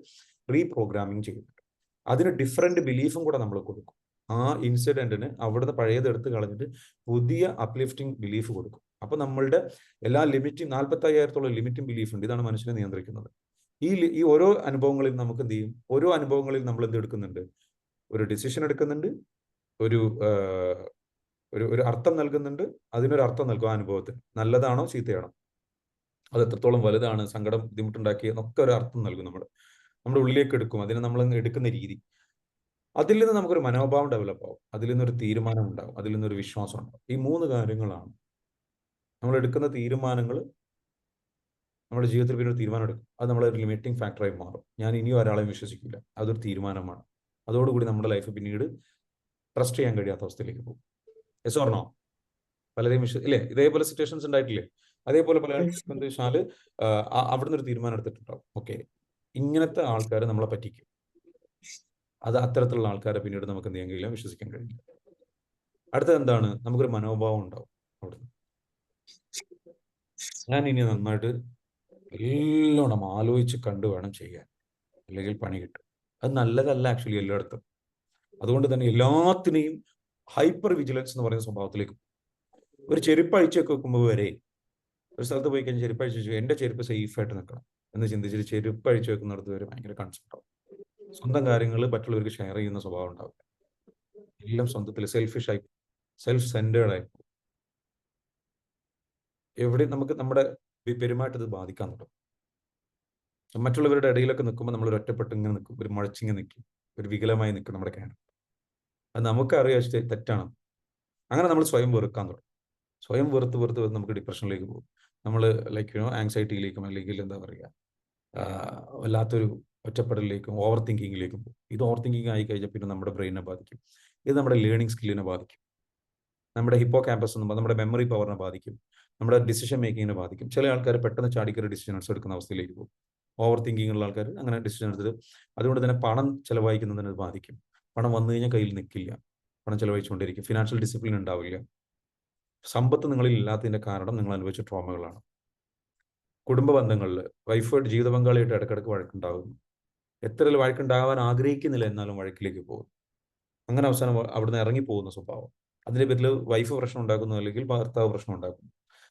A: റീപ്രോഗ്രാമിംഗ് ചെയ്യുന്നുണ്ട്. അതിന് ഡിഫറെന്റ് ബിലീഫും കൂടെ നമ്മൾ കൊടുക്കും. ആ ഇൻസിഡന്റിന് അവിടുന്ന് പഴയത് എടുത്ത് കളഞ്ഞിട്ട് പുതിയ അപ്ലിഫ്റ്റിംഗ് ബിലീഫ് കൊടുക്കും. അപ്പൊ നമ്മളുടെ എല്ലാ ലിമിറ്റിംഗ് 45,000-ഓളം ലിമിറ്റിംഗ് ബിലീഫ് ഉണ്ട്. ഇതാണ് മനുഷ്യനെ നിയന്ത്രിക്കുന്നത്. ഈ ഓരോ അനുഭവങ്ങളിൽ നമുക്ക് എന്ത് ചെയ്യും? ഓരോ അനുഭവങ്ങളിൽ നമ്മൾ എന്ത് എടുക്കുന്നുണ്ട്? ഒരു ഡിസിഷൻ എടുക്കുന്നുണ്ട്, ഒരു ഒരു അർത്ഥം നൽകുന്നുണ്ട്. അതിനൊരു അർത്ഥം നൽകും. ആ അനുഭവത്തിന് നല്ലതാണോ ചീത്തയാണോ, അത് എത്രത്തോളം വലുതാണ്, സങ്കടം ബുദ്ധിമുട്ടുണ്ടാക്കിയെന്നൊക്കെ ഒരു അർത്ഥം നൽകും. നമ്മുടെ ഉള്ളിലേക്ക് എടുക്കും. അതിനെ നമ്മൾ എടുക്കുന്ന രീതി, അതിൽ നിന്ന് നമുക്കൊരു മനോഭാവം ഡെവലപ്പ് ആവും. അതിൽ നിന്നൊരു തീരുമാനം ഉണ്ടാവും. അതിൽ നിന്നൊരു വിശ്വാസം ഉണ്ടാവും. ഈ 3 കാര്യങ്ങളാണ് നമ്മൾ എടുക്കുന്ന തീരുമാനങ്ങൾ. നമ്മുടെ ജീവിതത്തിൽ പിന്നെ ഒരു തീരുമാനം എടുക്കും, അത് നമ്മളൊരു ലിമിറ്റിംഗ് ഫാക്ടറായി മാറും. ഞാൻ ഇനിയും ഒരാളെയും വിശ്വസിക്കില്ല, അതൊരു തീരുമാനമാണ്. അതോടുകൂടി നമ്മുടെ ലൈഫ് പിന്നീട് ട്രസ്റ്റ് ചെയ്യാൻ കഴിയാത്ത അവസ്ഥയിലേക്ക് പോകും. Yes or no? പലരെയും ഇല്ലേ, ഇതേപോലെ സിറ്റുവേഷൻസ് ഉണ്ടായിട്ടില്ലേ? അതേപോലെ പല എന്താ വെച്ചാൽ അവിടുന്ന് ഒരു തീരുമാനം എടുത്തിട്ടുണ്ടാവും. ഓക്കെ, ഇങ്ങനത്തെ ആൾക്കാർ നമ്മളെ പറ്റിക്കും. അത് അത്തരത്തിലുള്ള ആൾക്കാരെ പിന്നീട് നമുക്ക് എന്ത് ചെയ്യാൻ കഴിയില്ല? വിശ്വസിക്കാൻ കഴിയില്ല. അടുത്തത് എന്താണ്? നമുക്കൊരു മനോഭാവം ഉണ്ടാവും അവിടുന്ന്. ഞാൻ ഇനി നന്നായിട്ട് എല്ലോണം ആലോചിച്ച് കണ്ടു വേണം ചെയ്യാൻ, അല്ലെങ്കിൽ പണി കിട്ടും. അത് നല്ലതല്ല ആക്ച്വലി എല്ലായിടത്തും. അതുകൊണ്ട് തന്നെ എല്ലാത്തിനെയും ഹൈപ്പർ വിജിലൻസ് എന്ന് പറയുന്ന സ്വഭാവത്തിലേക്ക്. ഒരു ചെരുപ്പ് അഴിച്ചൊക്കെ വെക്കുമ്പോൾ വരെ, ഒരു സ്ഥലത്ത് പോയി കഴിഞ്ഞാൽ ചെരുപ്പ് അഴിച്ചു വെച്ചു, എന്റെ ചെരുപ്പ് സേഫ് ആയിട്ട് നിൽക്കണം എന്ന് ചിന്തിച്ചിട്ട് ചെരുപ്പ് അഴിച്ചു വെക്കുന്നിടത്ത് വരെ ഭയങ്കര കൺസെപ്റ്റ് ആവും. സ്വന്തം കാര്യങ്ങൾ മറ്റുള്ളവർക്ക് ഷെയർ ചെയ്യുന്ന സ്വഭാവം ഉണ്ടാവില്ല. എല്ലാം സ്വന്തത്തിൽ സെൽഫിഷായി, സെൽഫ് സെന്റേർഡ് ആയി. എവിടെ നമുക്ക് നമ്മുടെ പെരുമാറ്റത്തെ ബാധിക്കാൻ തുടങ്ങും. മറ്റുള്ളവരുടെ ഇടയിലൊക്കെ നിൽക്കുമ്പോൾ നമ്മൾ ഒരു ഒറ്റപ്പെട്ട് ഇങ്ങനെ നിൽക്കും, ഒരു മുഴച്ചിങ്ങനെ നിൽക്കും, ഒരു വികലമായി നിൽക്കും നമ്മുടെ ക്യാരക്ടർ. അത് നമുക്കറിയാം തെറ്റാണ്. അങ്ങനെ നമ്മൾ സ്വയം വെറുക്കാൻ തുടങ്ങും. സ്വയം വെറുത്ത് വെറുത്ത് വെറുത്ത് നമുക്ക് ഡിപ്രഷനിലേക്ക് പോകും. നമ്മൾ ആങ്സൈറ്റിയിലേക്കും, അല്ലെങ്കിൽ എന്താ പറയുക, വല്ലാത്തൊരു ഒറ്റപ്പെടലിലേക്കും ഓവർ തിങ്കിങ്ങിലേക്കും പോകും. ഇത് ഓവർ തിങ്കിങ് ആയി കഴിഞ്ഞാൽ പിന്നെ നമ്മുടെ ബ്രെയിനെ ബാധിക്കും. ഇത് നമ്മുടെ ലേണിംഗ് സ്കില്ലിനെ ബാധിക്കും. നമ്മുടെ ഹിപ്പോ ക്യാമ്പസ് നമ്മുടെ മെമ്മറി പവറിനെ ബാധിക്കും. നമ്മുടെ ഡിസിഷൻ മേക്കിങ്ങിനെ ബാധിക്കും. ചില ആൾക്കാർ പെട്ടെന്ന് ചാടിക്കറി ഡിസിഷൻസ് എടുക്കുന്ന അവസ്ഥയിലേക്ക് പോകും. ഓവർ തിങ്കിങ് ഉള്ള ആൾക്കാർ അങ്ങനെ ഡിസിഷൻ എടുത്തിട്ട്, അതുകൊണ്ട് തന്നെ പണം ചെലവഴിക്കുന്നതിന് ബാധിക്കും. പണം വന്നു കഴിഞ്ഞാൽ കയ്യിൽ നിൽക്കില്ല, പണം ചെലവഴിച്ചുകൊണ്ടിരിക്കും. ഫിനാൻഷ്യൽ ഡിസിപ്ലിൻ ഉണ്ടാവില്ല. സമ്പത്ത് നിങ്ങളിൽ ഇല്ലാത്തതിന്റെ കാരണം നിങ്ങൾ അനുഭവിച്ച ട്രോമകളാണ്. കുടുംബ ബന്ധങ്ങളിൽ വൈഫായിട്ട്, ജീവിത പങ്കാളിയായിട്ട് ഇടയ്ക്കിടയ്ക്ക് വഴക്കുണ്ടാകുന്നു. എത്ര വഴക്കുണ്ടാകാൻ ആഗ്രഹിക്കുന്നില്ല, എന്നാലും വഴക്കിലേക്ക് പോകും. അങ്ങനെ അവസാനം അവിടുന്ന് ഇറങ്ങിപ്പോകുന്ന സ്വഭാവം. അതിന്റെ പേരിൽ വൈഫ് പ്രശ്നം ഉണ്ടാക്കുന്നു, അല്ലെങ്കിൽ ഭർത്താവ് പ്രശ്നം ഉണ്ടാക്കുന്നു.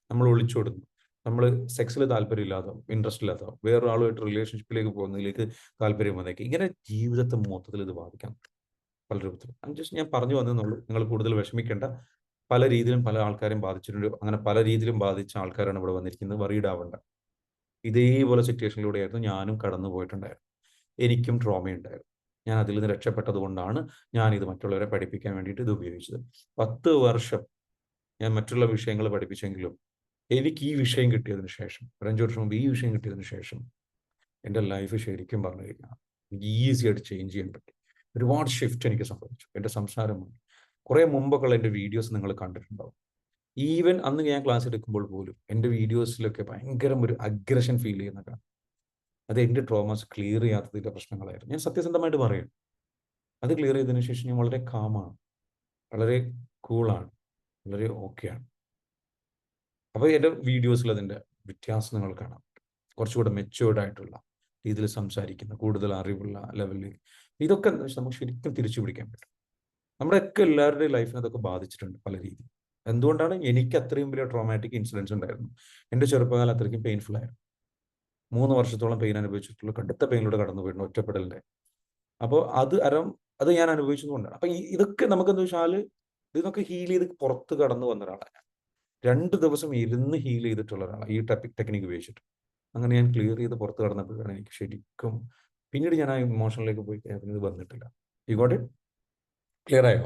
A: നമ്മൾ ഒളിച്ചോടുന്നു, നമ്മൾ സെക്സിൽ താല്പര്യമില്ലാതാവും, ഇൻട്രസ്റ്റ് ഇല്ലാതാവും, വേറൊരാളുമായിട്ട് റിലേഷൻഷിപ്പിലേക്ക് പോകുന്നതിലേക്ക് താല്പര്യം വന്നേക്കും. ഇങ്ങനെ ജീവിതത്തെ മൊത്തത്തിൽ ഇത് ബാധിക്കാം പല രൂപത്തിൽ. ഞാൻ പറഞ്ഞു വന്നതെന്നുള്ളൂ. നിങ്ങൾ കൂടുതൽ വിഷമിക്കേണ്ട. പല രീതിയിലും പല ആൾക്കാരെയും ബാധിച്ചിട്ടുണ്ട്. അങ്ങനെ പല രീതിയിലും ബാധിച്ച ആൾക്കാരാണ് ഇവിടെ വന്നിരിക്കുന്നത്. വറീഡ് ആവണ്ട. ഇതേപോലെ സിറ്റുവേഷനിലൂടെയായിരുന്നു ഞാനും കടന്നു പോയിട്ടുണ്ടായിരുന്നു. എനിക്കും ട്രോമ ഉണ്ടായിരുന്നു. ഞാൻ അതിൽ നിന്ന് രക്ഷപ്പെട്ടത് കൊണ്ടാണ് ഞാൻ ഇത് മറ്റുള്ളവരെ പഠിപ്പിക്കാൻ വേണ്ടിയിട്ട് ഇത് ഉപയോഗിച്ചത്. 10 വർഷം ഞാൻ മറ്റുള്ള വിഷയങ്ങൾ പഠിപ്പിച്ചെങ്കിലും എനിക്ക് ഈ വിഷയം കിട്ടിയതിന് ശേഷം, 5 വർഷം മുമ്പ് ഈ വിഷയം കിട്ടിയതിന് ശേഷം എൻ്റെ ലൈഫ് ശരിക്കും പറഞ്ഞു കഴിഞ്ഞാൽ എനിക്ക് ഈസി ആയിട്ട് ചേഞ്ച് ചെയ്യാൻ പറ്റി. ഒരുപാട് ഷിഫ്റ്റ് എനിക്ക് സംഭവിച്ചു. എൻ്റെ സംസാരം കുറേ മുമ്പൊക്കെയുള്ള എൻ്റെ വീഡിയോസ് നിങ്ങൾ കണ്ടിട്ടുണ്ടാവും. ഈവൻ അന്ന് ഞാൻ ക്ലാസ് എടുക്കുമ്പോൾ പോലും എൻ്റെ വീഡിയോസിലൊക്കെ ഭയങ്കര ഒരു അഗ്രഷൻ ഫീൽ ചെയ്യുന്നതാണ്. അത് എൻ്റെ ട്രോമാസ് ക്ലിയർ ചെയ്യാത്തതിൻ്റെ പ്രശ്നങ്ങളായിരുന്നു. ഞാൻ സത്യസന്ധമായിട്ട് പറയും. അത് ക്ലിയർ ചെയ്തതിനു ശേഷം ഞാൻ വളരെ കാമാണ്, വളരെ കൂളാണ്. വളരെ ഓക്കെയാണ്. അപ്പോൾ എൻ്റെ വീഡിയോസിൽ അതിൻ്റെ വ്യത്യാസം നിങ്ങൾ കാണാം. കുറച്ചുകൂടെ മെച്ചുവേർഡ് ആയിട്ടുള്ള രീതിയിൽ സംസാരിക്കുന്ന, കൂടുതൽ അറിവുള്ള ലെവലിൽ. ഇതൊക്കെ എന്താ വെച്ചാൽ നമുക്ക് ശരിക്കും തിരിച്ചു പിടിക്കാൻ പറ്റും. നമ്മുടെയൊക്കെ എല്ലാവരുടെയും ലൈഫിനെ അതൊക്കെ ബാധിച്ചിട്ടുണ്ട് പല രീതിയിൽ. എന്തുകൊണ്ടാണ്? എനിക്ക് അത്രയും വലിയ ട്രോമാറ്റിക് ഇൻസിഡൻസ് ഉണ്ടായിരുന്നു. എൻ്റെ ചെറുപ്പകാലം അത്രയ്ക്കും പെയിൻഫുൾ ആയിരുന്നു. 3 വർഷത്തോളം പെയിൻ അനുഭവിച്ചിട്ടുള്ള കടുത്ത പെയിനിലൂടെ കടന്നു പോയിരുന്നു, ഒറ്റപ്പെടലിൻ്റെ. അപ്പോൾ അത് ഞാൻ അനുഭവിച്ചതുകൊണ്ടാണ്. അപ്പം ഇതൊക്കെ നമുക്കെന്താ വെച്ചാൽ ഇതൊക്കെ ഹീൽ ചെയ്ത് പുറത്ത് കടന്നു വന്ന ഒരാളാണ് ഞാൻ. 2 ദിവസം ഇരുന്ന് ഹീൽ ചെയ്തിട്ടുള്ള ഒരാളാണ് ഈ ടെക്നിക്ക് ഉപയോഗിച്ചിട്ട്. അങ്ങനെ ഞാൻ ക്ലിയർ ചെയ്ത് പുറത്ത് കടന്നപ്പോഴാണ് എനിക്ക് ശരിക്കും പിന്നീട് ഞാൻ ആ ഇമോഷനിലേക്ക് പോയി കഴിഞ്ഞാൽ ഇത് വന്നിട്ടില്ല. You got it? ക്ലിയർ ആയോ?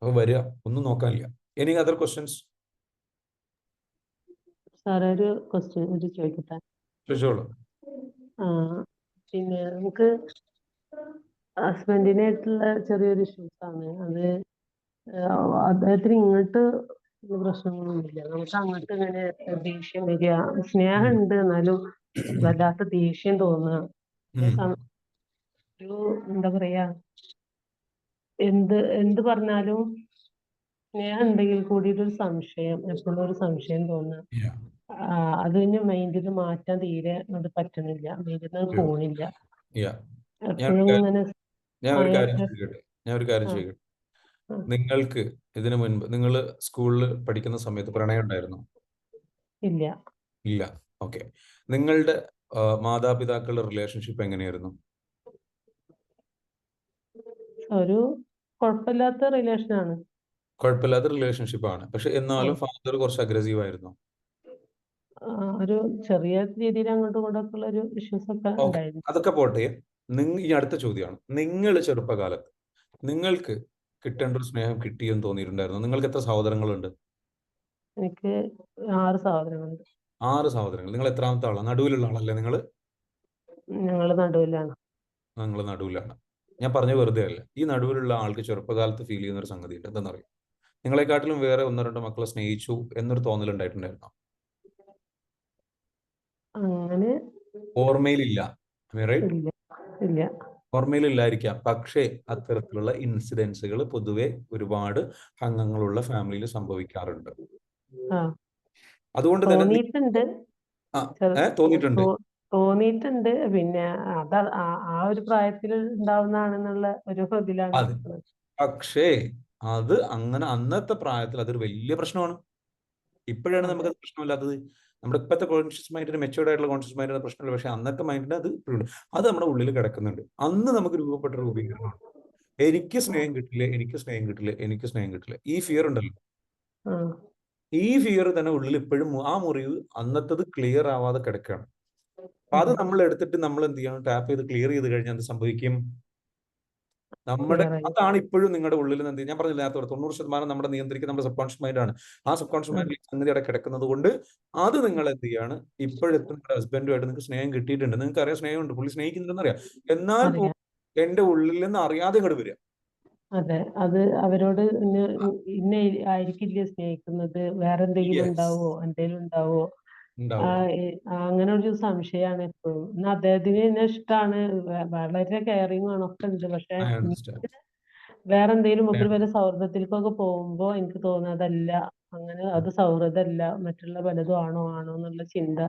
A: അപ്പോൾ വരിക, ഒന്നും നോക്കാനില്ല. Any other questions?
F: സാറേ ഒരു ക്വസ്റ്റ്യൻ ചോദിക്കട്ടെ?
A: ചോദിച്ചോളൂ.
F: പിന്നെ നമുക്ക് ഹസ്ബൻഡിനായിട്ടുള്ള ചെറിയൊരു ഇഷ്യൂസ് ആണ്. അത് അദ്ദേഹത്തിന് ഇങ്ങോട്ട് പ്രശ്നങ്ങളൊന്നുമില്ല. നമുക്ക് അങ്ങോട്ട് ഇങ്ങനെ ദേഷ്യം വരിക, സ്നേഹമുണ്ട് എന്നാലും വല്ലാത്ത ദേഷ്യം തോന്നുക. ഒരു എന്താ പറയാ, എന്ത് പറഞ്ഞാലും സ്നേഹം ഉണ്ടെങ്കിൽ കൂടി ഒരു സംശയം, എപ്പോഴും ഒരു സംശയം തോന്നുക. അത് പിന്നെ മൈൻഡിൽ മാറ്റാൻ തീരെ അത് പറ്റുന്നില്ല, മൈൻഡിൽ നിന്ന് പോണില്ല. എപ്പോഴും ഇങ്ങനെ
A: ഞാൻ ഒരു കാര്യം ചോദിക്കട്ടെ. നിങ്ങൾക്ക് ഇതിനു മുൻപ് നിങ്ങൾ സ്കൂളിൽ പഠിക്കുന്ന സമയത്ത് പ്രണയം ഉണ്ടായിരുന്നോ?
F: ഇല്ല.
A: ഓക്കെ. നിങ്ങളുടെ മാതാപിതാക്കളുടെ റിലേഷൻഷിപ്പ് എങ്ങനെയായിരുന്നു?
F: ഒരു കുഴപ്പമില്ലാത്ത റിലേഷനാണ്.
A: കുഴപ്പമില്ലാത്ത റിലേഷൻഷിപ്പ് ആണ്. പക്ഷെ എന്നാലും ഫാദർ കുറച്ച് അഗ്രസീവ് ആയിരുന്നു.
F: ഒരു ചെറിയ രീതിയിൽ അങ്ങോട്ടും ഇങ്ങോട്ടൊക്കെ ഉള്ള ഒരു ഇഷ്യൂസ് ഒക്കെ ഉണ്ടായിരുന്നു.
A: അതൊക്കെ പോട്ടെ. ഈ അടുത്ത ചോദ്യമാണ്, നിങ്ങൾ ചെറുപ്പകാലത്ത് നിങ്ങൾക്ക് കിട്ടേണ്ട ഒരു സ്നേഹം കിട്ടിയെന്ന് തോന്നിയിട്ടുണ്ടായിരുന്നു? നിങ്ങൾക്ക് എത്ര സഹോദരങ്ങളുണ്ട്?
F: എനിക്ക് 6 സഹോദരങ്ങളുണ്ട്.
A: 6 സഹോദരങ്ങൾ. നിങ്ങൾ എത്രാമത്തെ ആളാണ്? നടുവിലുള്ള ആളല്ലേ നിങ്ങൾ?
F: ഞങ്ങൾ നടുവിലാണ്.
A: നിങ്ങൾ നടുവിലാണ്. ഞാൻ പറഞ്ഞ വെറുതെ അല്ല. ഈ നടുവിലുള്ള ആൾക്ക് ചെറുപ്പകാലത്ത് ഫീൽ ചെയ്യുന്ന ഒരു സംഗതി ഉണ്ട്. എന്താണെന്നറിയാം? നിങ്ങളെക്കാട്ടിലും വേറെ 1-2 മക്കളെ സ്നേഹിച്ചു എന്നൊരു തോന്നലുണ്ടായിട്ടുണ്ടായിരുന്നോ?
F: അങ്ങനെ
A: ഓർമ്മയിലില്ല.
F: ഇല്ല.
A: ഓർമ്മയിലില്ലായിരിക്കാം. പക്ഷേ അത്തരത്തിലുള്ള ഇൻസിഡൻസുകൾ പൊതുവെ ഒരുപാട് അംഗങ്ങളുള്ള ഫാമിലിയിൽ സംഭവിക്കാറുണ്ട്. അതുകൊണ്ട് തന്നെ
F: തോന്നിയിട്ടുണ്ട്. പിന്നെ അത് ആ ഒരു പ്രായത്തിൽ ഉണ്ടാവുന്നതാണെന്നുള്ള ഒരു ഇതിലാണ്.
A: പക്ഷേ അത് അങ്ങനെ അന്നത്തെ പ്രായത്തിൽ അതൊരു വലിയ പ്രശ്നമാണ്. ഇപ്പോഴാണ് നമുക്കത് പ്രശ്നമില്ലാത്തത്. നമ്മുടെ ഇപ്പോഴത്തെ കോൺഷ്യസ് മൈൻഡിന്, മെച്ചുവേർഡ് ആയിട്ടുള്ള കോൺഷ്യസ് മൈൻഡിന് പ്രശ്നമില്ല. പക്ഷെ അന്നത്തെ മൈൻഡിന് അത് നമ്മുടെ ഉള്ളിൽ കിടക്കുന്നുണ്ട്. അന്ന് നമുക്ക് രൂപപ്പെട്ട രൂപീകരണമാണ്. എനിക്ക് സ്നേഹം കിട്ടില്ല. ഈ ഫിയർ ഉണ്ടല്ലോ, ഈ ഫിയർ തന്നെ ഉള്ളിൽ ഇപ്പോഴും ആ മുറിവ് അന്നത്തത് ക്ലിയർ ആവാതെ കിടക്കുകയാണ്. അപ്പൊ അത് നമ്മൾ എടുത്തിട്ട് നമ്മൾ എന്ത് ചെയ്യണം? ടാപ്പ് ചെയ്ത് ക്ലിയർ ചെയ്ത് കഴിഞ്ഞാൽ എന്ത് സംഭവിക്കും? അതാണ് ഇപ്പോഴും നിങ്ങളുടെ ഉള്ളിൽ നിന്ന് ഞാൻ പറഞ്ഞില്ല നേരത്തെ 90% നമ്മുടെ നിയന്ത്രിക്കുന്ന നമ്മുടെ സബ് കോൺഷ്യസ് മൈൻഡാണ്. ആ സബ് കോൺഷ്യസ് മൈൻഡിൽ സംഗതി അവിടെ കിടക്കുന്നത് കൊണ്ട് അത് നിങ്ങൾ എന്ത് ചെയ്യാണ്? ഇപ്പോഴത്തെ നിങ്ങളുടെ ഹസ്ബൻഡുമായിട്ട് നിങ്ങൾക്ക് സ്നേഹം കിട്ടിയിട്ടുണ്ട്, നിങ്ങൾക്ക് അറിയാം സ്നേഹമുണ്ട്, പുള്ളി സ്നേഹിക്കുന്നുണ്ടെന്ന് അറിയാം. എന്നാൽ എന്റെ ഉള്ളിൽ നിന്ന് അറിയാതെ ഇങ്ങോട്ട് വരിക.
F: അതെ, അത് അവരോട് ഇന്നെ ആയിരിക്കില്ല സ്നേഹിക്കുന്നത്, വേറെ എന്തെങ്കിലും ഉണ്ടാവോ അങ്ങനെ ഒരു സംശയമാണ് എപ്പോഴും. എന്നാൽ അദ്ദേഹത്തിന് എന്നെ ഇഷ്ടമാണ്, വളരെ കെയറിങ് ആണ്, ഒക്കെ ഉണ്ട്. പക്ഷെ വേറെ എന്തെങ്കിലും ഒരു വല്ല സൗഹൃദത്തിലേക്കൊക്കെ പോകുമ്പോ എനിക്ക് തോന്നുന്നതല്ല, അങ്ങനെ അത് സൗഹൃദമല്ല, മറ്റുള്ള പലതും ആണോ എന്നുള്ള ചിന്ത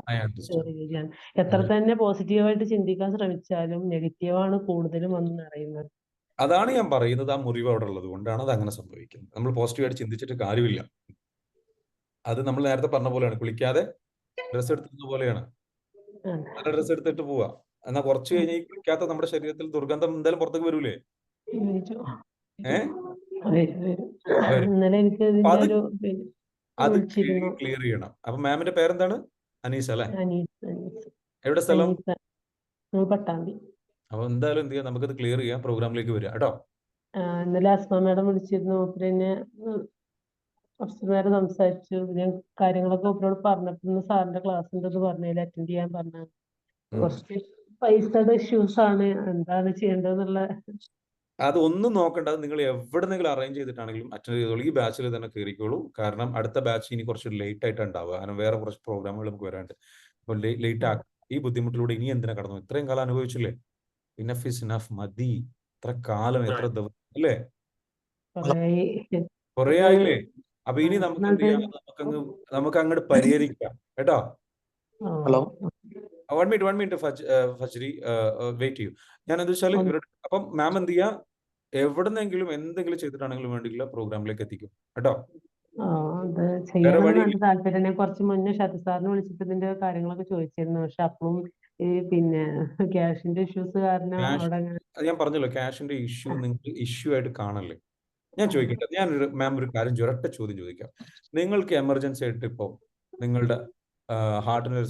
F: വരികയാണ്. എത്ര തന്നെ പോസിറ്റീവായിട്ട് ചിന്തിക്കാൻ ശ്രമിച്ചാലും നെഗറ്റീവാണ് കൂടുതലും വന്ന് നിറയുന്നത്.
A: അതാണ് ഞാൻ പറയുന്നത്. ആ മുറിവ് അവിടെ ഉള്ളത് കൊണ്ടാണ് അത് അങ്ങനെ സംഭവിക്കുന്നത്. നമ്മൾ പോസിറ്റീവായിട്ട് ചിന്തിച്ചിട്ട് കാര്യമില്ല. അത് നമ്മൾ നേരത്തെ പറഞ്ഞ പോലെയാണ്, കുളിക്കാതെ ഡ്രസ്സ് എടുത്തിരുന്ന പോലെയാണ്. നല്ല ഡ്രസ്സ് എടുത്തിട്ട് പോവാ, എന്നാൽ കുറച്ച് കഴിഞ്ഞ് ഈ കുളിക്കാത്ത നമ്മുടെ ശരീരത്തിൽ ദുർഗന്ധം എന്തായാലും പുറത്തേക്ക് വരൂലേ? അത് ക്ലിയർ ചെയ്യണം. അപ്പൊ മാമിന്റെ പേരെന്താണ്? അനീസ അല്ലെ? എവിടെ സ്ഥലം?
F: പട്ടാമ്പി.
A: അപ്പൊ എന്തായാലും എന്ത് ചെയ്യാം, നമുക്കത് ക്ലിയർ ചെയ്യാം. പ്രോഗ്രാമിലേക്ക് വരിക കേട്ടോ.
F: ഇന്നലെ അസ്മ മാഡം വിളിച്ചിരുന്നു. പിന്നെ കുറച്ച് നേരം സംസാരിച്ചു. ഞാൻ കാര്യങ്ങളൊക്കെ ഒപ്പരോട് പറഞ്ഞപ്പോൾ സാറിന്റെ ക്ലാസ് ഉണ്ടെന്ന് പറഞ്ഞതിൽ അറ്റൻഡ് ചെയ്യാൻ പറഞ്ഞു. കുറച്ച് പൈസയുടെ ഇഷ്യൂസ് ആണ്, എന്താണ് ചെയ്യേണ്ടതെന്നുള്ള.
A: അതൊന്നും നോക്കണ്ട. നിങ്ങൾ എവിടെന്നെങ്കിലും അറേഞ്ച് ചെയ്തിട്ടാണെങ്കിലും അറ്റൻഡ് ചെയ്തോളൂ. ഈ ബാച്ചിൽ തന്നെ കയറിക്കോളൂ. കാരണം അടുത്ത ബാച്ച് ഇനി കുറച്ച് ലേറ്റ് ആയിട്ടാണ് ഉണ്ടാവുക. കാരണം വേറെ കുറച്ച് പ്രോഗ്രാമുകൾ നമുക്ക് വരാണ്ട്. അപ്പോൾ ലേറ്റ് ആക്കും. ഈ ബുദ്ധിമുട്ടിലൂടെ ഇനി എന്തിനാ കടന്നു? ഇത്രയും കാലം അനുഭവിച്ചില്ലേ? Enough is enough. മതി. ഇത്ര കാലം, എത്ര ദിവസം അല്ലേ? കുറെ
F: അത്
A: ആയില്ലേ? അപ്പൊ ഇനി നമുക്ക് എന്ത് ചെയ്യാം? നമുക്ക് അങ്ങോട്ട് പരിഹരിക്കാം കേട്ടോ.
B: ഹലോ.
A: 1 മിനിറ്റ് ഫജ്രി, വെയിറ്റ് ചെയ്യൂ. ഞാൻ എന്താ വെച്ചാൽ ഇവരുടെ അപ്പം മാം എന്ത് ചെയ്യാ, എവിടെന്നെങ്കിലും എന്തെങ്കിലും ചെയ്തിട്ടാണെങ്കിലും വേണ്ടിയില്ല പ്രോഗ്രാമിലേക്ക് എത്തിക്കും കേട്ടോ.
F: അത്
A: വേറെ
F: ചെയ്യണമെന്ന്
A: വഴിയില്ല.
F: നല്ല താല്പര്യം. ഞാൻ കുറച്ച് മുന്നേ ഷാഫി സാറിനെ വിളിച്ചിട്ട് ഇതിന്റെ കാര്യങ്ങളൊക്കെ ചോദിച്ചിരുന്നു. പക്ഷെ അപ്പം ഈ പിന്നെ ക്യാഷിന്റെ ഇഷ്യൂസ് കാരണം അവിടെ അങ്ങനെ
A: ഞാൻ പറഞ്ഞല്ലോ, ക്യാഷിന്റെ ഇഷ്യൂ നിങ്ങൾക്ക് ഇഷ്യൂ ആയിട്ട് കാണല്ലേ. ഞാൻ ചോദിക്കട്ടെ, ഞാനൊരു മാം ഒരു കാര്യം ഒരൊറ്റ ചോദ്യം ചോദിക്കാം. നിങ്ങൾക്ക് എമർജൻസി ആയിട്ട് ഇപ്പോൾ നിങ്ങളുടെ ഹാർട്ടിന്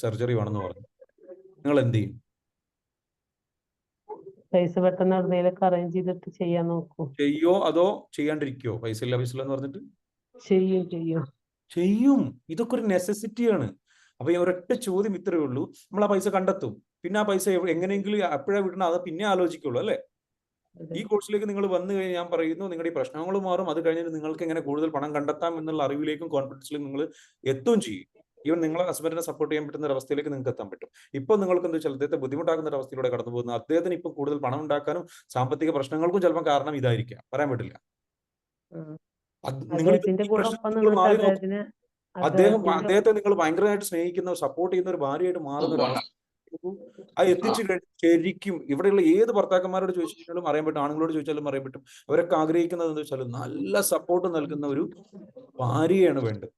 A: സർജറി വേണമെന്ന് പറഞ്ഞു, നിങ്ങൾ എന്ത് ചെയ്യും?
F: പൈസ പെട്ടെന്ന് എവിടെയെങ്കിലൊക്കെ അറേഞ്ച് ചെയ്തിട്ട് ചെയ്യാൻ നോക്കൂ.
A: ചെയ്യോ അതോ ചെയ്യാണ്ടിരിക്കോ? പൈസ ഇല്ല എന്ന് പറഞ്ഞിട്ട്
F: ചെയ്യും.
A: ഇതൊക്കെ ഒരു നെസസിറ്റിയാണ്. അപ്പൊ ഈ ഒരൊറ്റ ചോദ്യം ഇത്രയേ ഉള്ളൂ. നമ്മൾ ആ പൈസ കണ്ടെത്തും. പിന്നെ ആ പൈസ എങ്ങനെയെങ്കിലും എപ്പോഴാണ് വിടണം അത് പിന്നെ ആലോചിക്കുള്ളൂ അല്ലേ. ഈ കോഴ്സിലേക്ക് നിങ്ങൾ വന്നു കഴിഞ്ഞാൽ ഞാൻ പറയുന്നു, നിങ്ങളുടെ ഈ പ്രശ്നങ്ങൾ മാറും. അത് കഴിഞ്ഞിട്ട് നിങ്ങൾക്ക് എങ്ങനെ കൂടുതൽ പണം കണ്ടെത്താം എന്നുള്ള അറിവിലേക്കും കോൺഫിഡൻസിലേക്കും നിങ്ങൾ എത്തുകയും ചെയ്യും. ഈവൻ നിങ്ങളെ ഹസ്ബൻഡിനെ സപ്പോർട്ട് ചെയ്യാൻ പറ്റുന്ന ഒരു അവസ്ഥയിലേക്ക് നിങ്ങൾക്ക് എത്താൻ പറ്റും. ഇപ്പൊ നിങ്ങൾക്ക് എന്താ വെച്ചാൽ അദ്ദേഹത്തെ ബുദ്ധിമുട്ടാക്കുന്ന ഒരു അവസ്ഥയിലൂടെ കടന്നു പോകുന്നത്, അദ്ദേഹത്തിന് ഇപ്പൊ കൂടുതൽ പണം ഉണ്ടാക്കാനും സാമ്പത്തിക പ്രശ്നങ്ങൾക്കും ചിലപ്പോൾ കാരണം ഇതായിരിക്കാം, പറയാൻ പറ്റില്ല. നിങ്ങൾ
F: അദ്ദേഹത്തിന്റെ കൂടെ ഒപ്പം നിന്നിട്ട്
A: മാറി നോക്കും. അദ്ദേഹത്തെ നിങ്ങൾ ഭയങ്കരമായിട്ട് സ്നേഹിക്കുന്ന, സപ്പോർട്ട് ചെയ്യുന്ന ഒരു ഭാര്യയായിട്ട് മാറുന്ന ഒരു അവസ്ഥ അത് എത്തിച്ചു കഴിഞ്ഞാൽ ശരിക്കും ഇവിടെയുള്ള ഏത് ഭർത്താക്കന്മാരോട് ചോദിച്ചാലും അറിയാൻ പറ്റും, ആണുങ്ങളോട് ചോദിച്ചാലും അറിയാൻ പറ്റും. അവരൊക്കെ ആഗ്രഹിക്കുന്നത് എന്താ വെച്ചാൽ നല്ല സപ്പോർട്ട് നൽകുന്ന ഒരു ഭാര്യയാണ് വേണ്ടത്.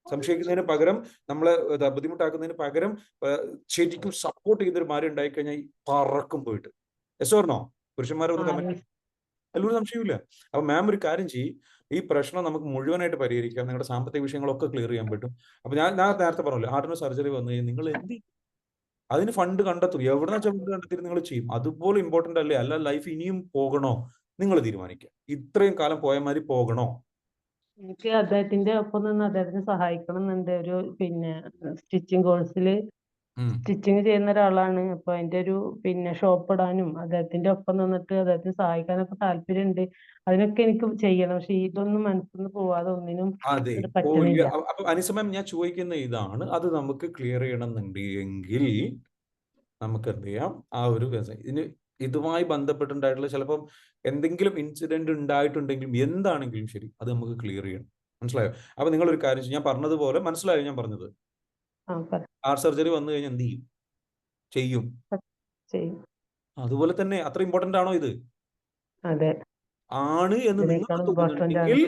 A: സംശയിക്കുന്നതിന് പകരം, നമ്മളെ ബുദ്ധിമുട്ടാക്കുന്നതിന് പകരം ശരിക്കും സപ്പോർട്ട് ചെയ്യുന്ന ഒരു ഭാര്യ ഉണ്ടായിക്കഴിഞ്ഞാൽ പറക്കും പോയിട്ട്. Yes or no? പുരുഷന്മാരൊന്നും കമന്റ് അതിലൊരു സംശയമില്ല. അപ്പൊ മാം ഒരു കാര്യം ചെയ്യും, ഈ പ്രശ്നം നമുക്ക് മുഴുവനായിട്ട് പരിഹരിക്കാം. നിങ്ങളുടെ സാമ്പത്തിക വിഷയങ്ങളൊക്കെ ക്ലിയർ ചെയ്യാൻ പറ്റും. അപ്പൊ ഞാൻ നേരത്തെ പറഞ്ഞല്ലോ, ഹാർട്ടിന് സർജറി വന്നു കഴിഞ്ഞാൽ നിങ്ങൾ എന്ത് അതിന് ഫണ്ട് കണ്ടെത്തും. എവിടെന്ന് വെച്ചാൽ ഫണ്ട് കണ്ടെത്തി നിങ്ങൾ ചെയ്യും. അതുപോലെ ഇമ്പോർട്ടന്റ് അല്ലേ? അല്ല ലൈഫ് ഇനിയും പോകണോ? നിങ്ങൾ തീരുമാനിക്കുക. ഇത്രയും കാലം പോയ മാതിരി പോകണോ?
F: എനിക്ക് അദ്ദേഹത്തിന്റെ ഒപ്പം നിന്ന് അദ്ദേഹത്തിനെ സഹായിക്കണം എന്നുണ്ട്. ഒരു പിന്നെ സ്റ്റിച്ചിങ് കോഴ്സിൽ സ്റ്റിച്ചിങ് ചെയ്യുന്ന ഒരാളാണ്. അപ്പൊ അതിന്റെ ഒരു പിന്നെ ഷോപ്പ് ഇടാനും അദ്ദേഹത്തിന്റെ ഒപ്പം നിന്നിട്ട് അദ്ദേഹത്തിന് സഹായിക്കാനൊക്കെ താല്പര്യമുണ്ട്. അതിനൊക്കെ എനിക്ക് ചെയ്യണം. പക്ഷെ ഇതൊന്നും മനസ്സിൽ നിന്ന് പോവാതെ ഒന്നിനും
A: അതെ,
F: പറ്റുന്നില്ല.
A: അപ്പൊ അനിസമയം ഞാൻ ചോദിക്കുന്ന ഇതാണ്, അത് നമുക്ക് ക്ലിയർ ചെയ്യണമെന്നുണ്ടെങ്കിൽ നമുക്ക് എന്ത് ചെയ്യാം? ആ ഒരു ഇതുമായി ബന്ധപ്പെട്ടുണ്ടായിട്ടുള്ള ചിലപ്പം എന്തെങ്കിലും ഇൻസിഡന്റ് ഉണ്ടായിട്ടുണ്ടെങ്കിലും എന്താണെങ്കിലും ശരി, അത് നമുക്ക് ക്ലിയർ ചെയ്യണം. മനസ്സിലായോ? അപ്പൊ നിങ്ങളൊരു കാര്യം ഞാൻ പറഞ്ഞതുപോലെ മനസ്സിലായോ ഞാൻ പറഞ്ഞത്? ഹാർട്ട് സർജറി വന്നു കഴിഞ്ഞാൽ എന്ത് ചെയ്യും? അതുപോലെ തന്നെ അത്ര ഇമ്പോർട്ടന്റ് ആണോ ഇത്? ആണ് എന്ന് നിങ്ങൾക്ക് തോന്നുന്നുണ്ടെങ്കിൽ,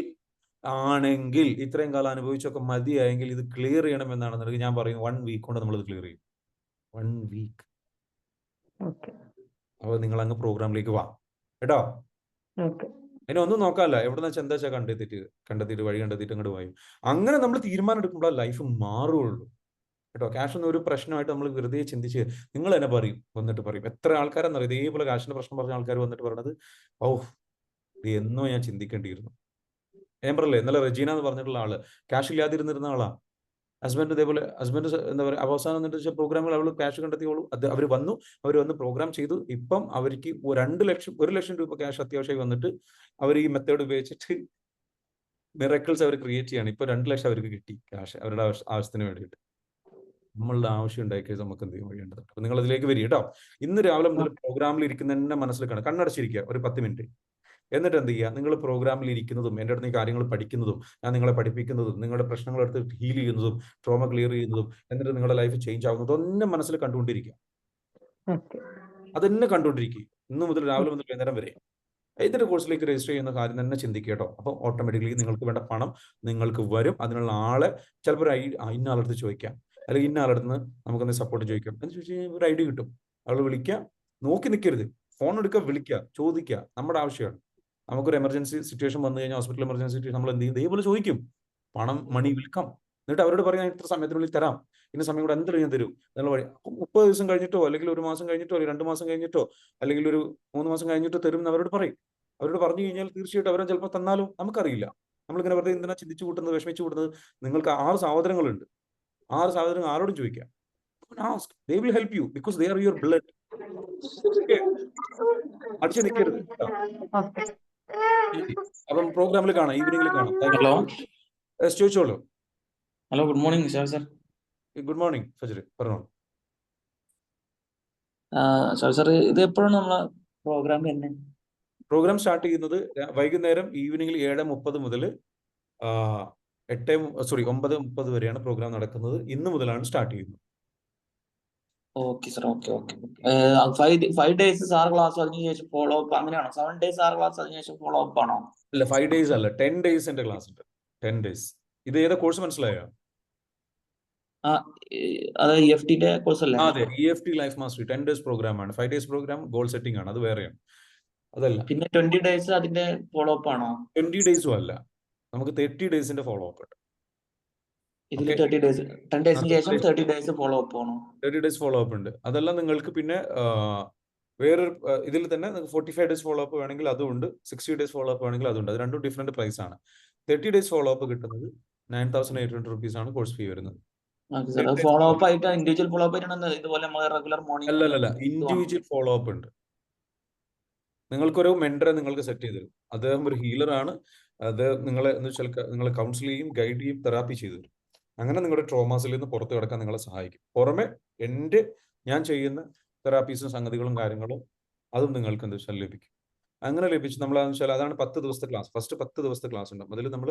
A: ആണെങ്കിൽ ഇത്രയും കാലം അനുഭവിച്ചൊക്കെ മതിയായെങ്കിൽ ഇത് ക്ലിയർ ചെയ്യണമെന്നാണെന്നുണ്ടെങ്കിൽ ഞാൻ പറയും 1 വീക്ക് കൊണ്ട് നമ്മൾ ഇത് ക്ലിയർ ചെയ്യും. 1 വീക്ക്. അപ്പൊ നിങ്ങൾ അങ്ങ് പ്രോഗ്രാമിലേക്ക് വാ കേട്ടോ. അതിനെ ഒന്നും നോക്കാമല്ല, എവിടെന്ന് വെച്ചാൽ എന്താ വെച്ചാൽ കണ്ടെത്തിയിട്ട് വഴി കണ്ടെത്തിയിട്ട് അങ്ങോട്ട് പോയി. അങ്ങനെ നമ്മൾ തീരുമാനം എടുക്കുമ്പോൾ ലൈഫ് മാറുള്ളൂ കേട്ടോ. ക്യാഷ് ഒന്നും ഒരു പ്രശ്നമായിട്ട് നമ്മൾ വെറുതെ ചിന്തിച്ച് നിങ്ങൾ തന്നെ വന്നിട്ട് പറയും. എത്ര ആൾക്കാരെന്നറിയാം ഇതേപോലെ ക്യാഷിന്റെ പ്രശ്നം പറഞ്ഞ ആൾക്കാർ വന്നിട്ട് പറയണത്, ഓ ഇത് എന്നോ ഞാൻ ചിന്തിക്കേണ്ടിയിരുന്നു. ഞാൻ പറയല്ലേ, ഇന്നലെ റെജീന എന്ന് പറഞ്ഞിട്ടുള്ള ആള് ക്യാഷ് ഇല്ലാതിരുന്നിരുന്ന ആളാ. ഹസ്ബൻഡ് ഇതേപോലെ, ഹസ്ബൻഡ് എന്താ പറയുക, അവസാനം എന്നിട്ട് വെച്ചാൽ പ്രോഗ്രാമിൽ അവൾ ക്യാഷ് കണ്ടെത്തിയോളൂ. അവർ വന്ന് പ്രോഗ്രാം ചെയ്തു. ഇപ്പം അവർക്ക് 1 ലക്ഷം രൂപ ക്യാഷ് അത്യാവശ്യമായി വന്നിട്ട് അവർ ഈ മെത്തേഡ് ഉപയോഗിച്ചിട്ട് മിറക്കിൾസ് അവർ ക്രിയേറ്റ് ചെയ്യാണ്. ഇപ്പൊ 2 ലക്ഷം അവർക്ക് കിട്ടി ക്യാഷ് അവരുടെ ആവശ്യത്തിന് വേണ്ടിയിട്ട്. നമ്മളുടെ ആവശ്യം ഉണ്ടാക്കിയത് നമുക്ക് എന്ത് ചെയ്യേണ്ടത്. അപ്പൊ നിങ്ങൾ അതിലേക്ക് വരിക കേട്ടോ. ഇന്ന് രാവിലെ മുതൽ പ്രോഗ്രാമിൽ ഇരിക്കുന്ന തന്നെ മനസ്സിൽ കാണാം, കണ്ണടച്ചിരിക്കുക ഒരു 10 മിനിറ്റ്. എന്നിട്ട് എന്ത് ചെയ്യുക? നിങ്ങൾ പ്രോഗ്രാമിൽ ഇരിക്കുന്നതും എൻ്റെ അടുത്ത് ഈ കാര്യങ്ങൾ പഠിക്കുന്നതും ഞാൻ നിങ്ങളെ പഠിപ്പിക്കുന്നതും നിങ്ങളുടെ പ്രശ്നങ്ങൾ എടുത്ത് ഹീൽ ചെയ്യുന്നതും ട്രോമ ക്ലിയർ ചെയ്യുന്നതും എന്നിട്ട് നിങ്ങളുടെ ലൈഫ് ചേഞ്ച് ആവുന്നതും ഒന്നെ മനസ്സിൽ കണ്ടുകൊണ്ടിരിക്കുക. അതെന്നെ കണ്ടുകൊണ്ടിരിക്കുക ഇന്ന് മുതൽ രാവിലെ മുതൽ വൈകുന്നേരം വരെ. ഇതിന്റെ കോഴ്സിലേക്ക് രജിസ്റ്റർ ചെയ്യുന്ന കാര്യം തന്നെ ചിന്തിക്കുക കേട്ടോ. അപ്പോൾ ഓട്ടോമാറ്റിക്കലി നിങ്ങൾക്ക് വേണ്ട പണം നിങ്ങൾക്ക് വരും. അതിനുള്ള ആളെ ചിലപ്പോൾ ഇന്ന ആളടുത്ത് ചോദിക്കാം, അല്ലെങ്കിൽ ഇന്ന ആളടുത്ത് നമുക്കൊന്ന് സപ്പോർട്ട് ചോദിക്കാം എന്ന് ചോദിച്ചാൽ ഒരു ഐഡിയ കിട്ടും. അവൾ വിളിക്കുക, നോക്കി നിൽക്കരുത്, ഫോൺ എടുക്കുക, വിളിക്കുക, ചോദിക്കുക. നമ്മുടെ ആവശ്യമാണ്. നമുക്കൊരു എമർജൻസി സിറ്റുവേഷൻ വന്നു കഴിഞ്ഞാൽ, ഹോസ്പിറ്റൽ എമർജൻസി സിറ്റുവേഷൻ നമ്മൾ എന്ത് ചെയ്യും? ഇതേപോലെ ചോദിക്കും, മണി വിൽക്കാം. എന്നിട്ട് അവരോട് പറയാൻ ഇത്ര സമയത്തിനുള്ളിൽ തരാം, ഇന്ന സമയം കൂടെ എന്തായാലും ഞാൻ തരും എന്നുള്ള വഴി. 30 ദിവസം കഴിഞ്ഞിട്ടോ, അല്ലെങ്കിൽ 1 മാസം കഴിഞ്ഞിട്ടോ, അല്ലെങ്കിൽ 2 മാസം കഴിഞ്ഞിട്ടോ, അല്ലെങ്കിൽ ഒരു 3 മാസം കഴിഞ്ഞിട്ടോ തരും എന്ന് അവരോട് പറയും. അവരോട് പറഞ്ഞു കഴിഞ്ഞാൽ തീർച്ചയായിട്ടും അവരെ ചിലപ്പോൾ തന്നാലും നമുക്കറിയില്ല. നമ്മളിങ്ങനെ വെറുതെ എന്തിനാ ചിന്തിച്ചു കൂട്ടുന്നത്, വിഷമിച്ചു കൂട്ടുന്നത്? നിങ്ങൾക്ക് 6 സഹോദരങ്ങളുണ്ട്. 6 സഹോദരങ്ങൾ ആരോടും ചോദിക്കാം. Ask. They will help you because they are your blood. അടിച്ചു നിൽക്കരുത്. അപ്പം പ്രോഗ്രാമിൽ കാണാം, ഈവനിങ്ങിൽ കാണാം.
G: ഹലോ,
A: ചോദിച്ചോളൂ.
G: Hello, good morning sir.
A: Good morning Fajr, പറഞ്ഞോളൂ.
G: സർ ഇത് എപ്പോഴാണ് നമ്മളെ പ്രോഗ്രാം തന്നെ?
A: പ്രോഗ്രാം സ്റ്റാർട്ട് ചെയ്യുന്നത് വൈകുന്നേരം ഈവനിങ്ങിൽ 7:30 മുതൽ 9:30 വരെയാണ് പ്രോഗ്രാം നടക്കുന്നത്. ഇന്ന് മുതലാണ് സ്റ്റാർട്ട് ചെയ്യുന്നത്.
G: Okay sir, okay okay. 5 days sir class, അതിനുശേഷം ഫോളോ അപ്പ് അങ്ങനെയാണോ? 7 days സാർ ക്ലാസ്, അതിനുശേഷം ഫോളോ അപ്പ് ആണോ?
A: അല്ല, 5 days അല്ല, 10 days എന്റെ ക്ലാസ് ഉണ്ട്. 10 days. ഇത് ഏതാ കോഴ്സ് മനസ്സിലായോ?
G: അത് EFT ന്റെ കോഴ്സ് അല്ലേ?
A: അതെ, EFT life mastery 10 days programme ആണ്. 5 days പ്രോഗ്രാം ഗോൾ സെറ്റിംഗ് ആണ്, അത് വേറെയാണ്. അതല്ല.
G: പിന്നെ 20 days അതിന്റെ ഫോളോ അപ്പ് ആണോ?
A: 20 days അല്ല, നമുക്ക് 30 days ഫോളോ അപ്പ് ഉണ്ട്.
G: ഇതിൽ 30 days, 10 days ശേഷം 30 days ഫോളോ അപ്പ് ആണോ?
A: 30 days ഫോളോ അപ്പ് ഉണ്ട്. അതെല്ലാം നിങ്ങൾക്ക് പിന്നെ വേറൊരു ഇതിൽ തന്നെ 45 days ഫോളോ അപ്പ് വേണമെങ്കിൽ അതുണ്ട്, 60 days ഫോളോ അപ്പ് വേണമെങ്കിൽ അതുണ്ട്. അത് രണ്ടും ഡിഫറെന്റ് പ്രൈസ് ആണ്. 30 days ഫോളോ അപ്പ് കിട്ടുന്നത് 9,800 rupees ആണ് കോഴ്സ് ഫീ വരുന്നത്.
G: ഫോളോ അപ്പ് ആയിട്ട് ഇൻഡിവിജ്വൽ ഫോളോ അപ്പ് ആയിട്ടാണ് ഇതുപോലെ റെഗുലർ മോർണിംഗ്?
A: അല്ല, ഇൻഡിവിജ്വൽ ഫോളോ അപ്പ് ഉണ്ട്. നിങ്ങൾക്കൊരു മെന്ററെ നിങ്ങൾക്ക് സെറ്റ് ചെയ്ത് തരും. അദ്ദേഹം ഒരു ഹീലർ ആണ്. അത് നിങ്ങളെ എന്ന് വെച്ചാൽ നിങ്ങളെ കൗൺസിൽ ചെയ്യും, ഗൈഡ് ചെയ്യും, തെറാപ്പി ചെയ്തു തരും. അങ്ങനെ നിങ്ങളുടെ ട്രോമാസിൽ നിന്ന് പുറത്തു കിടക്കാൻ നിങ്ങളെ സഹായിക്കും. പുറമെ ഞാൻ ചെയ്യുന്ന തെറാപ്പീസും സംഗതികളും കാര്യങ്ങളും അതും നിങ്ങൾക്ക് എന്താ വെച്ചാൽ ലഭിക്കും. അങ്ങനെ ലഭിച്ച് നമ്മളെന്ന് വെച്ചാൽ അതാണ് 10 ദിവസത്തെ ക്ലാസ്. ഫസ്റ്റ് 10 ദിവസത്തെ ക്ലാസ് ഉണ്ടാവും. അതിൽ നമ്മൾ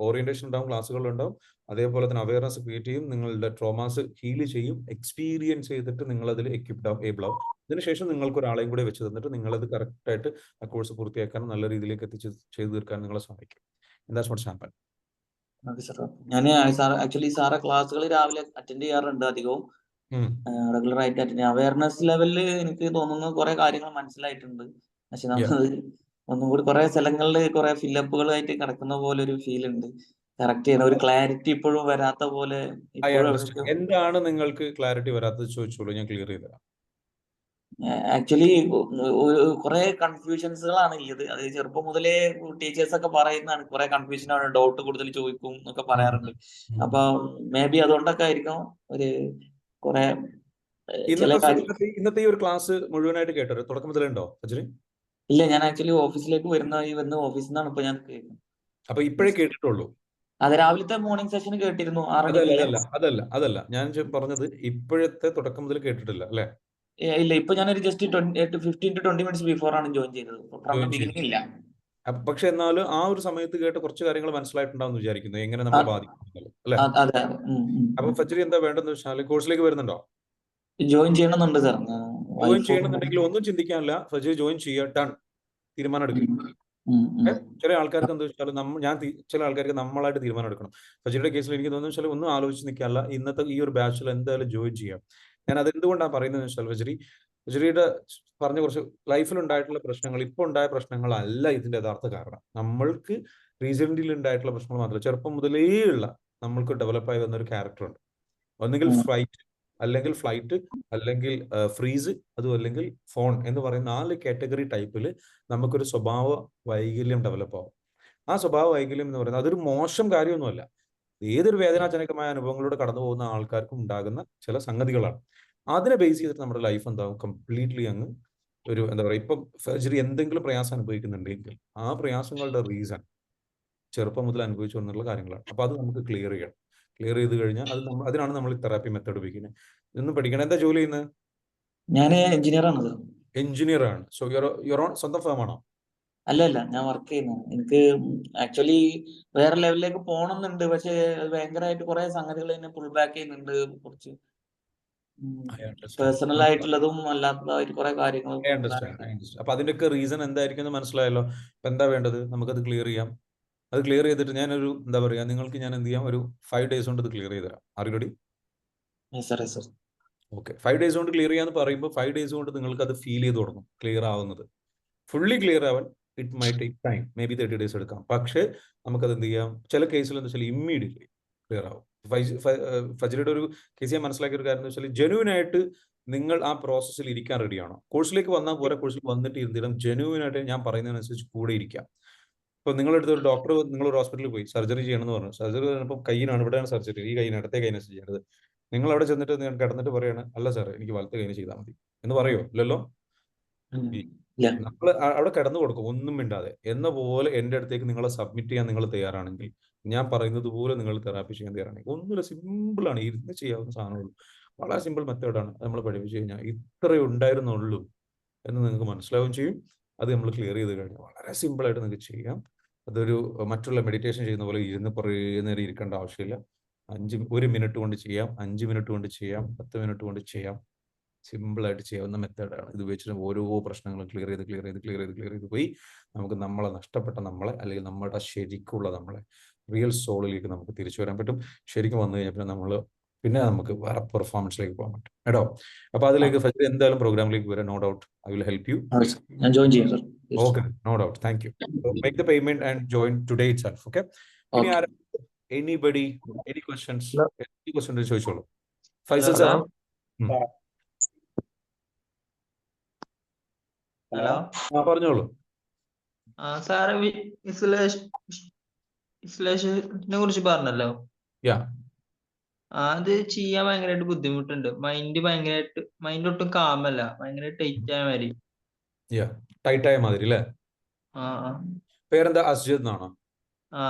A: ഓറിയന്റേഷൻ ഉണ്ടാവും, ക്ലാസ്സുകളുണ്ടാവും. അതേപോലെ തന്നെ അവയർനെസ് ക്രിയേറ്റ് ചെയ്യും, നിങ്ങളുടെ ട്രോമാസ് ഹീൽ ചെയ്യും, എക്സ്പീരിയൻസ് ചെയ്തിട്ട് നിങ്ങൾ അതിൽ എക്വിപ്ഡ് ആവും, ഏബിൾ ആവും. അതിനുശേഷം നിങ്ങൾക്ക് ഒരാളെയും കൂടെ വെച്ച് തന്നിട്ട് നിങ്ങളത് കറക്റ്റായിട്ട് ആ കോഴ്സ് പൂർത്തിയാക്കാനും നല്ല രീതിയിലേക്ക് ചെയ്തു തീർക്കാനും നിങ്ങളെ സഹായിക്കും. That's what's happen.
G: ഞാൻ ആക്ച്വലി സാറെ ക്ലാസ്സുകൾ രാവിലെ അറ്റൻഡ് ചെയ്യാറുണ്ട് അധികവും, റെഗുലർ ആയിട്ട് അറ്റൻഡ്. അവയർനെസ് ലെവലിൽ എനിക്ക് തോന്നുന്നു കുറെ കാര്യങ്ങൾ മനസ്സിലായിട്ടുണ്ട്. പക്ഷെ നമ്മൾ ഒന്നും കൂടി കുറെ സ്ഥലങ്ങളിൽ കുറെ ഫില്ലപ്പുകളായിട്ട് കിടക്കുന്ന പോലെ ഒരു ഫീൽ ഉണ്ട്. കറക്റ്റ് ചെയ്യുന്ന ഒരു ക്ലാരിറ്റി ഇപ്പോഴും വരാത്ത പോലെ.
A: എന്താണ് നിങ്ങൾക്ക് ക്ലാരിറ്റി വരാത്തത് ചോദിച്ചോളൂ, ഞാൻ ക്ലിയർ ചെയ്ത് തരാം.
G: ആക്ച്വലി കുറെ കൺഫ്യൂഷൻസുകളാണ് ഉള്ളത്. അത് ചെറുപ്പം മുതലേ ടീച്ചേഴ്സ് ഒക്കെ പറയുന്നതാണ്, കുറെ കൺഫ്യൂഷൻ ആണ്, ഡൗട്ട് കൂടുതൽ ചോദിക്കും എന്നൊക്കെ പറയാറുണ്ട്. അപ്പൊ മേ ബി അതുകൊണ്ടൊക്കെ ആയിരിക്കും ഒരു കുറെ
A: ഇന്നത്തെ ഈ ഒരു ക്ലാസ് മുഴുവനായിട്ട് കേട്ടോ? തുടക്കം മുതലുണ്ടോ ഫജ്രി?
G: ഇല്ല, ഞാൻ ആക്ച്വലി ഓഫീസിലേക്ക് വരുന്ന ഓഫീസിൽ നിന്നാണ് ഇപ്പൊ ഞാൻ കേൾക്കുന്നത്.
A: അപ്പൊ ഇപ്പോഴേ കേട്ടിട്ടുള്ളൂ?
G: അതെ, രാവിലത്തെ മോർണിംഗ് സെഷൻ കേട്ടിരുന്നു.
A: അതല്ല ഞാൻ പറഞ്ഞത് ഇപ്പോഴത്തെ തുടക്കം മുതൽ കേട്ടിട്ടില്ല അല്ലെ?
G: ഇല്ല, ഇപ്പൊ ഞാനൊരു ജസ്റ്റ് 15 to 20 minutes ബിഫോർ ആണ് ജോയിൻ ചെയ്തത്. ഇല്ല,
A: പക്ഷെ എന്നാലും ആ ഒരു സമയത്ത് കേട്ട് കുറച്ച് കാര്യങ്ങൾ മനസ്സിലായിട്ടുണ്ടാവും വിചാരിക്കുന്നു, എങ്ങനെ നമ്മളെ ബാധിക്കുന്നു അല്ലെ? അപ്പൊ ഫജ്രി എന്താ വേണ്ടെന്ന് വെച്ചാൽ കോഴ്സിലേക്ക് വരുന്നുണ്ടോ?
G: ജോയിൻ ചെയ്യണമെന്നുണ്ട് സാർ.
A: ജോയിൻ ചെയ്യണമെന്നുണ്ടെങ്കിൽ ഒന്നും ചിന്തിക്കാനില്ല, ഫജ്രി ജോയിൻ ചെയ്യാൻ തീരുമാനം എടുക്കും. ചില ആൾക്കാർക്ക് എന്താ വെച്ചാൽ ചില ആൾക്കാർക്ക് നമ്മളായിട്ട് തീരുമാനം എടുക്കണം. ഫജ്രിയുടെ കേസിൽ എനിക്ക് തോന്നുന്നു വെച്ചാൽ ഒന്നും ആലോചിച്ച് നിൽക്കാനല്ല, ഇന്നത്തെ ഈ ഒരു ബാച്ചിൽ എന്തായാലും ജോയിൻ ചെയ്യാം. ഞാൻ അതെന്തുകൊണ്ടാണ് പറയുന്നത് വെച്ചാൽ ഫജ്രിയുടെ പറഞ്ഞ കുറച്ച് ലൈഫിൽ ഉണ്ടായിട്ടുള്ള പ്രശ്നങ്ങൾ, ഇപ്പോൾ ഉണ്ടായ പ്രശ്നങ്ങളല്ല ഇതിന്റെ യഥാർത്ഥ കാരണം. നമ്മൾക്ക് റീസെന്റ്ലി ഉണ്ടായിട്ടുള്ള പ്രശ്നങ്ങൾ മാത്രമല്ല, ചെറുപ്പം മുതലേ ഉള്ള നമ്മൾക്ക് ഡെവലപ്പായി വന്ന ഒരു ക്യാരക്ടർ ഉണ്ട്. ഒന്നുകിൽ ഫ്ലൈറ്റ് അല്ലെങ്കിൽ ഫ്രീസ്, അതും അല്ലെങ്കിൽ ഫോൺ എന്ന് പറയുന്ന 4 കാറ്റഗറി ടൈപ്പിൽ നമുക്കൊരു സ്വഭാവ വൈകല്യം ഡെവലപ്പ് ആവും. ആ സ്വഭാവ വൈകല്യം എന്ന് പറയുന്നത് അതൊരു മോശം കാര്യമൊന്നുമല്ല. ഏതൊരു വേദനാജനകമായ അനുഭവങ്ങളിലൂടെ കടന്നു പോകുന്ന ആൾക്കാർക്കും ഉണ്ടാകുന്ന ചില സംഗതികളാണ്. അതിനെ ബേസ് ചെയ്തിട്ട് നമ്മുടെ ലൈഫ് എന്താവും, കംപ്ലീറ്റ്ലി അങ്ങ് ഒരു എന്താ പറയുക, ഇപ്പം ഫജ്രി എന്തെങ്കിലും പ്രയാസം അനുഭവിക്കുന്നുണ്ടെങ്കിൽ ആ പ്രയാസങ്ങളുടെ റീസൺ ചെറുപ്പം മുതൽ അനുഭവിച്ചു വന്നിട്ടുള്ള കാര്യങ്ങളാണ്. അപ്പൊ അത് നമുക്ക് ക്ലിയർ ചെയ്യണം. ക്ലിയർ ചെയ്ത് കഴിഞ്ഞാൽ അതിനാണ് നമ്മൾ തെറാപ്പി മെത്തേഡ് ഉപയോഗിക്കുന്നത്. ഇതൊന്നും പഠിക്കണം. എന്താ ജോലി ചെയ്യുന്നത്?
G: ഞാൻ എഞ്ചിനീയർ ആണ്.
A: എഞ്ചിനീയർ ആണ്. സോ യുവർ ഓൺ സ്വന്തം ഫേം ആണോ?
G: അല്ല, ഞാൻ വർക്ക് ചെയ്യുന്നു. എനിക്ക് ആക്ച്വലി വേറെ ലെവലിലേക്ക് പോകണമെന്നുണ്ട്, പക്ഷെ ഭയങ്കരമായിട്ട് കുറെ സംഗതികൾ എന്നെ പുൾ ബാക്ക് ചെയ്യുന്നുണ്ട്. കുറച്ച് പേഴ്സണൽ ആയിട്ടുള്ളതും അല്ലാത്തതായിട്ട് കുറെ കാര്യങ്ങൾ.
A: അപ്പൊ അതിന്റെയൊക്കെ റീസൺ എന്തായിരിക്കും എന്ന് മനസ്സിലായല്ലോ. അപ്പൊ എന്താ വേണ്ടത്? നമുക്കത് ക്ലിയർ ചെയ്യാം. അത് ക്ലിയർ ചെയ്തിട്ട് ഞാനൊരു എന്താ പറയാ, നിങ്ങൾക്ക് ഞാൻ എന്ത് ചെയ്യാം, ഒരു 5 days കൊണ്ട് ഇത് ക്ലിയർ ചെയ്ത് തരാം. Are you ready? Okay. 5 days കൊണ്ട് ക്ലിയർ ചെയ്യാന്ന് പറയുമ്പോൾ 5 days കൊണ്ട് നിങ്ങൾക്ക് അത് ഫീൽ ചെയ്ത് തുടങ്ങും ക്ലിയർ ആവുന്നത്. ഫുള്ളി ക്ലിയർ ആവാൻ it my take time, may be 30 days എടുക്കാം. പക്ഷേ നമുക്കത് എന്ത് ചെയ്യാം, ചില കേസിൽ എന്താ വെച്ചാൽ ഇമ്മീഡിയറ്റ്ലി ക്ലിയർ ആവും. ഫജ്രിയുടെ ഒരു കേസ് ഞാൻ മനസ്സിലാക്കിയ ഒരു കാര്യം എന്ന് വെച്ചാൽ, ജെന്യൂൻ ആയിട്ട് നിങ്ങൾ ആ പ്രോസസ്സിൽ ഇരിക്കാൻ റെഡിയാണോ? കോഴ്സിലേക്ക് വന്നാൽ പോരെ, കോഴ്സിൽ വന്നിട്ട് ഇരുന്നിടും ജെന്യൂൻ ആയിട്ട് ഞാൻ പറയുന്നതിനനുസരിച്ച് കൂടെ ഇരിക്കാം. ഇപ്പൊ നിങ്ങളെടുത്ത് ഒരു ഡോക്ടർ, നിങ്ങളൊരു ഹോസ്പിറ്റലിൽ പോയി സർജറി ചെയ്യണമെന്ന് പറഞ്ഞു. സർജറി പറഞ്ഞപ്പോൾ കൈയിനാണ്, ഇവിടെയാണ് സർജറി, ഈ കൈയിന് ഇടത്തെ കൈനാണ് ചെയ്യേണ്ടത്. നിങ്ങൾ അവിടെ ചെന്നിട്ട് നിങ്ങൾ കിടന്നിട്ട് പറയാണ്, അല്ല സാർ എനിക്ക് വലത്തെ കൈന് ചെയ്താൽ മതി എന്ന് പറയോ? ഇല്ലല്ലോ. നമ്മൾ അവിടെ കിടന്നു കൊടുക്കും ഒന്നും മിണ്ടാതെ. എന്ന പോലെ എൻ്റെ അടുത്തേക്ക് നിങ്ങളെ സബ്മിറ്റ് ചെയ്യാൻ നിങ്ങൾ തയ്യാറാണെങ്കിൽ, ഞാൻ പറയുന്നത് പോലെ നിങ്ങൾ തെറാപ്പി ചെയ്യാൻ തയ്യാറാണെങ്കിൽ, ഒന്നുമില്ല, സിമ്പിളാണ്, ഇരുന്ന് ചെയ്യാവുന്ന സാധനമുള്ളൂ. വളരെ സിമ്പിൾ മെത്തേഡാണ്. നമ്മൾ പഠിപ്പിച്ചു കഴിഞ്ഞാൽ ഇത്രയേ ഉണ്ടായിരുന്നുള്ളൂ എന്ന് നിങ്ങൾക്ക് മനസ്സിലാവുകയും ചെയ്യും. അത് നമ്മൾ ക്ലിയർ ചെയ്ത് കഴിഞ്ഞാൽ വളരെ സിമ്പിളായിട്ട് നിങ്ങൾക്ക് ചെയ്യാം. അതൊരു മറ്റുള്ള മെഡിറ്റേഷൻ ചെയ്യുന്ന പോലെ ഇരുന്ന് കുറേ നേരം ഇരിക്കേണ്ട ആവശ്യമില്ല. 1 മിനിറ്റ് കൊണ്ട് ചെയ്യാം, 5 മിനിറ്റ് കൊണ്ട് ചെയ്യാം, 10 മിനിറ്റ് കൊണ്ട് ചെയ്യാം. സിമ്പിളായിട്ട് ചെയ്യാവുന്ന മെത്തേഡാണ്. ഇത് വെച്ചിട്ട് ഓരോ പ്രശ്നങ്ങളും ക്ലിയർ ചെയ്ത് പോയി നമുക്ക് നമ്മളെ നഷ്ടപ്പെട്ട നമ്മളെ, അല്ലെങ്കിൽ നമ്മുടെ ശരിക്കുള്ള നമ്മളെ റിയൽ സോളിലേക്ക് നമുക്ക് തിരിച്ചു വരാൻ പറ്റും. ശരിക്കും വന്നു കഴിഞ്ഞാൽ പിന്നെ നമുക്ക് വേറെ പെർഫോമൻസിലേക്ക് പോകാൻ പറ്റും കേട്ടോ. അപ്പൊ അതിലേക്ക് ഫസ്റ്റ് എന്തായാലും പ്രോഗ്രാമിലേക്ക് വരാം. No doubt I will help you.
G: ഞാൻ ജോയിൻ ചെയ്യാം sir.
A: Okay, no doubt. Thank you. Make the payment and join today itself. Okay. ഇനി ആരാ, anybody, any questions? Any question ചോദിച്ചോളൂ. ഫൈസൽ സാർ.
H: ഹലോ,
A: പറഞ്ഞോളൂ.
H: സാറ് വിശ്ലേഷനെ കുറിച്ച് പറഞ്ഞല്ലോ. അത് ചെയ്യാൻ ഭയങ്കരമായിട്ട് ബുദ്ധിമുട്ടുണ്ട്. മൈൻഡ് ഒട്ടും കാമല്ല, ഭയങ്കര ടൈറ്റ് ആയ മാതിരി.
A: ടൈറ്റ് ആയ മാതിരി അല്ലേ? പേരെന്താ? അസ്ജിദ് എന്നാണോ?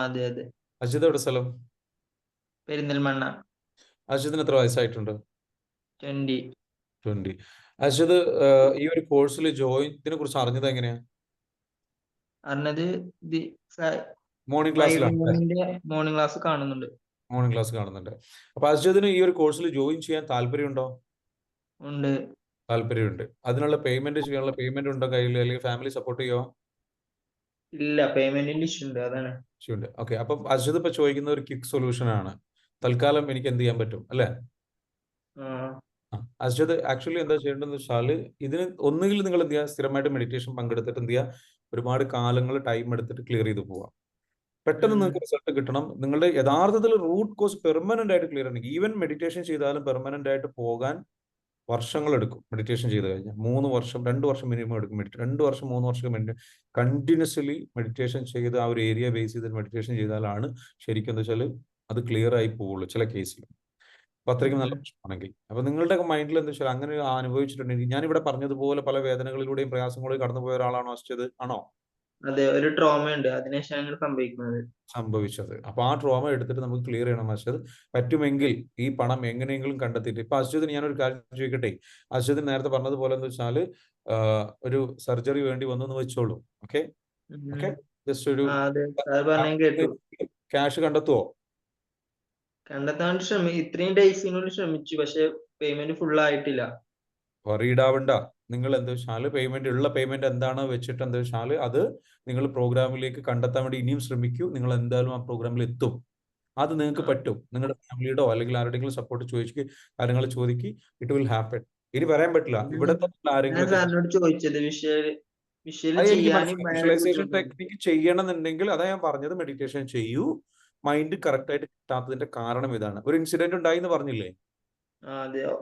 H: അതെ അതെ.
A: അസ്ജിദ് എവിടെ സ്ഥലം?
H: പെരിന്തൽമണ്ണ.
A: അസ്ജിദിന് എത്ര വയസ്സായിട്ടുണ്ട്?
H: 20.
A: അസ്ജിദ് ഈ ഒരു കോഴ്സിൽ ഇതിനെ കുറിച്ച് അറിഞ്ഞത് എങ്ങനെയാ?
H: അറിഞ്ഞത്
A: മോർണിംഗ് ക്ലാസ്സിലാണ്.
H: മോർണിംഗ് ക്ലാസ് കാണുന്നുണ്ട്.
A: മോർണിംഗ് ക്ലാസ് കാണുന്നുണ്ട്. അപ്പൊ അസ്ജിദിന് ഈ ഒരു കോഴ്സിൽ ജോയിൻ ചെയ്യാൻ താല്പര്യമുണ്ടോ?
H: ഉണ്ട്.
A: താല്പര്യമുണ്ട്. അതിനുള്ള ചെയ്യാനുള്ള പേയ്മെന്റ് ഉണ്ടോ കയ്യിൽ, അല്ലെങ്കിൽ ഫാമിലി സപ്പോർട്ട് ചെയ്യോ?
H: ഇല്ല, പേയ്മെന്റിന്റെ ഇഷ്യൂ ഉണ്ട്, അതാണ്.
A: ഓക്കെ. അപ്പം അസ്ജിദ് ഇപ്പൊ ചോദിക്കുന്ന ഒരു ക്വിക്ക് സൊല്യൂഷൻ ആണ്. തൽക്കാലം എനിക്ക് എന്ത് ചെയ്യാൻ പറ്റും അല്ലേ? അസ്ജിദ് ആക്ച്വലി എന്താ ചെയ്യേണ്ടതെന്ന് വെച്ചാൽ, ഇതിന് ഒന്നുകിൽ നിങ്ങൾ എന്ത് ചെയ്യുക, സ്ഥിരമായിട്ട് മെഡിറ്റേഷൻ പങ്കെടുത്തിട്ട് എന്ത് ചെയ്യുക, ഒരുപാട് കാലങ്ങൾ ടൈം എടുത്തിട്ട് ക്ലിയർ ചെയ്ത് പോവാം. പെട്ടെന്ന് നിങ്ങൾക്ക് റിസൾട്ട് കിട്ടണം. നിങ്ങളുടെ യഥാർത്ഥത്തിൽ റൂട്ട് കോസ് പെർമനന്റ് ആയിട്ട് ക്ലിയർ ആണെങ്കിൽ, ഈവൻ മെഡിറ്റേഷൻ ചെയ്താലും പെർമനന്റ് ആയിട്ട് പോകാൻ വർഷങ്ങളെടുക്കും. മെഡിറ്റേഷൻ ചെയ്ത് കഴിഞ്ഞാൽ 3 വർഷം 2 വർഷം മിനിമം എടുക്കും. 2 വർഷം 3 വർഷം കണ്ടിന്യൂസ്ലി മെഡിറ്റേഷൻ ചെയ്ത് ആ ഒരു ഏരിയ ബേസ് ചെയ്ത് മെഡിറ്റേഷൻ ചെയ്താലാണ് ശരിക്കും എന്താ വെച്ചാൽ അത് ക്ലിയർ ആയി പോവുള്ളൂ ചില കേസിൽ. അപ്പൊ അത്രയ്ക്കും നല്ല പ്രശ്നമാണെങ്കിൽ. അപ്പൊ നിങ്ങളുടെ മൈൻഡിൽ എന്താ വെച്ചാൽ അങ്ങനെ അനുഭവിച്ചിട്ടുണ്ടെങ്കിൽ, ഞാനിവിടെ പറഞ്ഞതുപോലെ പല വേദനകളിലൂടെയും പ്രയാസങ്ങളിലൂടെയും കടന്നുപോയ ഒരാളാണോ അസ്ജിദ്? ആണോ?
H: അതെ, ഒരു ട്രോമ ഉണ്ട്, അതിനുശേഷം
A: സംഭവിച്ചത്. അപ്പൊ ആ ട്രോമ എടുത്തിട്ട് നമുക്ക് ക്ലിയർ ചെയ്യണം അസ്ജിദ്. പറ്റുമെങ്കിൽ ഈ പണം എങ്ങനെയെങ്കിലും കണ്ടെത്തിയിട്ട്, ഇപ്പൊ അസ്ജിദിന് ഞാനൊരു കാര്യം ചോദിക്കട്ടെ, അസ്ജിദിന് നേരത്തെ പറഞ്ഞതുപോലെ എന്ന് വെച്ചാല് ഒരു സർജറി വേണ്ടി വന്നു എന്ന് വെച്ചോളൂ. ഓക്കെ, ജസ്റ്റ് ഒരു ക്യാഷ് കണ്ടെത്തുവോ?
H: കണ്ടെത്താൻ ഇത്രയും ഡേയ്സിനുള്ളിൽ ശ്രമിച്ചു, പക്ഷെ പേയ്മെന്റ് ഫുൾ ആയിട്ടില്ല.
A: വറീഡ് ആവണ്ട. നിങ്ങൾ എന്താ വെച്ചാൽ ഉള്ള പേയ്മെന്റ് എന്താണോ വെച്ചിട്ട് എന്താ വെച്ചാൽ അത് നിങ്ങൾ പ്രോഗ്രാമിലേക്ക് കണ്ടെത്താൻ വേണ്ടി ഇനിയും ശ്രമിക്കൂ. നിങ്ങൾ എന്തായാലും ആ പ്രോഗ്രാമിൽ എത്തും. അത് നിങ്ങൾക്ക് പറ്റും. നിങ്ങളുടെ ഫാമിലിയുടെയോ അല്ലെങ്കിൽ ആരുടെയെങ്കിലും സപ്പോർട്ട് കാര്യങ്ങൾ ചോദിക്കുക. It will happen. ഇനി പറയാൻ പറ്റില്ല. ഇവിടുത്തെ വിഷ്വലൈസേഷൻ ടെക്നിക്ക് ചെയ്യണമെന്നുണ്ടെങ്കിൽ അതാ ഞാൻ പറഞ്ഞത്, മെഡിറ്റേഷൻ ചെയ്യൂ. മൈൻഡ് കറക്റ്റ് ആയിട്ട് കിട്ടാത്തതിന്റെ കാരണം ഇതാണ്. ഒരു ഇൻസിഡന്റ് ഉണ്ടായി എന്ന് പറഞ്ഞില്ലേ?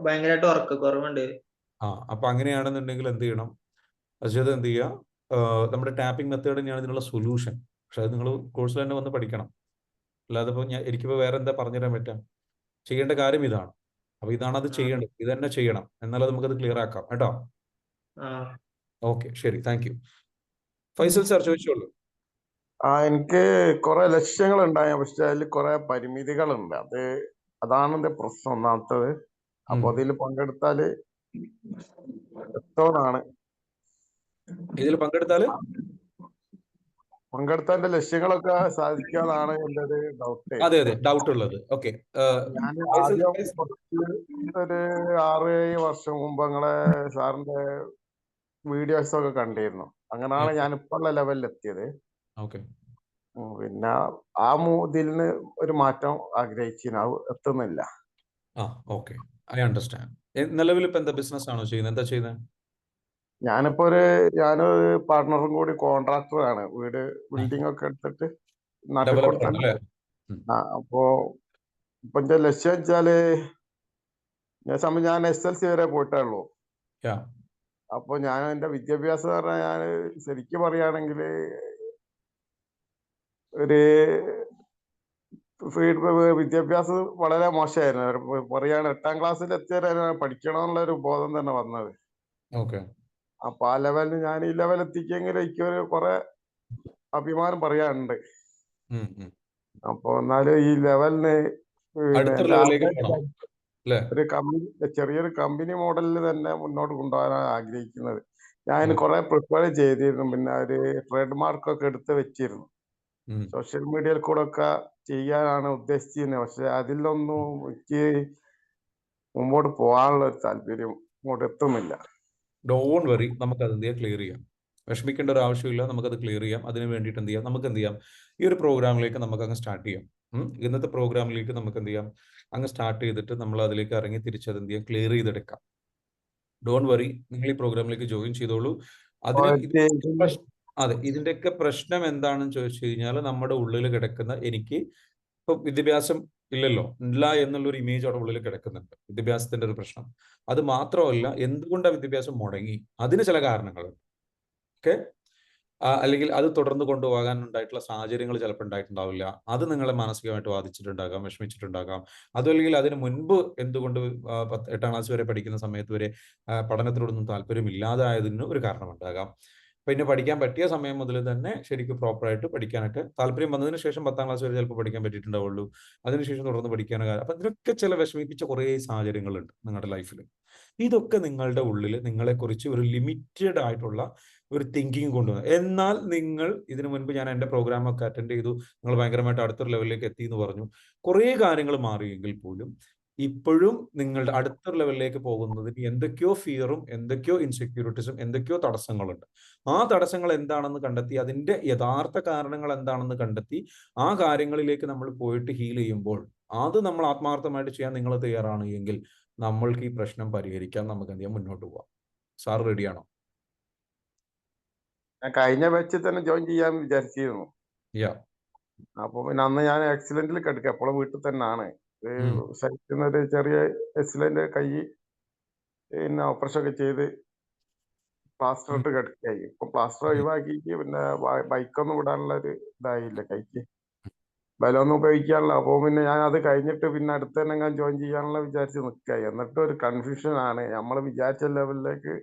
H: ഭയങ്കരമായിട്ട് ഉറക്കക്കുറവുണ്ട്.
A: അപ്പൊ അങ്ങനെയാണെന്നുണ്ടെങ്കിൽ എന്ത് ചെയ്യണം അസ്ജിദ്? എന്ത് ചെയ്യുക, നമ്മുടെ ടാപ്പിംഗ് മെത്തേഡ് തന്നെയാണ് ഇതിനുള്ള സൊല്യൂഷൻ. പക്ഷെ അത് നിങ്ങൾ കോഴ്സിൽ തന്നെ വന്ന് പഠിക്കണം. അല്ലാതെ ഇപ്പോൾ എനിക്കിപ്പോ വേറെ എന്താ പറഞ്ഞുതരാൻ പറ്റാം? ചെയ്യേണ്ട കാര്യം ഇതാണ്. അപ്പൊ ഇതാണ് അത് ചെയ്യേണ്ടത്. ഇത് തന്നെ ചെയ്യണം. എന്നാലും നമുക്കത് ക്ലിയർ ആക്കാം കേട്ടോ. ഓക്കെ, ശരി, താങ്ക് യു. ഫൈസൽ സാർ ചോദിച്ചോളൂ.
I: എനിക്ക് കുറെ ലക്ഷ്യങ്ങൾ ഉണ്ടായ, പക്ഷെ അതിൽ കുറെ പരിമിതികളുണ്ട്. അതാണ് എന്റെ പ്രശ്നം ഒന്നാമത്തത്. അപ്പൊ അതിൽ പങ്കെടുത്താല് എത്തോന്നാണ്.
A: ഇതിൽ പങ്കെടുത്താൽ
I: എന്റെ ലക്ഷ്യങ്ങളൊക്കെ സാധിക്കാന്നാണ് എന്റെ ഒരു ഡൗട്ട്.
A: അതെ, ഡൗട്ട് ഉള്ളത്. ഓക്കെ,
I: ഞാൻ ആദ്യം ഒരു 6-7 വർഷം മുമ്പ് നിങ്ങളെ സാറിന്റെ വീഡിയോസ് ഒക്കെ കണ്ടിരുന്നു. അങ്ങനെയാണ് ഞാൻ ഇപ്പൊ ഉള്ള ലെവലിൽ എത്തിയത്. പിന്നെ ആ ഇതിൽ ഒരു മാറ്റം ആഗ്രഹിച്ചിരുന്നു, അത് എത്തുന്നില്ല.
A: I understand. നിലവിൽ ഇപ്പൊ എന്താ ബിസിനസ് ആണോ ചെയ്യുന്നത്? എന്താ ചെയ്യുന്നത്?
I: ഞാനൊരു പാർട്ട്ണറും കൂടി കോൺട്രാക്ടർ ആണ്. ബിൽഡിംഗ് ഒക്കെ എടുത്തിട്ട് നാട്ടിൽ കൊടുത്താണ്. അപ്പോ ഇപ്പൊ എന്റെ ലക്ഷ്യം വെച്ചാല്, ഞാൻ SLC വരെ പോയിട്ടേ ഉള്ളൂ. അപ്പൊ ഞാൻ എന്റെ വിദ്യാഭ്യാസം പറഞ്ഞാൽ, ഞാൻ ശരിക്കും പറയുകയാണെങ്കിൽ വിദ്യാഭ്യാസം വളരെ മോശമായിരുന്നു. പറയാണ് 8ാം ക്ലാസ്സിൽ എത്തിയാൽ പഠിക്കണമെന്നുള്ള ഒരു ബോധം തന്നെ വന്നത്. അപ്പൊ ആ ലെവലിന് ഞാൻ ഈ ലെവൽ എത്തിക്കെങ്കിൽ എനിക്കൊരു കുറെ അഭിമാനം പറയാനുണ്ട്. അപ്പൊ എന്നാലും ഈ ലെവലിന് ഒരു ചെറിയൊരു കമ്പനി മോഡലിൽ തന്നെ മുന്നോട്ട് കൊണ്ടുപോകാനാണ് ആഗ്രഹിക്കുന്നത്. ഞാൻ കുറെ പ്രിപ്പയർ ചെയ്തിരുന്നു. പിന്നെ ഒരു ട്രേഡ് മാർക്കൊക്കെ എടുത്ത് വെച്ചിരുന്നു. സോഷ്യൽ മീഡിയയിൽ കൂടെ ഒക്കെ ചെയ്യാനാണ് ഉദ്ദേശിച്ചിരുന്നത്. പക്ഷെ അതിലൊന്നും എനിക്ക് മുമ്പോട്ട് പോകാനുള്ള ഒരു താല്പര്യം ഇങ്ങോട്ട് എത്തുന്നില്ല.
A: ഡോൺ വെറി, നമുക്കത് എന്ത് ചെയ്യാം, ക്ലിയർ ചെയ്യാം. വിഷമിക്കേണ്ട ഒരു ആവശ്യമില്ല, നമുക്കത് ക്ലിയർ ചെയ്യാം. അതിന് വേണ്ടിയിട്ട് എന്ത് ചെയ്യാം, നമുക്ക് എന്ത് ചെയ്യാം, ഈ ഒരു പ്രോഗ്രാമിലേക്ക് നമുക്ക് അങ്ങ് സ്റ്റാർട്ട് ചെയ്യാം. ഇന്നത്തെ പ്രോഗ്രാമിലേക്ക് നമുക്ക് എന്ത് ചെയ്യാം, അങ്ങ് സ്റ്റാർട്ട് ചെയ്തിട്ട് നമ്മൾ അതിലേക്ക് ഇറങ്ങി തിരിച്ചത് എന്ത് ചെയ്യാം, ക്ലിയർ ചെയ്തെടുക്കാം. ഡോൺ വറി, നിങ്ങൾ ഈ പ്രോഗ്രാമിലേക്ക് ജോയിൻ ചെയ്തോളൂ. അതിന് അതെ, ഇതിന്റെയൊക്കെ പ്രശ്നം എന്താണെന്ന് ചോദിച്ചു കഴിഞ്ഞാൽ, നമ്മുടെ ഉള്ളിൽ കിടക്കുന്ന, എനിക്ക് ഇപ്പൊ വിദ്യാഭ്യാസം ഇല്ലല്ലോ, ഇല്ല എന്നുള്ളൊരു ഇമേജ് അവിടെ ഉള്ളിൽ കിടക്കുന്നുണ്ട്, വിദ്യാഭ്യാസത്തിന്റെ ഒരു പ്രശ്നം. അത് മാത്രമല്ല, എന്തുകൊണ്ടാണ് വിദ്യാഭ്യാസം മുടങ്ങി, അതിന് ചില കാരണങ്ങളുണ്ട്. ഓക്കെ, അല്ലെങ്കിൽ അത് തുടർന്ന് കൊണ്ടുപോകാൻ ഉണ്ടായിട്ടുള്ള സാഹചര്യങ്ങൾ ചിലപ്പോൾ ഉണ്ടായിട്ടുണ്ടാവില്ല. അത് നിങ്ങളെ മാനസികമായിട്ട് ബാധിച്ചിട്ടുണ്ടാകാം, വിഷമിച്ചിട്ടുണ്ടാകാം. അതല്ലെങ്കിൽ അതിന് മുൻപ് എന്തുകൊണ്ട് 8ാം ക്ലാസ് വരെ പഠിക്കുന്ന സമയത്ത് വരെ പഠനത്തിനോടൊന്നും താല്പര്യമില്ലാതായതിന് ഒരു കാരണമുണ്ടാകാം. പിന്നെ പഠിക്കാൻ പറ്റിയ സമയം മുതൽ തന്നെ ശരിക്കും പ്രോപ്പറായിട്ട് പഠിക്കാനൊക്കെ താല്പര്യം വന്നതിന് ശേഷം 10ാം ക്ലാസ് വരെ ചിലപ്പോൾ പഠിക്കാൻ പറ്റിയിട്ടുണ്ടാവുള്ളൂ. അതിനുശേഷം തുടർന്ന് പഠിക്കാനോ. അപ്പൊ ഇതിനൊക്കെ ചില വിഷമിപ്പിച്ച കുറേ സാഹചര്യങ്ങളുണ്ട് നിങ്ങളുടെ ലൈഫിൽ. ഇതൊക്കെ നിങ്ങളുടെ ഉള്ളിൽ നിങ്ങളെക്കുറിച്ച് ഒരു ലിമിറ്റഡ് ആയിട്ടുള്ള ഒരു തിങ്കിങ് കൊണ്ടുവന്നു. എന്നാൽ നിങ്ങൾ ഇതിനു മുൻപ്, ഞാൻ എൻ്റെ പ്രോഗ്രാമൊക്കെ അറ്റൻഡ് ചെയ്തു, നിങ്ങൾ ഭയങ്കരമായിട്ട് അടുത്തൊരു ലെവലിലേക്ക് എത്തി എന്ന് പറഞ്ഞു. കുറേ കാര്യങ്ങൾ മാറിയെങ്കിൽ പോലും ഇപ്പോഴും നിങ്ങളുടെ അടുത്തൊരു ലെവലിലേക്ക് പോകുന്നതിന് എന്തൊക്കെയോ ഫിയറും എന്തൊക്കെയോ ഇൻസെക്യൂരിറ്റീസും എന്തൊക്കെയോ തടസ്സങ്ങളുണ്ട്. ആ തടസ്സങ്ങൾ എന്താണെന്ന് കണ്ടെത്തി, അതിൻ്റെ യഥാർത്ഥ കാരണങ്ങൾ എന്താണെന്ന് കണ്ടെത്തി, ആ കാര്യങ്ങളിലേക്ക് നമ്മൾ പോയിട്ട് ഹീൽ ചെയ്യുമ്പോൾ, അത് നമ്മൾ ആത്മാർത്ഥമായിട്ട് ചെയ്യാൻ നിങ്ങൾ തയ്യാറാണ് എങ്കിൽ നമ്മൾക്ക് ഈ പ്രശ്നം പരിഹരിക്കാൻ നമുക്ക് എന്ത് ചെയ്യാം, മുന്നോട്ട് പോവാം. സാർ റെഡിയാണോ?
I: ഞാൻ കഴിഞ്ഞ ബാച്ചിൽ തന്നെ ജോയിൻ ചെയ്യാൻ വിചാരിച്ചിരുന്നു.
A: യാ,
I: അപ്പൊ പിന്നെ അന്ന് ഞാൻ ആക്സിഡന്റിൽ കിടക്കുക, എപ്പോഴും വീട്ടിൽ തന്നെയാണ്. സൈറ്റിൽ ഒരു ചെറിയ ആക്സിഡന്റ്, കൈ പിന്നെ ഓപ്പറേഷൻ ഒക്കെ ചെയ്ത് പ്ലാസ്റ്റർ ഇട്ട് കിടക്കുകയായി. ഇപ്പൊ പ്ലാസ്റ്റർ ഒഴിവാക്കിയിട്ട് പിന്നെ ബൈക്കൊന്നും വിടാനുള്ള ഒരു ഇതായില്ല, കൈക്ക് ബലമൊന്നും ഉപയോഗിക്കാനുള്ള. അപ്പൊ പിന്നെ ഞാൻ അത് കഴിഞ്ഞിട്ട് പിന്നെ അടുത്ത് തന്നെ ഞാൻ ജോയിൻ ചെയ്യാനുള്ള വിചാരിച്ച് നിൽക്കായി. എന്നിട്ട് ഒരു കൺഫ്യൂഷൻ ആണ്, നമ്മൾ വിചാരിച്ച ലെവലിലേക്ക്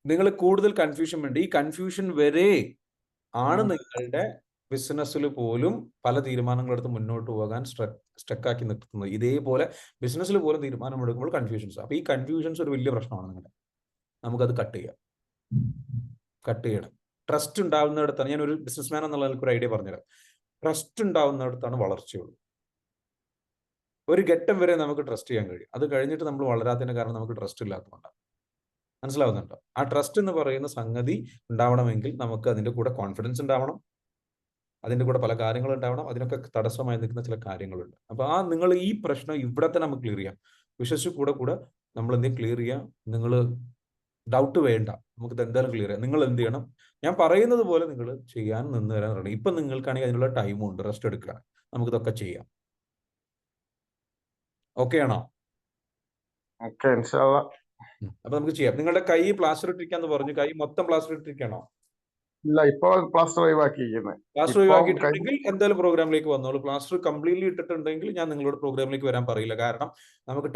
A: നിങ്ങൾ കൂടുതൽ കൺഫ്യൂഷൻ വേണ്ട. ഈ കൺഫ്യൂഷൻ വരെ ആണ് നിങ്ങളുടെ ബിസിനസ്സിൽ പോലും പല തീരുമാനങ്ങളെടുത്ത് മുന്നോട്ട് പോകാൻ സ്റ്റക്കാക്കി നിർത്തുന്നത്. ഇതേപോലെ ബിസിനസ്സിൽ പോലും തീരുമാനമെടുക്കുമ്പോൾ കൺഫ്യൂഷൻസ്. അപ്പൊ ഈ കൺഫ്യൂഷൻസ് ഒരു വലിയ പ്രശ്നമാണ് നിങ്ങളുടെ. നമുക്കത് കട്ട് ചെയ്യണം. ട്രസ്റ്റ് ഉണ്ടാവുന്നിടത്താണ്, ഞാൻ ഒരു ബിസിനസ്മാൻ എന്നുള്ള ഒരു ഐഡിയ പറഞ്ഞുതരാം. ട്രസ്റ്റ് ഉണ്ടാവുന്നിടത്താണ് വളർച്ചയുള്ളൂ. ഒരു ഘട്ടം വരെ നമുക്ക് ട്രസ്റ്റ് ചെയ്യാൻ കഴിയും. അത് കഴിഞ്ഞിട്ട് നമ്മൾ വളരാത്തതിന് കാരണം നമുക്ക് ട്രസ്റ്റ് ഇല്ലാത്തതുകൊണ്ടാണ്. മനസ്സിലാവുന്നുണ്ടോ? ആ ട്രസ്റ്റ് എന്ന് പറയുന്ന സംഗതി ഉണ്ടാവണമെങ്കിൽ നമുക്ക് അതിൻ്റെ കൂടെ കോൺഫിഡൻസ് ഉണ്ടാവണം, അതിൻ്റെ കൂടെ പല കാര്യങ്ങളും ഉണ്ടാവണം. അതിനൊക്കെ തടസ്സമായി നിൽക്കുന്ന ചില കാര്യങ്ങളുണ്ട്. അപ്പൊ നിങ്ങൾ ഈ പ്രശ്നം ഇവിടെ തന്നെ നമുക്ക് ക്ലിയർ ചെയ്യാം. വിശ്വസിച്ച് കൂടെ നമ്മൾ എന്തെങ്കിലും ക്ലിയർ ചെയ്യാം. നിങ്ങൾ ഡൗട്ട് വേണ്ട, നമുക്ക് എന്തായാലും ക്ലിയർ ചെയ്യാം. നിങ്ങൾ എന്ത് ചെയ്യണം, ഞാൻ പറയുന്നത് പോലെ നിങ്ങൾ ചെയ്യാൻ നിന്ന് തരാൻ തുടങ്ങി. ഇപ്പൊ നിങ്ങൾക്കാണെങ്കിൽ അതിനുള്ള ടൈമുണ്ട്, റെസ്റ്റ് എടുക്കുക, നമുക്കിതൊക്കെ ചെയ്യാം. ഓക്കെ ആണോ? അപ്പൊ നമുക്ക് ചെയ്യാം. നിങ്ങളുടെ കൈ പ്ലാസ്റ്റർ ഇട്ടിരിക്കാന്ന് പറഞ്ഞു, കൈ മൊത്തം പ്ലാസ്റ്റർ ഇട്ടിരിക്കണോ?
I: ഇല്ല, ഇപ്പൊ പ്ലാസ്റ്റർ ഒഴിവാക്കിയിരിക്കുന്നത്.
A: പ്ലാസ്റ്റർ ഒഴിവാക്കിയിട്ടുണ്ടെങ്കിൽ എന്തായാലും പ്രോഗ്രാമിലേക്ക് വന്നോളൂ. പ്ലാസ്റ്റർ കംപ്ലീറ്റ്ലി ഇട്ടിട്ടുണ്ടെങ്കിൽ ഞാൻ നിങ്ങളോട് പ്രോഗ്രാമിലേക്ക് വരാൻ പറയില്ല. കാരണം നമുക്ക്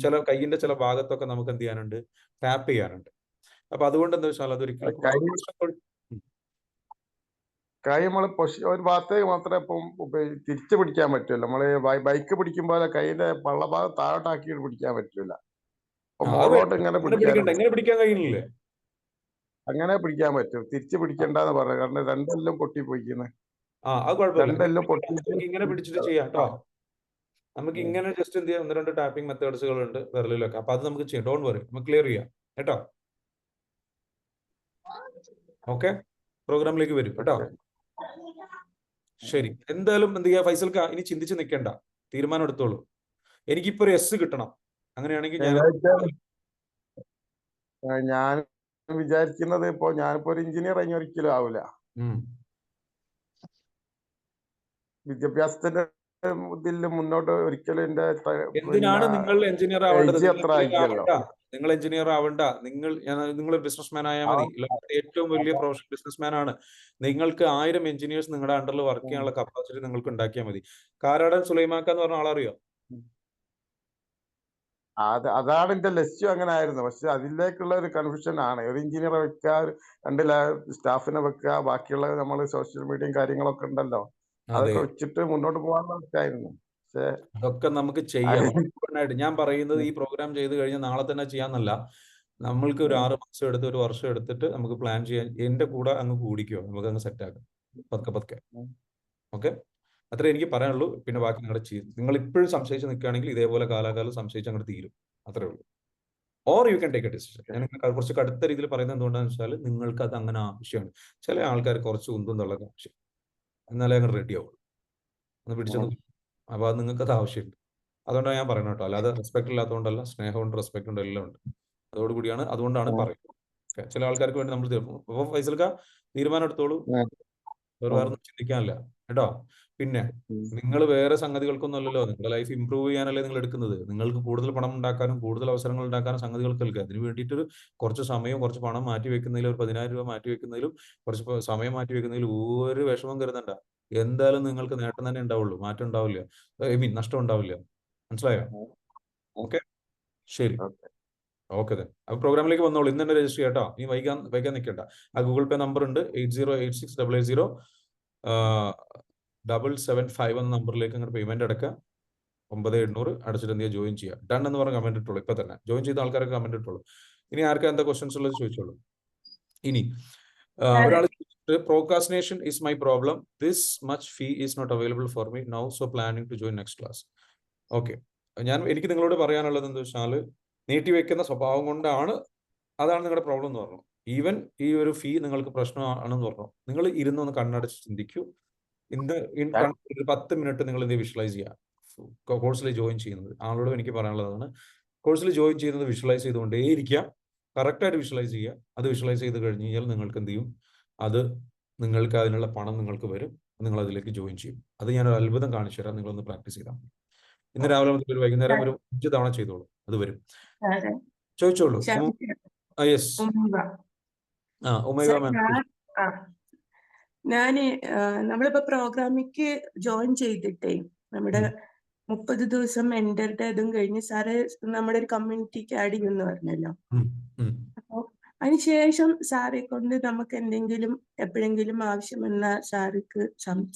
A: ചില കൈയിന്റെ ചില ഭാഗത്തൊക്കെ നമുക്ക് എന്ത് ചെയ്യാനുണ്ട്, ടാപ്പ് ചെയ്യാനുണ്ട്. അപ്പൊ അതുകൊണ്ട് എന്താ വെച്ചാൽ അതൊരിക്കലും
I: കൈ നമ്മൾ ഒരു ഭാഗത്തേക്ക് മാത്രമേ ഇപ്പം തിരിച്ചു പിടിക്കാൻ പറ്റുമല്ലോ. നമ്മള് ബൈക്ക് പിടിക്കുമ്പോൾ കൈയുടെ പള്ളഭാഗം താഴോട്ടാക്കി പിടിക്കാൻ പറ്റൂല. മുകളോട്ട് ഇങ്ങനെ
A: പിടിക്കാൻ കഴിയുന്നില്ലേ?
I: അങ്ങനെ പിടിക്കാൻ പറ്റും, തിരിച്ചു പിടിക്കണ്ടെന്ന് പറഞ്ഞു. കാരണം രണ്ടെല്ലാം പൊട്ടിപ്പോയിക്കുന്നത്.
A: അത് കുഴപ്പമില്ല, ഇങ്ങനെ പിടിച്ചിട്ട് ചെയ്യാം കേട്ടോ. നമുക്ക് ഇങ്ങനെ ജസ്റ്റ് എന്ത് ചെയ്യാം, 1-2 ടാപ്പിംഗ് മെത്തേഡ്സുകൾ ഉണ്ട് വിരലിലൊക്കെ. അപ്പൊ അത് നമുക്ക് ചെയ്യാം. ഡോണ്ട് വറി, നമുക്ക് ക്ലിയർ ചെയ്യാം കേട്ടോ. ഓക്കെ, പ്രോഗ്രാമിലേക്ക് വരും കേട്ടോ. ശരി, എന്തായാലും എന്ത് ചെയ്യാ, ഫൈസൽക്ക ഇനി ചിന്തിച്ച് നിൽക്കേണ്ട, തീരുമാനം എടുത്തോളൂ. എനിക്കിപ്പോ ഒരു എസ് കിട്ടണം. അങ്ങനെയാണെങ്കിൽ
I: ഞാൻ വിചാരിക്കുന്നത്, ഞാനിപ്പോ ഒരു എഞ്ചിനീയർ കഴിഞ്ഞ ഒരിക്കലും ആവില്ല. വിദ്യാഭ്യാസത്തിന്റെ ഇതിൽ മുന്നോട്ട് ഒരിക്കലും എന്റെ
A: എന്തിനാണ് നിങ്ങൾ എഞ്ചിനീയർ ആവേണ്ടത്?
I: അത്ര ആയിക്കല്ലോ.
A: നിങ്ങൾ എഞ്ചിനീയർ ആവണ്ട. നിങ്ങൾ ബിസിനസ്മാൻ ആയാൽ മതി. ലോകത്തെ ഏറ്റവും വലിയ പ്രൊഫഷണൽ ബിസിനസ്മാൻ ആണ്. നിങ്ങൾക്ക് 1000 എഞ്ചിനീയേഴ്സ് നിങ്ങളുടെ അണ്ടറിൽ വർക്ക് ചെയ്യാനുള്ള കപ്പാസിറ്റി നിങ്ങൾക്ക് ഉണ്ടാക്കിയാൽ മതി. കാരാടൻ സുലൈമാക്ക എന്ന് പറഞ്ഞ ആളറിയോ?
I: അതാണ് എന്റെ ലക്ഷ്യം, അങ്ങനെ ആയിരുന്നു. പക്ഷെ അതിലേക്കുള്ള ഒരു കൺഫ്യൂഷൻ ആണ്. ഒരു എഞ്ചിനീയറെ വെക്കുക, 2 സ്റ്റാഫിനെ വെക്കുക, ബാക്കിയുള്ള നമ്മൾ സോഷ്യൽ മീഡിയയും കാര്യങ്ങളൊക്കെ ഉണ്ടല്ലോ, അതൊക്കെ വെച്ചിട്ട് മുന്നോട്ട് പോകാനുള്ളതായിരുന്നു. പക്ഷെ
A: അതൊക്കെ നമുക്ക് ചെയ്യാം. ഞാൻ പറയുന്നത് ഈ പ്രോഗ്രാം ചെയ്ത് കഴിഞ്ഞാൽ നാളെ തന്നെ ചെയ്യാന്നല്ല. നമ്മൾക്ക് ഒരു 6 മാസം എടുത്ത് 1 വർഷം എടുത്തിട്ട് നമുക്ക് പ്ലാൻ ചെയ്യാൻ എന്റെ കൂടെ അങ്ങ് കൂടിക്കോ, നമുക്ക് അങ്ങ് സെറ്റ് ആക്കാം പതുക്കെ പതുക്കെ. ഓക്കെ, അത്രേ എനിക്ക് പറയാനുള്ളൂ. പിന്നെ ബാക്കി നിങ്ങളുടെ ചെയ്യും. നിങ്ങൾ ഇപ്പോഴും സംശയിച്ച് നിൽക്കുകയാണെങ്കിൽ ഇതേപോലെ കാലാകാലം സംശയിച്ച് അങ്ങോട്ട് തീരും. അത്രേ ഉള്ളൂ. Or you can take A decision. ഞാൻ കുറച്ച് കടുത്ത രീതിയിൽ പറയുന്നത് എന്തുകൊണ്ടാണെന്ന് വെച്ചാൽ നിങ്ങൾക്ക് അത് അങ്ങനെ ആവശ്യമാണ്. ചില ആൾക്കാർ കുറച്ച് ഉന്തും തള്ളൊക്കെ ആവശ്യം, എന്നാലേ അങ്ങ് റെഡി ആവുള്ളൂ, ഒന്ന് പിടിച്ചൊന്ന്. അപ്പൊ അത് നിങ്ങൾക്ക് അത് ആവശ്യമുണ്ട്. അതുകൊണ്ടാണ് ഞാൻ പറയുന്നത് കേട്ടോ. അല്ലാതെ റെസ്പെക്ട് ഇല്ലാത്തതുകൊണ്ടല്ല, സ്നേഹമുണ്ട്, റെസ്പെക്ട് ഉണ്ട്, എല്ലാം ഉണ്ട്. അതോടുകൂടിയാണ്, അതുകൊണ്ടാണ് പറയുന്നത്. ചില ആൾക്കാർക്ക് വേണ്ടി നമ്മൾ അപ്പൊ ഫൈസൽക്ക തീരുമാനം എടുത്തോളൂ, വേറെ ഒന്നും ചിന്തിക്കാനില്ല കേട്ടോ. പിന്നെ നിങ്ങൾ വേറെ സംഗതികൾക്കൊന്നും അല്ലല്ലോ, നിങ്ങളുടെ ലൈഫ് ഇമ്പ്രൂവ് ചെയ്യാനല്ലേ നിങ്ങൾ എടുക്കുന്നത്. നിങ്ങൾക്ക് കൂടുതൽ പണം ഉണ്ടാക്കാനും കൂടുതൽ അവസരങ്ങൾ ഉണ്ടാക്കാനും സംഗതികൾക്ക് എടുക്കുക. അതിന് വേണ്ടിയിട്ട് കുറച്ച് സമയവും കുറച്ച് പണം മാറ്റി വെക്കുന്നതിലും, 10,000 രൂപ മാറ്റി വെക്കുന്നതിലും, കുറച്ച് സമയം മാറ്റി വെക്കുന്നതിലും ഒരു വിഷമം കരുതണ്ട. എന്തായാലും നിങ്ങൾക്ക് നേട്ടം തന്നെ ഉണ്ടാവുള്ളൂ, മാറ്റം ഉണ്ടാവില്ല, ഐ മീൻ നഷ്ടം ഉണ്ടാവില്ല. മനസ്സിലായോ? ഓക്കെ, ശരി. Okay then. അപ്പൊ പ്രോഗ്രാമിലേക്ക് വന്നോളൂ. ഇന്ന് തന്നെ രജിസ്റ്റർ ചെയ്യാം കേട്ടോ. നീ വൈകാൻ നിൽക്കണ്ട. ആ ഗൂഗിൾ പേ നമ്പർ ഉണ്ട്, 8086880775 എന്ന നമ്പറിലേക്ക് അങ്ങോട്ട് പേയ്മെന്റ് അടക്കുക. 9800 അടച്ചിട്ട് എന്ത് ചെയ്യുക, ജോയിൻ ചെയ്യുക. ഡൺ എന്ന് പറഞ്ഞ കമന്റ് ഇട്ടോളൂ. ഇപ്പൊ തന്നെ ജോയിൻ ചെയ്ത ആൾക്കാരൊക്കെ കമന്റ് ഇട്ടോളൂ. ഇനി ആർക്കാ എന്താ ക്വസ്റ്റ്യൻസ് ഉള്ളത് ചോദിച്ചോളൂ. ഇനി ഒരാൾ procrastination is my problem, this much fee is not available for me now, so planning to join next class. Okay, എനിക്ക് നിങ്ങളോട് പറയാനുള്ളത് എന്താ വെച്ചാൽ, നീട്ടിവെക്കുന്ന സ്വഭാവം കൊണ്ടാണ്, അതാണ് നിങ്ങളുടെ പ്രോബ്ലം എന്ന് പറഞ്ഞു. ഈവൻ ഈ ഒരു ഫീ നിങ്ങൾക്ക് പ്രശ്നമാണെന്ന് പറഞ്ഞു. നിങ്ങൾ ഇരുന്നൊന്ന് കണ്ണടച്ച് ചിന്തിക്കൂ. ഒരു 10 മിനിറ്റ് നിങ്ങൾ എന്ത് വിഷ്വലൈസ് ചെയ്യുക. കോഴ്സിൽ ജോയിൻ ചെയ്യുന്നത് ആളോടും എനിക്ക് പറയാനുള്ളതാണ്, കോഴ്സിൽ ജോയിൻ ചെയ്യുന്നത് വിഷ്വലൈസ് ചെയ്തുകൊണ്ടേയിരിക്കുക. കറക്റ്റായിട്ട് വിഷ്വലൈസ് ചെയ്യുക. അത് വിഷ്വലൈസ് ചെയ്ത് കഴിഞ്ഞ് കഴിഞ്ഞാൽ നിങ്ങൾക്ക് എന്ത് ചെയ്യും, അത് നിങ്ങൾക്ക് അതിനുള്ള പണം നിങ്ങൾക്ക് വരും, നിങ്ങൾ അതിലേക്ക് ജോയിൻ ചെയ്യും. അത് ഞാനൊരു അത്ഭുതം കാണിച്ചു തരാം, നിങ്ങളൊന്ന് പ്രാക്ടീസ് ചെയ്താൽ മതി. ഇന്ന് രാവിലെ മുതൽ ഒരു വൈകുന്നേരം ഒരു 5 തവണ ചെയ്തോളൂ, അത് വരും. ചോദിച്ചോളൂ. യെസ്, ഉമൈവ മാം.
J: ഞാന് നമ്മളിപ്പോ പ്രോഗ്രാമിക്ക് ജോയിൻ ചെയ്തിട്ടേ നമ്മുടെ 30 ദിവസം എൻ്ററുടെ ഇതും കഴിഞ്ഞ് സാറ് നമ്മുടെ ഒരു കമ്മ്യൂണിറ്റിക്ക് ആഡ് ചെയ്യുമെന്ന് പറഞ്ഞല്ലോ. അപ്പൊ അതിനുശേഷം സാറെ കൊണ്ട് നമുക്ക് എന്തെങ്കിലും എപ്പോഴെങ്കിലും ആവശ്യം വന്നാൽ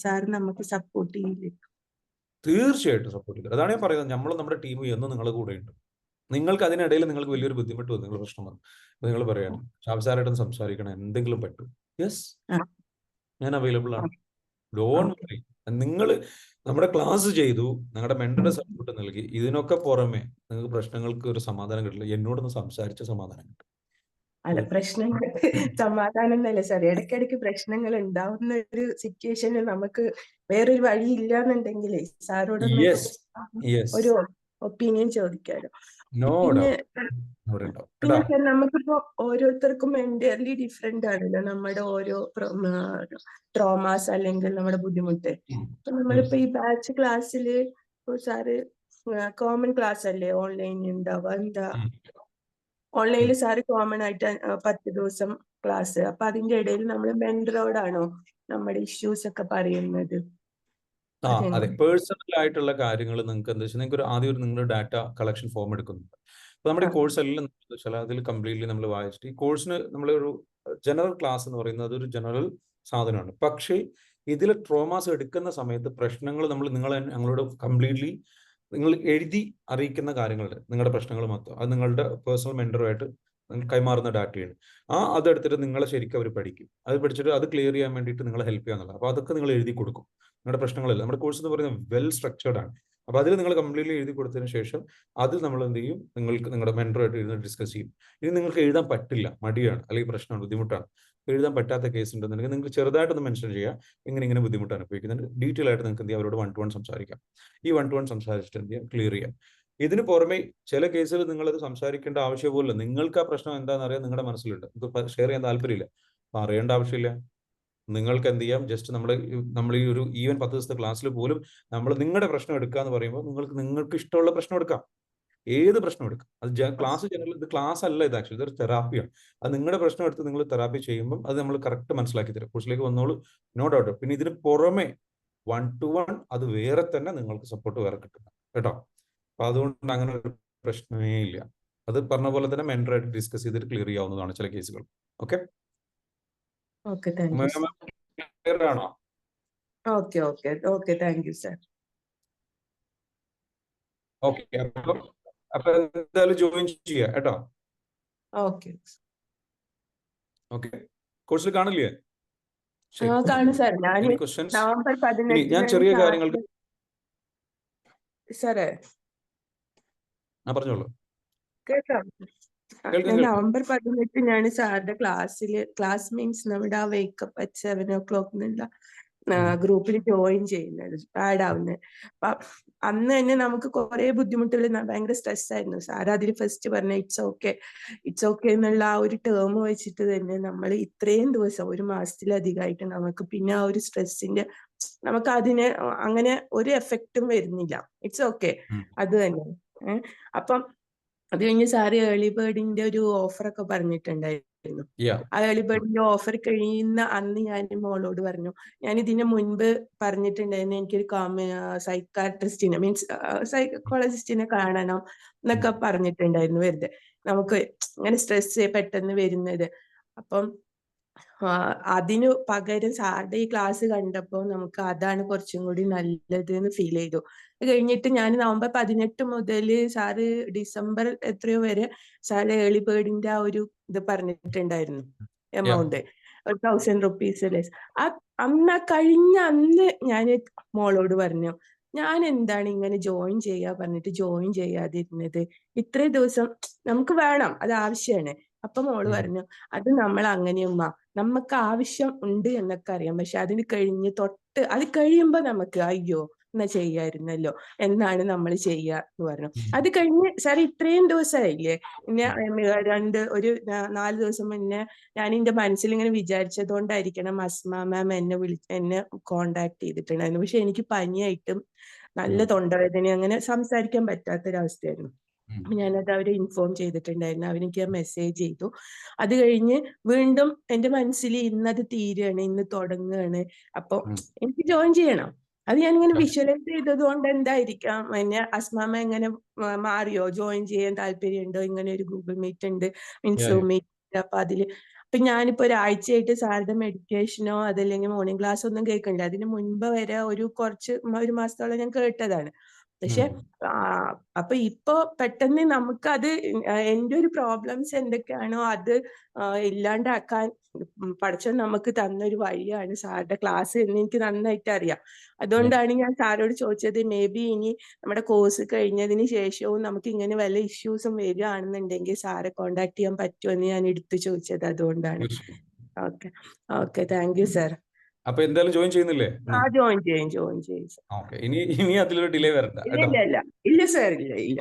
J: സാറ് നമുക്ക് സപ്പോർട്ട് ചെയ്യില്ലേ?
A: തീർച്ചയായിട്ടും സപ്പോർട്ട് ചെയ്യും. അതാണ് ഞാൻ പറയുന്നത്, നമ്മുടെ ടീം എന്നും നിങ്ങളുടെ കൂടെ ഉണ്ട്. നിങ്ങൾക്ക് അതിനിടയിൽ നിങ്ങൾക്ക് വലിയൊരു ബുദ്ധിമുട്ട് വന്നു, നിങ്ങൾ പ്രശ്നം വന്നു, നിങ്ങൾ പറയാണ് ഷാബ് സംസാരിക്കണം, എന്തെങ്കിലും പറ്റും, യെസ് ഞാൻ അവൈലബിൾ ആണ്. Don't worry. നിങ്ങൾ നമ്മുടെ ക്ലാസ് ചെയ്തു, നിങ്ങളുടെ മെന്ററുടെ സപ്പോർട്ട് നൽകി, ഇതിനൊക്കെ പുറമെ നിങ്ങൾക്ക് പ്രശ്നങ്ങൾക്ക് ഒരു സമാധാനം കിട്ടില്ല, എന്നോടൊന്ന് സംസാരിച്ച സമാധാനം കിട്ടും.
J: അല്ല, പ്രശ്നങ്ങൾ സമാധാനം എന്നല്ല സാർ, ഇടയ്ക്കിടയ്ക്ക് പ്രശ്നങ്ങൾ ഉണ്ടാവുന്ന ഒരു സിറ്റുവേഷനിൽ നമുക്ക് വേറൊരു വഴി ഇല്ലാന്നുണ്ടെങ്കിലേ സാറോടൊന്ന് ഒരു ഒപ്പീനിയൻ ചോദിക്കാലോ. പിന്നെ സാർ, നമുക്കിപ്പോ ഓരോരുത്തർക്കും മെന്റലി ഡിഫറെന്റ് ആണല്ലോ നമ്മുടെ ഓരോ ട്രോമാസ് അല്ലെങ്കിൽ നമ്മുടെ ബുദ്ധിമുട്ട്. അപ്പൊ നമ്മളിപ്പോ ഈ ബാച്ച് ക്ലാസ്സില് സാറ് കോമൺ ക്ലാസ് അല്ലേ ഓൺലൈനിൽ ഉണ്ടാവുക? എന്താ ഓൺലൈനിൽ സാറ് കോമൺ ആയിട്ട് 10 ദിവസം ക്ലാസ്, അപ്പൊ അതിന്റെ ഇടയിൽ നമ്മൾ മെന്ററോടാണോ നമ്മുടെ ഇഷ്യൂസ് ഒക്കെ പറയുന്നത്?
A: അതെ, പേഴ്സണൽ ആയിട്ടുള്ള കാര്യങ്ങൾ നിങ്ങൾക്ക് എന്താ വെച്ചാൽ, നിങ്ങൾക്ക് ആദ്യം നിങ്ങളുടെ ഡാറ്റ കളക്ഷൻ ഫോം എടുക്കുന്നുണ്ട്. അപ്പൊ നമ്മുടെ ഈ കോഴ്സ് എല്ലാം വെച്ചാൽ അതിൽ കംപ്ലീറ്റ്ലി നമ്മൾ വായിച്ചിട്ട്, ഈ കോഴ്സിന് നമ്മളൊരു ജനറൽ ക്ലാസ് എന്ന് പറയുന്നത് അതൊരു ജനറൽ സാധനമാണ്. പക്ഷേ ഇതിൽ ട്രോമാസ് എടുക്കുന്ന സമയത്ത് പ്രശ്നങ്ങൾ ഞങ്ങളോട് കംപ്ലീറ്റ്ലി നിങ്ങൾ എഴുതി അറിയിക്കുന്ന കാര്യങ്ങളുണ്ട്, നിങ്ങളുടെ പ്രശ്നങ്ങൾ മൊത്തം അത് നിങ്ങളുടെ പേഴ്സണൽ മെന്ററുമായിട്ട് കൈമാറുന്ന ഡാറ്റയാണ്. അതെടുത്തിട്ട് നിങ്ങളെ ശരിക്കും അവർ പഠിക്കും. അത് പഠിച്ചിട്ട് അത് ക്ലിയർ ചെയ്യാൻ വേണ്ടിയിട്ട് നിങ്ങളെ ഹെൽപ്പ് ചെയ്യാന്നുള്ളത്. അപ്പോൾ അതൊക്കെ നിങ്ങൾ എഴുതി കൊടുക്കും, നിങ്ങളുടെ പ്രശ്നങ്ങളില്ല. നമ്മുടെ കോഴ്സ് എന്ന് പറയുന്നത് വെൽ സ്ട്രക്ചേർഡ് ആണ്. അപ്പോൾ അതിൽ നിങ്ങൾ കംപ്ലീറ്റ്ലി എഴുതി കൊടുത്തതിന് ശേഷം അത് നമ്മൾ എന്ത് ചെയ്യും, നിങ്ങൾക്ക് നിങ്ങളുടെ മെന്ററുമായിട്ട് ഇരുന്ന് ഡിസ്കസ് ചെയ്യും. ഇനി നിങ്ങൾക്ക് എഴുതാൻ പറ്റില്ല, മടിയാണ്, അല്ലെങ്കിൽ പ്രശ്നമാണ്, ബുദ്ധിമുട്ടാണ്, എഴുതാൻ പറ്റാത്ത കേസ് ഉണ്ടെന്നുണ്ടെങ്കിൽ നിങ്ങൾക്ക് ചെറുതായിട്ടൊന്ന് മെൻഷൻ ചെയ്യുക, ഇങ്ങനെ ബുദ്ധിമുട്ട് അനുഭവിക്കുന്നുണ്ട്. ഡീറ്റെയിൽ ആയിട്ട് നിങ്ങൾക്ക് എന്ത് ചെയ്യാം, അവരോട് 1-to-1 സംസാരിക്കാം. ഈ 1-to-1 സംസാരിച്ചിട്ട് എന്ത് ചെയ്യാം, ക്ലിയർ ചെയ്യാം. ഇതിന് പുറമെ ചില കേസിൽ നിങ്ങളത് സംസാരിക്കേണ്ട ആവശ്യം പോലും, നിങ്ങൾക്ക് ആ പ്രശ്നം എന്താണെന്ന് അറിയാൻ നിങ്ങളുടെ മനസ്സിലുണ്ട്, നിങ്ങൾക്ക് ഷെയർ ചെയ്യാൻ താല്പര്യമില്ല, അപ്പൊ അറിയേണ്ട ആവശ്യമില്ല. നിങ്ങൾക്ക് എന്ത് ചെയ്യാം, ജസ്റ്റ് നമ്മൾ ഈ ഒരു ഈവൻ 10 ദിവസത്തെ ക്ലാസ്സിൽ പോലും നമ്മൾ നിങ്ങളുടെ പ്രശ്നം എടുക്കുക എന്ന് പറയുമ്പോൾ നിങ്ങൾക്ക് ഇഷ്ടമുള്ള പ്രശ്നം എടുക്കാം, ഏത് പ്രശ്നം എടുക്കാം. അത് ക്ലാസ് ഇത് ക്ലാസ് അല്ല, ഇത് ആക്ച്വലി ഇതൊരു തെറാപ്പിയാണ്. അത് നിങ്ങളുടെ പ്രശ്നം എടുത്ത് നിങ്ങൾ തെറാപ്പി ചെയ്യുമ്പോൾ അത് നമ്മൾ കറക്റ്റ് മനസ്സിലാക്കി തരും. കോഴ്സിലേക്ക് വന്നോളൂ, നോ ഡൗട്ട്. പിന്നെ ഇതിന് പുറമെ 1-to-1 അത് വേറെ തന്നെ നിങ്ങൾക്ക് സപ്പോർട്ട് വേറെ കിട്ടുന്നു കേട്ടോ. അപ്പൊ അതുകൊണ്ട് അങ്ങനെ ഒരു പ്രശ്നമേ ഇല്ല. അത് പറഞ്ഞ പോലെ തന്നെ മെന്ററായിട്ട് ഡിസ്കസ് ചെയ്തിട്ട് ക്ലിയർ ചെയ്യാവുന്നതാണ് ചില കേസുകൾ. ഓക്കെ, ആണോ?
J: Okay, thank you sir.
A: Okay, അപ്പൊ എന്തായാലും ജോയിൻ ചെയ്യാം കേട്ടോ.
J: ഓക്കെ
A: ഓക്കെ, കോഴ്സിൽ കാണില്ലേ? ശരി,
J: കാണും സാർ. ഞാൻ
A: എനി ക്വസ്റ്റ്യൻസ്?
J: നവംബർ
A: ഇനി ഞാൻ
J: 18
A: ചെറിയ കാര്യങ്ങൾക്ക്
J: സാറേ
A: പറഞ്ഞോളൂ.
J: കേൾക്കാം.
A: കേൾക്കാം
J: ഞാൻ
A: കേൾക്കാം.
J: നവംബർ 18 സാറിന്റെ ക്ലാസ് മീൻസ് നമ്മുടെ ആ വേക്കപ്പ് അറ്റ് 7 o'clock എന്നുള്ള ഗ്രൂപ്പിൽ ജോയിൻ ചെയ്യുന്നത്, ആഡ് ആവുന്നത്. അപ്പൊ അന്ന് തന്നെ നമുക്ക് കുറെ ബുദ്ധിമുട്ടുകൾ, ഭയങ്കര സ്ട്രെസ് ആയിരുന്നു. സാർ അതിൽ ഫസ്റ്റ് പറഞ്ഞ ഇറ്റ്സ് ഓക്കെ എന്നുള്ള ആ ഒരു ടേം വെച്ചിട്ട് തന്നെ നമ്മൾ ഇത്രയും ദിവസം, ഒരു മാസത്തിലധികമായിട്ട് നമുക്ക് പിന്നെ ആ ഒരു സ്ട്രെസ്സിന്റെ, നമുക്ക് അതിന് അങ്ങനെ ഒരു എഫക്റ്റും വരുന്നില്ല. ഇറ്റ്സ് ഓക്കെ, അത് തന്നെ. അപ്പം അത് കഴിഞ്ഞ് സാറ് ഏർലി ബേർഡിന്റെ ഒരു ഓഫറൊക്കെ പറഞ്ഞിട്ടുണ്ടായിരുന്നു. ആ ഏർലി ബേർഡിന്റെ ഓഫർ കഴിയുന്ന അന്ന് ഞാൻ മോളോട് പറഞ്ഞു, ഞാൻ ഇതിന് മുൻപ് പറഞ്ഞിട്ടുണ്ടായിരുന്നു എനിക്കൊരു സൈക്കാട്രിസ്റ്റിനെ മീൻസ് സൈക്കോളജിസ്റ്റിനെ കാണണം എന്നൊക്കെ പറഞ്ഞിട്ടുണ്ടായിരുന്നു. വെറുതെ നമുക്ക് ഇങ്ങനെ സ്ട്രെസ് പെട്ടെന്ന് വരുന്നത്. അപ്പം അതിനു പകരം സാറിന്റെ ഈ ക്ലാസ് കണ്ടപ്പോൾ നമുക്ക് അതാണ് കുറച്ചും കൂടി നല്ലത് എന്ന് ഫീൽ ചെയ്തു. അത് കഴിഞ്ഞിട്ട് ഞാൻ നവംബർ 18 മുതൽ സാറ് ഡിസംബർ എത്രയോ വരെ സാറ് ഏർലി ബേർഡിന്റെ ആ ഒരു ഇത് പറഞ്ഞിട്ടുണ്ടായിരുന്നു, എമൗണ്ട് 1000 rupees. കഴിഞ്ഞ അന്ന് ഞാൻ മോളോട് പറഞ്ഞു, ഞാൻ എന്താണ് ഇങ്ങനെ ജോയിൻ പറഞ്ഞിട്ട് ജോയിൻ ചെയ്യാതിരുന്നത്, ഇത്രയും ദിവസം നമുക്ക് വേണം, അത് ആവശ്യമാണ്. അപ്പൊ മോള് പറഞ്ഞു, അത് നമ്മൾ അങ്ങനെയുമ്മ, നമുക്ക് ആവശ്യം ഉണ്ട് എന്നൊക്കെ അറിയാം, പക്ഷെ അതിന് അത് കഴിയുമ്പോ നമുക്ക് അയ്യോ എന്നാ ചെയ്യായിരുന്നല്ലോ എന്നാണ് നമ്മൾ എന്ന് പറഞ്ഞു. അത് കഴിഞ്ഞ് സാർ ഇത്രയും ദിവസമായില്ലേ, പിന്നെ ഒരു 4 ദിവസം മുന്നേ ഞാൻ എന്റെ മനസ്സിൽ ഇങ്ങനെ വിചാരിച്ചതുകൊണ്ടായിരിക്കണം അസ്മ മാം എന്നെ കോണ്ടാക്ട് ചെയ്തിട്ടുണ്ടായിരുന്നു. പക്ഷെ എനിക്ക് പനിയായിട്ടും നല്ല തൊണ്ടവേദന, അങ്ങനെ സംസാരിക്കാൻ പറ്റാത്തൊരവസ്ഥയായിരുന്നു. ഞാനത് അവരെ ഇൻഫോം ചെയ്തിട്ടുണ്ടായിരുന്നു. അവരെനിക്ക് മെസ്സേജ് ചെയ്തു. അത് കഴിഞ്ഞ് വീണ്ടും എന്റെ മനസ്സിൽ ഇന്നത് തീരുകയാണ്, ഇന്ന് തുടങ്ങുകയാണ്, അപ്പൊ എനിക്ക് ജോയിൻ ചെയ്യണം. അത് ഞാനിങ്ങനെ വിഷ്വലൈസ് ചെയ്തത് കൊണ്ട് എന്തായിരിക്കാം അസ്മാമ എങ്ങനെ മാറിയോ, ജോയിൻ ചെയ്യാൻ താല്പര്യമുണ്ടോ, ഇങ്ങനെ ഒരു ഗൂഗിൾ മീറ്റ് ഉണ്ട്, മീൻസ് സൂം മീറ്റ്. അപ്പൊ ഞാനിപ്പോ ഒരാഴ്ചയായിട്ട് സാറിന്റെ മെഡിറ്റേഷനോ അതല്ലെങ്കിൽ മോർണിംഗ് ക്ലാസ് ഒന്നും കേൾക്കണില്ല. അതിന് മുൻപ് വരെ ഒരു മാസത്തോളം ഞാൻ കേട്ടതാണ്. പക്ഷെ അപ്പൊ ഇപ്പൊ പെട്ടെന്ന് നമുക്കത് എന്റെ ഒരു പ്രോബ്ലംസ് എന്തൊക്കെയാണോ അത് ഇല്ലാണ്ടാക്കാൻ പഠിച്ചത് നമുക്ക് തന്നൊരു വഴിയാണ് സാറിന്റെ ക്ലാസ് എന്ന് എനിക്ക് നന്നായിട്ട് അറിയാം. അതുകൊണ്ടാണ് ഞാൻ സാറോട് ചോദിച്ചത്, മേ ബി ഇനി നമ്മുടെ കോഴ്സ് കഴിഞ്ഞതിന് ശേഷവും നമുക്ക് ഇങ്ങനെ വല്ല ഇഷ്യൂസും വരികയാണെന്നുണ്ടെങ്കിൽ സാറെ കോണ്ടാക്ട് ചെയ്യാൻ പറ്റുമെന്ന് ഞാൻ എടുത്തു ചോദിച്ചത്. അതുകൊണ്ടാണ്. Okay thank you sir.
A: അപ്പൊ എന്തായാലും ജോയിൻ ചെയ്യുന്നില്ലേ?
J: ജോയിൻ ചെയ്യും.
A: ഓക്കെ, ഇനി അതിലൊരു ഡിലേ വരണ്ട.
J: ഇല്ല സാർ, ഇല്ല.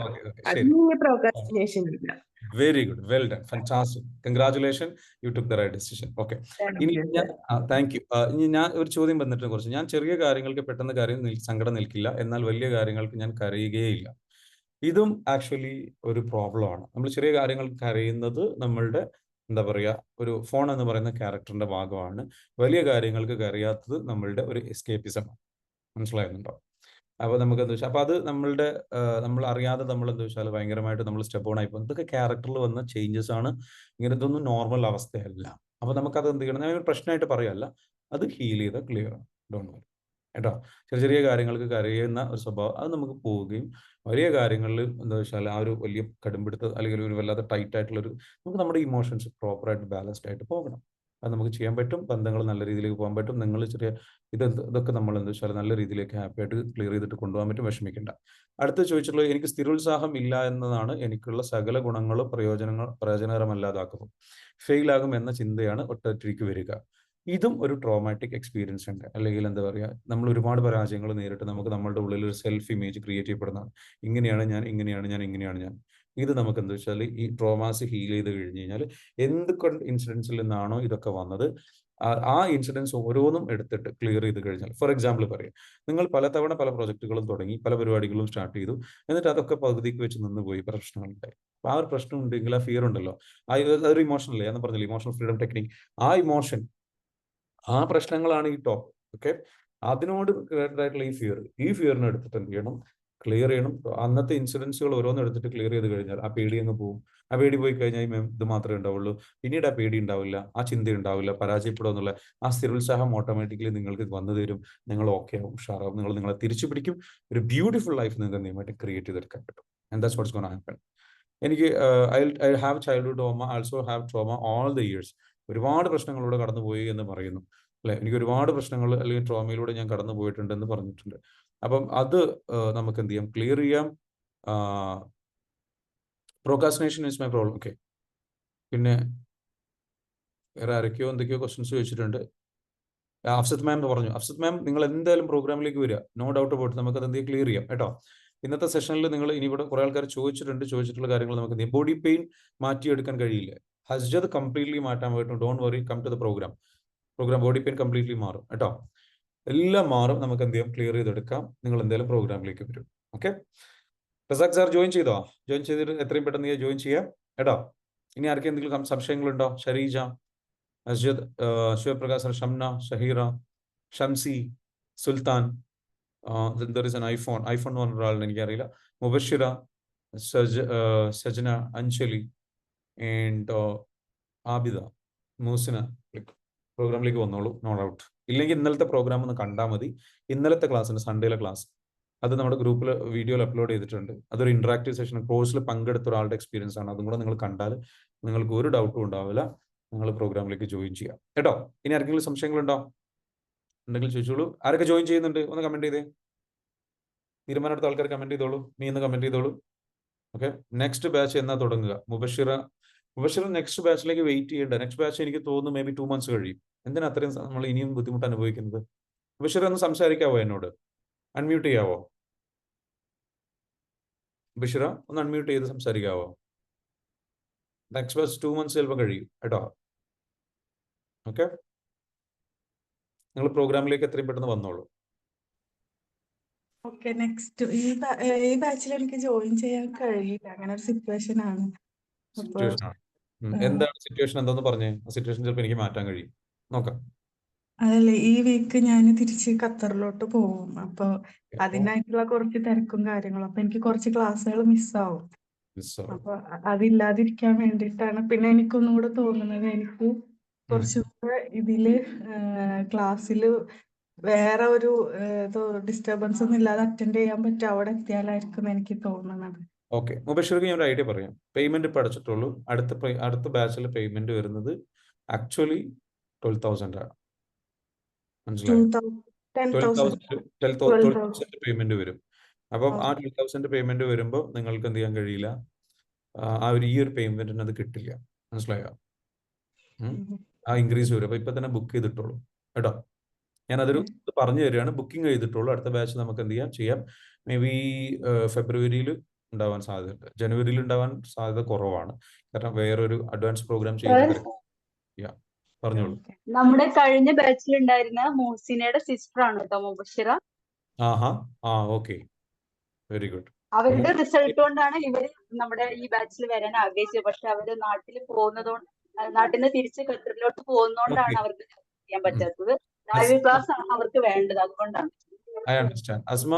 J: പ്രോക്രാസ്റ്റിനേഷൻ ഇല്ല.
A: Very good, well done, fantastic, congratulation, you took the right decision. Okay, ഇനി താങ്ക് യു. ഇനി ഞാൻ ഒരു ചോദ്യം വന്നിട്ട് കുറച്ച്, ഞാൻ ചെറിയ കാര്യങ്ങൾക്ക് പെട്ടെന്ന് സങ്കടം നിൽക്കില്ല, എന്നാൽ വലിയ കാര്യങ്ങൾക്ക് ഞാൻ കരയുകയില്ല. ഇതും ആക്ച്വലി ഒരു പ്രോബ്ലം ആണ്. നമ്മൾ ചെറിയ കാര്യങ്ങൾക്ക് കരയുന്നത് നമ്മളുടെ എന്താ പറയുക, ഒരു ഫോൺ എന്ന് പറയുന്ന ക്യാരക്ടറിന്റെ ഭാഗമാണ്. വലിയ കാര്യങ്ങൾക്ക് കരയാത്തത് നമ്മളുടെ ഒരു എസ്കേപ്പിസം. മനസ്സിലാകുന്നുണ്ടോ? അപ്പോൾ നമുക്ക് എന്താ വെച്ചാൽ, അപ്പോൾ അത് നമ്മൾ അറിയാതെ നമ്മൾ എന്താ വെച്ചാൽ ഭയങ്കരമായിട്ട് നമ്മൾ സ്റ്റെപ്പ് ഓൺ ആയി പോകും. ഇതൊക്കെ ക്യാരക്ടറിൽ വന്ന ചേഞ്ചസ് ആണ്. ഇങ്ങനെ ഇതൊന്നും നോർമൽ അവസ്ഥയല്ല. അപ്പോൾ നമുക്കത് എന്ത് ചെയ്യണം, ഞാൻ ഒരു പ്രശ്നമായിട്ട് പറയല്ല, അത് ഹീൽ ചെയ്ത് ക്ലിയർ ആണ്. ഡോണ്ട് വറി കേട്ടോ. ചെറിയ കാര്യങ്ങൾക്ക് കരയുന്ന ഒരു സ്വഭാവം അത് നമുക്ക് പോവുകയും, വലിയ കാര്യങ്ങളിൽ എന്താ വെച്ചാൽ ആ ഒരു വലിയ കടുംപിടുത്ത അല്ലെങ്കിൽ ഒരു വല്ലാതെ ടൈറ്റ് ആയിട്ടുള്ളൊരു, നമുക്ക് നമ്മുടെ ഇമോഷൻസ് പ്രോപ്പറായിട്ട് ബാലൻസ്ഡ് ആയിട്ട് പോകണം. അത് നമുക്ക് ചെയ്യാൻ പറ്റും. ബന്ധങ്ങൾ നല്ല രീതിയിലേക്ക് പോകാൻ പറ്റും. നിങ്ങൾ ഇതൊക്കെ നമ്മൾ എന്താ വെച്ചാൽ നല്ല രീതിയിലേക്ക് ഹാപ്പി ആയിട്ട് ക്ലിയർ ചെയ്തിട്ട് കൊണ്ടുപോകാൻ പറ്റും. വിഷമിക്കേണ്ട. അടുത്ത് ചോദിച്ചിട്ടുള്ളത്, എനിക്ക് സ്ഥിരോത്സാഹം ഇല്ല എന്നതാണ് എനിക്കുള്ള സകല ഗുണങ്ങളും പ്രയോജനകരമല്ലാതാക്കുന്നത്. ഫെയിലാകും എന്ന ചിന്തയാണ് ഒറ്റയ്ക്ക് വരിക. ഇതും ഒരു ട്രോമാറ്റിക് എക്സ്പീരിയൻസ് ഉണ്ട്. അല്ലെങ്കിൽ എന്താ പറയുക, നമ്മൾ ഒരുപാട് പരാജയങ്ങൾ നേരിട്ട് നമുക്ക് നമ്മളുടെ ഉള്ളിൽ ഒരു സെൽഫ് ഇമേജ് ക്രിയേറ്റ് ചെയ്യപ്പെടുന്നതാണ്. ഇങ്ങനെയാണ് ഞാൻ. ഇത് നമുക്ക് എന്താ വെച്ചാൽ ഈ ട്രോമാസ് ഹീൽ ചെയ്ത് കഴിഞ്ഞ് കഴിഞ്ഞാൽ എന്തൊക്കെ ഇൻസിഡൻസിൽ നിന്നാണോ ഇതൊക്കെ വന്നത്, ആ ഇൻസിഡൻസ് ഓരോന്നും എടുത്തിട്ട് ക്ലിയർ ചെയ്ത് കഴിഞ്ഞാൽ, ഫോർ എക്സാമ്പിൾ പറയാം, നിങ്ങൾ പലതവണ പല പ്രോജക്റ്റുകളും തുടങ്ങി, പല പരിപാടികളും സ്റ്റാർട്ട് ചെയ്തു, എന്നിട്ട് അതൊക്കെ പകുതിക്ക് വെച്ച് നിന്നുപോയി, പ്രശ്നങ്ങളുണ്ടായി. അപ്പോൾ ആ ഒരു പ്രശ്നം ഉണ്ടെങ്കിൽ, ആ ഫിയർ ഉണ്ടല്ലോ, അതൊരു ഇമോഷൻ അല്ലേ, എന്ന് പറഞ്ഞില്ല, ഇമോഷണൽ ഫ്രീഡം ടെക്നിക്. ആ ഇമോഷൻ, ആ പ്രശ്നങ്ങളാണ് ഈ ടോപ്പ്. ഓക്കെ, അതിനോട് റിലേറ്റഡ് ആയിട്ടുള്ള ഈ ഫിയറിനെ എടുത്തിട്ട് എന്ത് ചെയ്യണം, ക്ലിയർ ചെയ്യണം. അന്നത്തെ ഇൻസിഡൻസുകൾ ഓരോന്നും എടുത്തിട്ട് ക്ലിയർ ചെയ്ത് കഴിഞ്ഞാൽ ആ പേടി അങ്ങ് പോകും. ആ പേടി പോയി കഴിഞ്ഞാൽ ഇത് മാത്രമേ ഉണ്ടാവുള്ളൂ. പിന്നീട് ആ പേടി ഉണ്ടാവില്ല, ആ ചിന്ത ഉണ്ടാവില്ല, പരാജയപ്പെടുക എന്നുള്ള ആ സ്ഥിരോത്സാഹം ഓട്ടോമാറ്റിക്കലി നിങ്ങൾക്ക് വന്നു തരും. നിങ്ങൾ ഓക്കെ ആവും, ഉഷാറാവും, നിങ്ങളെ തിരിച്ചു പിടിക്കും. ഒരു ബ്യൂട്ടിഫുൾ ലൈഫ് നിങ്ങൾക്ക് നിയമമായിട്ട് ക്രിയേറ്റ് ചെയ്തെടുക്കാൻ പറ്റും. And that's what's gonna happen. എനിക്ക് I have childhood trauma, also have trauma all the years. ഒരുപാട് പ്രശ്നങ്ങളിലൂടെ കടന്നുപോയി എന്ന് പറയുന്നു അല്ലെ. എനിക്ക് ഒരുപാട് പ്രശ്നങ്ങൾ അല്ലെങ്കിൽ ട്രോമയിലൂടെ ഞാൻ കടന്നു പോയിട്ടുണ്ട് എന്ന് പറഞ്ഞിട്ടുണ്ട്. അപ്പം അത് നമുക്ക് എന്ത് ചെയ്യാം, ക്ലിയർ ചെയ്യാം. Procrastination is my problem. Okay. പിന്നെ വേറെ ആരൊക്കെയോ എന്തൊക്കെയോ ക്വസ്റ്റ്യൻസ് ചോദിച്ചിട്ടുണ്ട്. അഫ്സത്ത് മാം പറഞ്ഞു. അഫ്സത്ത് മാം, നിങ്ങൾ എന്തായാലും പ്രോഗ്രാമിലേക്ക് വരിക, നോ ഡൗട്ട് അബൌട്ട്. നമുക്ക് അത് എന്തെങ്കിലും ക്ലിയർ ചെയ്യാം കേട്ടോ. ഇന്നത്തെ സെഷനിൽ നിങ്ങൾ ഇനി ഇവിടെ കുറെ ആൾക്കാർ ചോദിച്ചിട്ടുള്ള കാര്യങ്ങൾ നമുക്ക് എന്ത് ചെയ്യാം. ബോഡി പെയിൻ മാറ്റിയെടുക്കാൻ കഴിയില്ല. ഹസ്ജത് കംപ്ലീറ്റ്ലി മാറ്റാൻ പറ്റും. Don't worry, come to the programme. Body pain completely മാറും കേട്ടോ. എല്ലാം മാറും. നമുക്ക് എന്ത് ചെയ്യാം, ക്ലിയർ ചെയ്തെടുക്കാം. നിങ്ങൾ എന്തായാലും പ്രോഗ്രാമിലേക്ക് വരും. ഓക്കെ. റസാഖ് സാർ ജോയിൻ ചെയ്തോ? ജോയിൻ ചെയ്തിട്ട് എത്രയും പെട്ടെന്ന് ജോയിൻ ചെയ്യാം കേട്ടോ. ഇനി ആർക്കും എന്തെങ്കിലും സംശയങ്ങളുണ്ടോ? ഷരീജ, അസ്ജദ്, ശിവപ്രകാശ്, ഷംന, ഷഹീറ, ഷംസി, സുൽത്താൻ, there is an ഐഫോൺ എന്ന് പറഞ്ഞ ഒരാളുടെ എനിക്കറിയില്ല, മുബഷിറ, സജന, അഞ്ജലി ആൻഡ് ആബിദ, മൂസിന. പ്രോഗ്രാമിലേക്ക് വന്നോളൂ, നോ ഡൗട്ട്. ഇല്ലെങ്കിൽ ഇന്നലത്തെ പ്രോഗ്രാം ഒന്ന് കണ്ടാൽ മതി. ഇന്നലത്തെ ക്ലാസ്സിന്, സൺഡേയിലെ ക്ലാസ്, അത് നമ്മുടെ ഗ്രൂപ്പിൽ വീഡിയോയിൽ അപ്ലോഡ് ചെയ്തിട്ടുണ്ട്. അതൊരു ഇന്ററാക്റ്റീവ് സെഷൻ, കോഴ്സിൽ പങ്കെടുത്ത ഒരാളുടെ എക്സ്പീരിയൻസ് ആണ്. അതും കൂടെ നിങ്ങൾ കണ്ടാൽ നിങ്ങൾക്ക് ഒരു ഡൗട്ടും ഉണ്ടാവില്ല. നിങ്ങൾ പ്രോഗ്രാമിലേക്ക് ജോയിൻ ചെയ്യാം കേട്ടോ. ഇനി ആർക്കെങ്കിലും സംശയങ്ങളുണ്ടോ? ഉണ്ടെങ്കിൽ ചോദിച്ചോളൂ. ആരൊക്കെ ജോയിൻ ചെയ്യുന്നുണ്ട് ഒന്ന് കമന്റ് ചെയ്തേ. തീരുമാനം എടുത്ത ആൾക്കാർ കമന്റ് ചെയ്തോളൂ. നീ ഇന്ന് കമന്റ് ചെയ്തോളൂ. ഓക്കെ. നെക്സ്റ്റ് ബാച്ച് എന്നാ തുടങ്ങുക? മുബഷിറ നെക്സ്റ്റ് ബാച്ചിലേക്ക് വെയിറ്റ് ചെയ്യേണ്ട. നെക്സ്റ്റ് ബാച്ച് എനിക്ക് തോന്നുന്നു മേ ബി 2 months കഴിയും. എന്തിനാ അത്രയും നമ്മൾ ഇനിയും ബുദ്ധിമുട്ട് അനുഭവിക്കുന്നത്? മുബഷിറ ഒന്ന് സംസാരിക്കാവോ എന്നോട്? അൺമ്യൂട്ട് ചെയ്യാവോ? ബഷിറ ഒന്ന് അൺമ്യൂട്ട് ചെയ്ത് സംസാരിക്കാവോ? നെക്സ്റ്റ് ബാച്ച് 2 months ചിലപ്പോൾ കഴിയും കേട്ടോ. ഓക്കെ. നിങ്ങൾ പ്രോഗ്രാമിലേക്ക് എത്രയും പെട്ടെന്ന് വന്നോളൂ.
K: ഓക്കെ. നെക്സ്റ്റ് ഈ ബാച്ചിൽ എനിക്ക് ജോയിൻ ചെയ്യാൻ കഴിയില്ല. അങ്ങനെ ഒരു സിറ്റുവേഷൻ ആണ്. അപ്പൊ
A: എന്താണ് സിറ്റുവേഷൻ? എന്താന്ന് പറഞ്ഞേ. ആ സിറ്റുവേഷൻ ചിലപ്പോൾ എനിക്ക് മാറ്റാൻ കഴിയും. നോക്കാം.
K: അതല്ലേ, ഈ വീക്ക് ഞാൻ തിരിച്ച് ഖത്തറിലോട്ട് പോകും. അപ്പൊ അതിനായിട്ടുള്ള കുറച്ച് തിരക്കും കാര്യങ്ങളും. അപ്പൊ എനിക്ക് കുറച്ച് ക്ലാസ്സുകൾ മിസ്സാവും. അപ്പൊ അതില്ലാതിരിക്കാൻ വേണ്ടിയിട്ടാണ്. പിന്നെ എനിക്കൊന്നും കൂടെ തോന്നുന്നത്, എനിക്ക് കുറച്ചുകൂടെ ഇതില് ക്ലാസ്സിൽ വേറെ ഒരു ഡിസ്റ്റർബൻസ് ഒന്നും ഇല്ലാതെ അറ്റൻഡ് ചെയ്യാൻ പറ്റും അവിടെ എത്തിയാലായിരിക്കും എനിക്ക് തോന്നുന്നത്.
A: ഓക്കെ. മുബഷിർക്ക് ഞാൻ ഒരു ഐഡിയ പറയാം. പേയ്മെന്റ് ഇപ്പൊ അടച്ചിട്ടുള്ളൂ. അടുത്ത ബാച്ചിൽ പേയ്മെന്റ് വരുന്നത് ആക്ച്വലി 12,000 ആണ്. മനസ്സിലായോ? 12,000 പേയ്മെന്റ് വരും. അപ്പം ആ 12,000 പേയ്മെന്റ് വരുമ്പോൾ നിങ്ങൾക്ക് എന്ത് ചെയ്യാൻ കഴിയില്ല, ഈ ഒരു പേയ്മെന്റിന് അത് കിട്ടില്ല. മനസ്സിലായോ? ആ ഇൻക്രീസ് വരും. അപ്പൊ ഇപ്പൊ തന്നെ ബുക്ക് ചെയ്തിട്ടുള്ളൂ കേട്ടോ. ഞാൻ അതൊരു പറഞ്ഞു തരികയാണ്. ബുക്കിംഗ് ചെയ്തിട്ടുള്ളൂ. അടുത്ത ബാച്ച് നമുക്ക് എന്ത് ചെയ്യാം. മേ ബി ഫെബ്രുവരിയിൽ ഉണ്ടാവാൻ സാധ്യതയുണ്ട്. ജനുവരിയിൽ ഉണ്ടാവാൻ സാധ്യത കുറവാണ്. കാരണം വേറൊരു അഡ്വാൻസ് പ്രോഗ്രാം ചെയ്യുന്നത്. പറഞ്ഞോളൂ.
L: നമ്മുടെ കഴിഞ്ഞ ബാച്ചിൽ ഉണ്ടായിരുന്ന മൂസിനയുടെ സിസ്റ്റർ ആണ് കേട്ടോ മുബഷിറ.
A: Okay, very good.
L: അവരുടെ റിസൾട്ട് കൊണ്ടാണ് ഇവര് നമ്മുടെ ഈ ബാച്ചിൽ വരാൻ ആഗ്രഹിച്ചത്. പക്ഷെ അവര് നാട്ടിൽ നിന്ന് തിരിച്ച് ഖത്തറിലോട്ട് പോകുന്നോണ്ടാണ് അവർക്ക് ചെയ്യാൻ പറ്റാത്തത്. ലൈവ് ക്ലാസ് ആണ് അവർക്ക് വേണ്ടത്, അതുകൊണ്ടാണ്.
A: I understand. അസ്മ,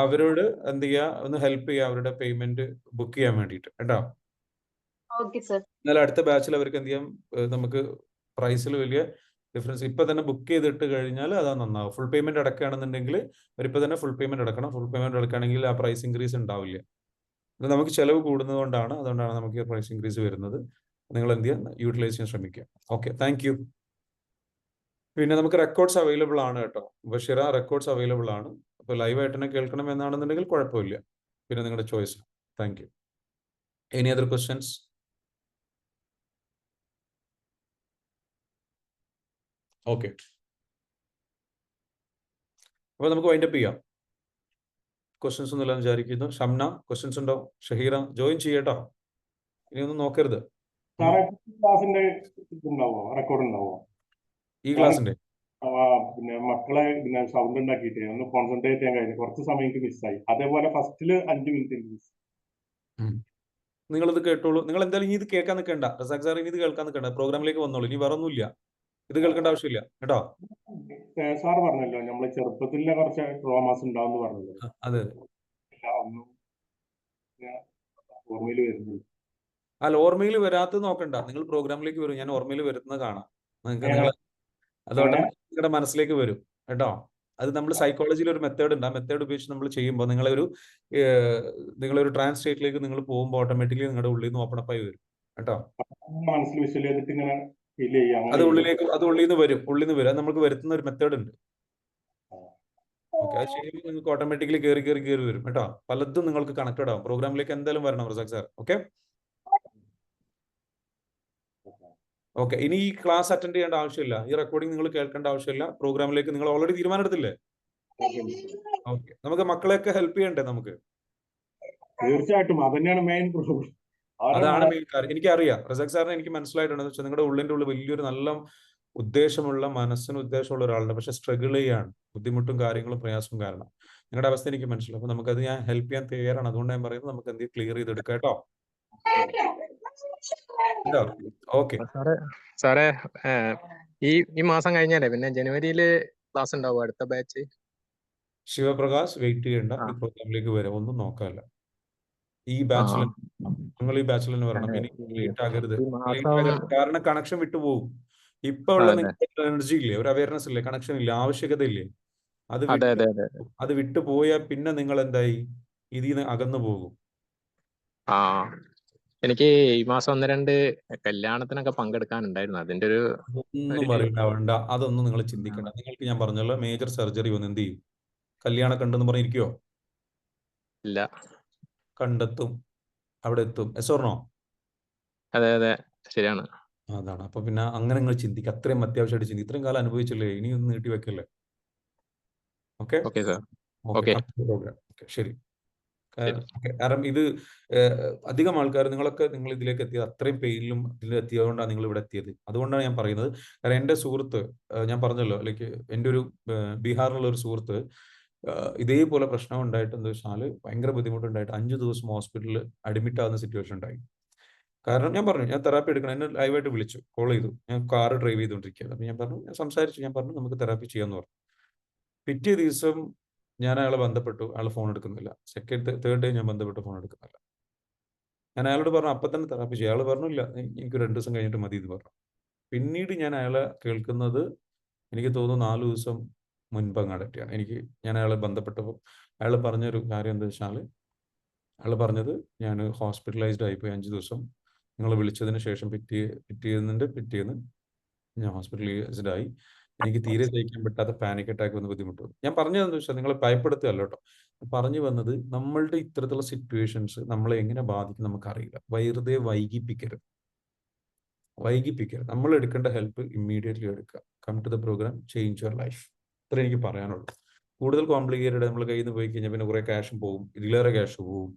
A: അവരോട് എന്ത് ചെയ്യാ, ഒന്ന് ഹെൽപ്പ് ചെയ്യുക അവരുടെ പേയ്മെന്റ് ബുക്ക് ചെയ്യാൻ വേണ്ടിയിട്ട് കേട്ടോ.
L: Okay sir.
A: എന്നാൽ അടുത്ത ബാച്ചിൽ അവർക്ക് എന്ത് ചെയ്യാം, നമുക്ക് പ്രൈസിൽ വലിയ ഡിഫറൻസ് ഇപ്പൊ തന്നെ ബുക്ക് ചെയ്തിട്ട് കഴിഞ്ഞാൽ അതാ നന്നാവും. ഫുൾ പേയ്മെന്റ് അടക്കുകയാണെന്നുണ്ടെങ്കിൽ അവരിപ്പോ തന്നെ ഫുൾ പേയ്മെന്റ് അടക്കണം. ഫുൾ പേയ്മെന്റ് അടക്കുകയാണെങ്കിൽ ആ പ്രൈസ് ഇൻക്രീസ് ഉണ്ടാവില്ല. ഇത് നമുക്ക് ചെലവ് കൂടുന്നതുകൊണ്ടാണ്. അതുകൊണ്ടാണ് നമുക്ക് പ്രൈസ് ഇൻക്രീസ് വരുന്നത്. നിങ്ങൾ എന്ത് ചെയ്യാൻ യൂട്ടിലൈസ് ചെയ്യാൻ ശ്രമിക്കുക. Okay, thank you. പിന്നെ നമുക്ക് റെക്കോർഡ്സ് അവൈലബിൾ ആണ് കേട്ടോ. ബഷീറ, റെക്കോർഡ്സ് അവൈലബിൾ ആണ്. അപ്പൊ ലൈവായിട്ട് തന്നെ കേൾക്കണം എന്നാണെന്നുണ്ടെങ്കിൽ കുഴപ്പമില്ല. പിന്നെ നിങ്ങളുടെ choice. Thank you. Any other questions? Okay, അപ്പൊ നമുക്ക് വൈൻഡപ്പ് ചെയ്യാം. ക്വസ്റ്റ്യൻസ് ഒന്നുമില്ല വിചാരിക്കുന്നു. ഷംന, ക്വസ്റ്റ്യൻസ് ഉണ്ടോ? ഷഹീറ, ജോയിൻ ചെയ്യട്ടോ. ഇനി ഒന്നും നോക്കരുത്. ഈ ക്ലാസ്സിന്റെ
C: പിന്നെ മക്കളെ പിന്നെ സൗണ്ട് ഉണ്ടാക്കിയിട്ട് ഒന്ന് കോൺസെൻട്രേറ്റ് ചെയ്യാൻ കഴിഞ്ഞു. കുറച്ച് സമയം എനിക്ക് മിസ്സായി. അതേപോലെ ഫസ്റ്റില് 5 മിനിറ്റ് മിസ്.
A: നിങ്ങളിത് കേട്ടോളൂ. നിങ്ങൾ എന്തായാലും ഇനി ഇത് കേൾക്കാൻ നിൽക്കണ്ട. റസാഖ് സാർ ഇനി ഇത് കേൾക്കാൻ നിൽക്കണ്ട. പ്രോഗ്രാമിലേക്ക് വന്നോളൂ. ഇനി വേറെ ഒന്നുമില്ല. ഇത് കേൾക്കേണ്ട ആവശ്യമില്ല കേട്ടോ.
C: സാർ പറഞ്ഞല്ലോ നമ്മള് ചെറുപ്പത്തിലെ കുറച്ച് ട്രോമാസ് ഉണ്ടാവും പറഞ്ഞല്ലോ.
A: അതെ,
C: ഒന്നും ഓർമ്മയിൽ വരുന്നില്ല.
A: അല്ല, ഓർമ്മയിൽ വരാത്തത് നോക്കണ്ട. നിങ്ങൾ പ്രോഗ്രാമിലേക്ക് വരും. ഞാൻ ഓർമ്മയിൽ വരുന്നത് കാണാം. നിങ്ങൾക്ക് നിങ്ങൾ അതോടെ നിങ്ങളുടെ മനസ്സിലേക്ക് വരും കേട്ടോ. അത് നമ്മൾ സൈക്കോളജിയിൽ ഒരു മെത്തേഡ് ഉണ്ട്. ആ മെത്തേഡ് ഉപയോഗിച്ച് നമ്മൾ ചെയ്യുമ്പോൾ നിങ്ങളൊരു ട്രാൻസ് സ്റ്റേറ്റിലേക്ക് നിങ്ങൾ പോകുമ്പോൾ ഓട്ടോമാറ്റിക്കലി നിങ്ങളുടെ ഉള്ളിൽ നിന്ന് ഓപ്പൺ അപ്പ് ആയി വരും കേട്ടോ.
C: മനസ്സിൽ വിഷ്വൽ ചെയ്തിട്ട് ഇങ്ങനെ ഫീൽ ചെയ്യാം.
A: അത് ഉള്ളിൽ നിന്ന് വരും. അത് നമുക്ക് വരുത്തുന്ന ഒരു മെത്തേഡ് ഉണ്ട്. ഓക്കെ, അത് ചെയ്യുമ്പോൾ നിങ്ങൾക്ക് ഓട്ടോമാറ്റിക്കലി കയറി വരും കേട്ടോ. പലതും നിങ്ങൾക്ക് കണക്റ്റഡ് ആവും. പ്രോഗ്രാമിലേക്ക് എന്തായാലും വരണം റസാഖ് സാർ. ഓക്കെ, ഇനി ഈ ക്ലാസ് അറ്റൻഡ് ചെയ്യേണ്ട ആവശ്യമില്ല, ഈ റെക്കോർഡിംഗ് നിങ്ങൾ കേൾക്കേണ്ട ആവശ്യമില്ല. പ്രോഗ്രാമിലേക്ക് നിങ്ങൾ ഓൾറെഡി തീരുമാനം എടുത്തില്ലേ? ഓക്കെ, നമുക്ക് മക്കളെയൊക്കെ ഹെൽപ്പ് ചെയ്യണ്ടേ? നമുക്ക്
C: തീർച്ചയായിട്ടും അതന്നെയാണ് മെയിൻ പ്രോബ്ലം.
A: അതാണ് മെയിൻ കാര്യം. എനിക്കറിയാം റസാഖ് സാറിനെ എനിക്ക് മനസ്സിലായിട്ടുണ്ട്. നിങ്ങളുടെ ഉള്ളിന്റെ ഉള്ളിൽ വലിയൊരു നല്ല ഉദ്ദേശമുള്ള, മനസ്സിന് ഉദ്ദേശമുള്ള ഒരാളുണ്ട്, പക്ഷെ സ്ട്രഗിൾ ചെയ്യാണ്, ബുദ്ധിമുട്ടും കാര്യങ്ങളും പ്രയാസവും കാരണം. നിങ്ങളുടെ അവസ്ഥ എനിക്ക് മനസ്സിലാവും. അപ്പൊ നമുക്കത് ഞാൻ ഹെൽപ്പ് ചെയ്യാൻ തയ്യാറാണ്. അതുകൊണ്ട് ഞാൻ പറയുന്നത് നമുക്ക് എന്ത് ക്ലിയർ ചെയ്തെടുക്കാം കേട്ടോ. ഓക്കെ
B: സാറേ, ഈ മാസം കഴിഞ്ഞാലേ പിന്നെ ജനുവരിയില് ക്ലാസ് ഉണ്ടാവും അടുത്ത ബാച്ച്.
A: ശിവപ്രകാശ് വെയിറ്റ് ചെയ്യണ്ട, ഈ പ്രോഗ്രാമിലേക്ക് വരാം, ഒന്നും നോക്കാല്ല. ഈ ബാച്ചിൽ നിങ്ങൾ ഈ ബാച്ചിൽ തന്നെ വരണം. ഇനി ലേറ്റ് ആകരുത്. കാരണം കണക്ഷൻ വിട്ടുപോകും. ഇപ്പൊ ഉള്ള നിങ്ങൾക്ക് എനർജി ഇല്ലേ, ഒരു അവയർനെസ് ഇല്ലേ, കണക്ഷൻ ഇല്ലേ, ആവശ്യകത ഇല്ലേ, അത് വിട്ടുപോയാൽ പിന്നെ നിങ്ങൾ എന്തായി, ഇതിൽ നിന്ന് അകന്നു പോകും.
B: എനിക്ക് ഈ മാസം 1-2 കല്യാണത്തിനൊക്കെ പങ്കെടുക്കാനുണ്ടായിരുന്നു. അതിന്റെ
A: ഒന്നും പറയണ്ട, അതൊന്നും നിങ്ങൾ ചിന്തിക്കണ്ട. നിങ്ങൾക്ക് ഞാൻ പറഞ്ഞല്ലോ, മേജർ സർജറി വന്ന് എന്ത് ചെയ്യും, കല്യാണം കണ്ടെന്ന് പറഞ്ഞിരിക്കുവോ?
B: ഇല്ല,
A: കണ്ടെത്തും, അവിടെ എത്തും. എസോർണോ?
B: അതെ ശരിയാണ്.
A: അതാണ്. അപ്പൊ പിന്നെ അങ്ങനെ നിങ്ങൾ ചിന്തിക്കുക, അത്രയും അത്യാവശ്യമായിട്ട് ചിന്തിക്കുക. ഇത്രയും കാലം അനുഭവിച്ചില്ലേ, ഇനി ഒന്ന് നീട്ടി വെക്കല്ലേ. ഓക്കെ, ശരി. കാരണം ഇത് അധികം ആൾക്കാർ നിങ്ങൾ ഇതിലേക്ക് എത്തിയത് അത്രയും പെയിനിലും എത്തിയതുകൊണ്ടാണ് നിങ്ങൾ ഇവിടെ എത്തിയത്. അതുകൊണ്ടാണ് ഞാൻ പറയുന്നത്. കാരണം എൻ്റെ സുഹൃത്ത്, ഞാൻ പറഞ്ഞല്ലോ, ലൈക്ക് എൻ്റെ ഒരു ബീഹാറിലുള്ള ഒരു സുഹൃത്ത് ഇതേപോലെ പ്രശ്നം ഉണ്ടായിട്ട് എന്താ വെച്ചാൽ ഭയങ്കര ബുദ്ധിമുട്ടുണ്ടായിട്ട് 5 ദിവസം ഹോസ്പിറ്റലിൽ അഡ്മിറ്റ് ആവുന്ന സിറ്റുവേഷൻ ഉണ്ടായി. കാരണം ഞാൻ പറഞ്ഞു, ഞാൻ തെറാപ്പി എടുക്കണം. എന്നെ ലൈവായിട്ട് വിളിച്ചു, കോൾ ചെയ്തു. ഞാൻ കാർ ഡ്രൈവ് ചെയ്തുകൊണ്ടിരിക്കുകയാണ്. അപ്പം ഞാൻ പറഞ്ഞു നമുക്ക് തെറാപ്പി ചെയ്യാമെന്ന് പറഞ്ഞു. പിറ്റേ ദിവസം ഞാൻ അയാളെ ബന്ധപ്പെട്ടു, അയാൾ ഫോൺ എടുക്കുന്നില്ല. തേർഡ് ഡേ ഞാൻ ബന്ധപ്പെട്ടു, ഫോൺ എടുക്കുന്നില്ല. ഞാൻ അയാളോട് പറഞ്ഞു അപ്പം തന്നെ തെറാപ്പി ചെയ്യാം. അയാൾ പറഞ്ഞില്ല, എനിക്ക് 2 ദിവസം കഴിഞ്ഞിട്ട് മതി എന്ന് പറഞ്ഞു. പിന്നീട് ഞാൻ അയാളെ കേൾക്കുന്നത് എനിക്ക് തോന്നുന്നു 4 ദിവസം മുൻപങ്ങാടൊക്കെയാണ്. ഞാൻ അയാളെ ബന്ധപ്പെട്ടപ്പോൾ അയാൾ പറഞ്ഞൊരു കാര്യം എന്താ വെച്ചാൽ, അയാൾ പറഞ്ഞത് ഞാൻ ഹോസ്പിറ്റലൈസ്ഡ് ആയിപ്പോയി 5 ദിവസം. നിങ്ങൾ വിളിച്ചതിന് ശേഷം പിറ്റേന്ന് ഞാൻ ഹോസ്പിറ്റലൈസ്ഡ് ആയി. എനിക്ക് തീരെ സഹിക്കാൻ പറ്റാത്ത പാനിക് അറ്റാക്ക് വന്ന് ബുദ്ധിമുട്ട്. ഞാൻ പറഞ്ഞതെന്ന് വെച്ചാൽ നിങ്ങളെ ഭയപ്പെടുത്തുകയല്ല കേട്ടോ. പറഞ്ഞു വന്നത്, നമ്മളുടെ ഇത്തരത്തിലുള്ള സിറ്റുവേഷൻസ് നമ്മളെ എങ്ങനെ ബാധിക്കും നമുക്കറിയില്ല. വെറുതെ വൈകിപ്പിക്കരുത്. നമ്മൾ എടുക്കേണ്ട ഹെൽപ്പ് ഇമ്മീഡിയറ്റ്ലി എടുക്കുക. Come to the programme, change your life. ഇത്ര എനിക്ക് പറയാനുള്ളൂ. കൂടുതൽ കോംപ്ലിക്കേറ്റഡ് നമ്മൾ കയ്യിൽ നിന്ന് പോയി കഴിഞ്ഞാൽ പിന്നെ കുറെ ക്യാഷും പോകും, ഇതിലേറെ ക്യാഷ് പോകും.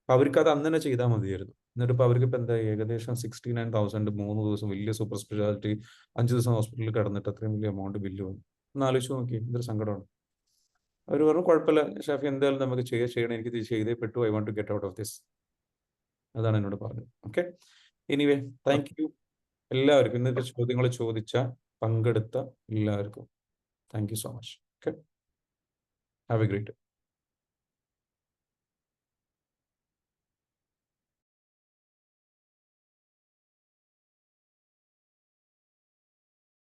A: അപ്പൊ അവർക്ക് അത് അന്ന് തന്നെ ചെയ്താൽ മതിയായിരുന്നു. എന്നിട്ട് ഇപ്പൊ അവർക്ക് ഇപ്പൊ എന്താ, ഏകദേശം 69,000 3 ദിവസം വലിയ സൂപ്പർ സ്പെഷ്യാലിറ്റി 5 ദിവസം ഹോസ്പിറ്റലിൽ കിടന്നിട്ട് അത്രയും വലിയ എമൗണ്ട് ബില്ല് വന്നു. ഒന്ന് ആലോചിച്ച് നോക്കി, എന്തൊരു സങ്കടമാണ്. അവർ പറഞ്ഞു കുഴപ്പമില്ല ഷാഫി, എന്തായാലും നമുക്ക് ചെയ്യണം, എനിക്ക് ഇത് ചെയ്തേ പറ്റൂ, I want to get out of this. അതാണ് എന്നോട് പറഞ്ഞത്. ഓക്കെ, എനിവേ താങ്ക് യു എല്ലാവർക്കും. ഇന്നത്തെ ചോദ്യങ്ങൾ ചോദിച്ച പങ്കെടുത്ത എല്ലാവർക്കും thank you so much. Okay, have A great day.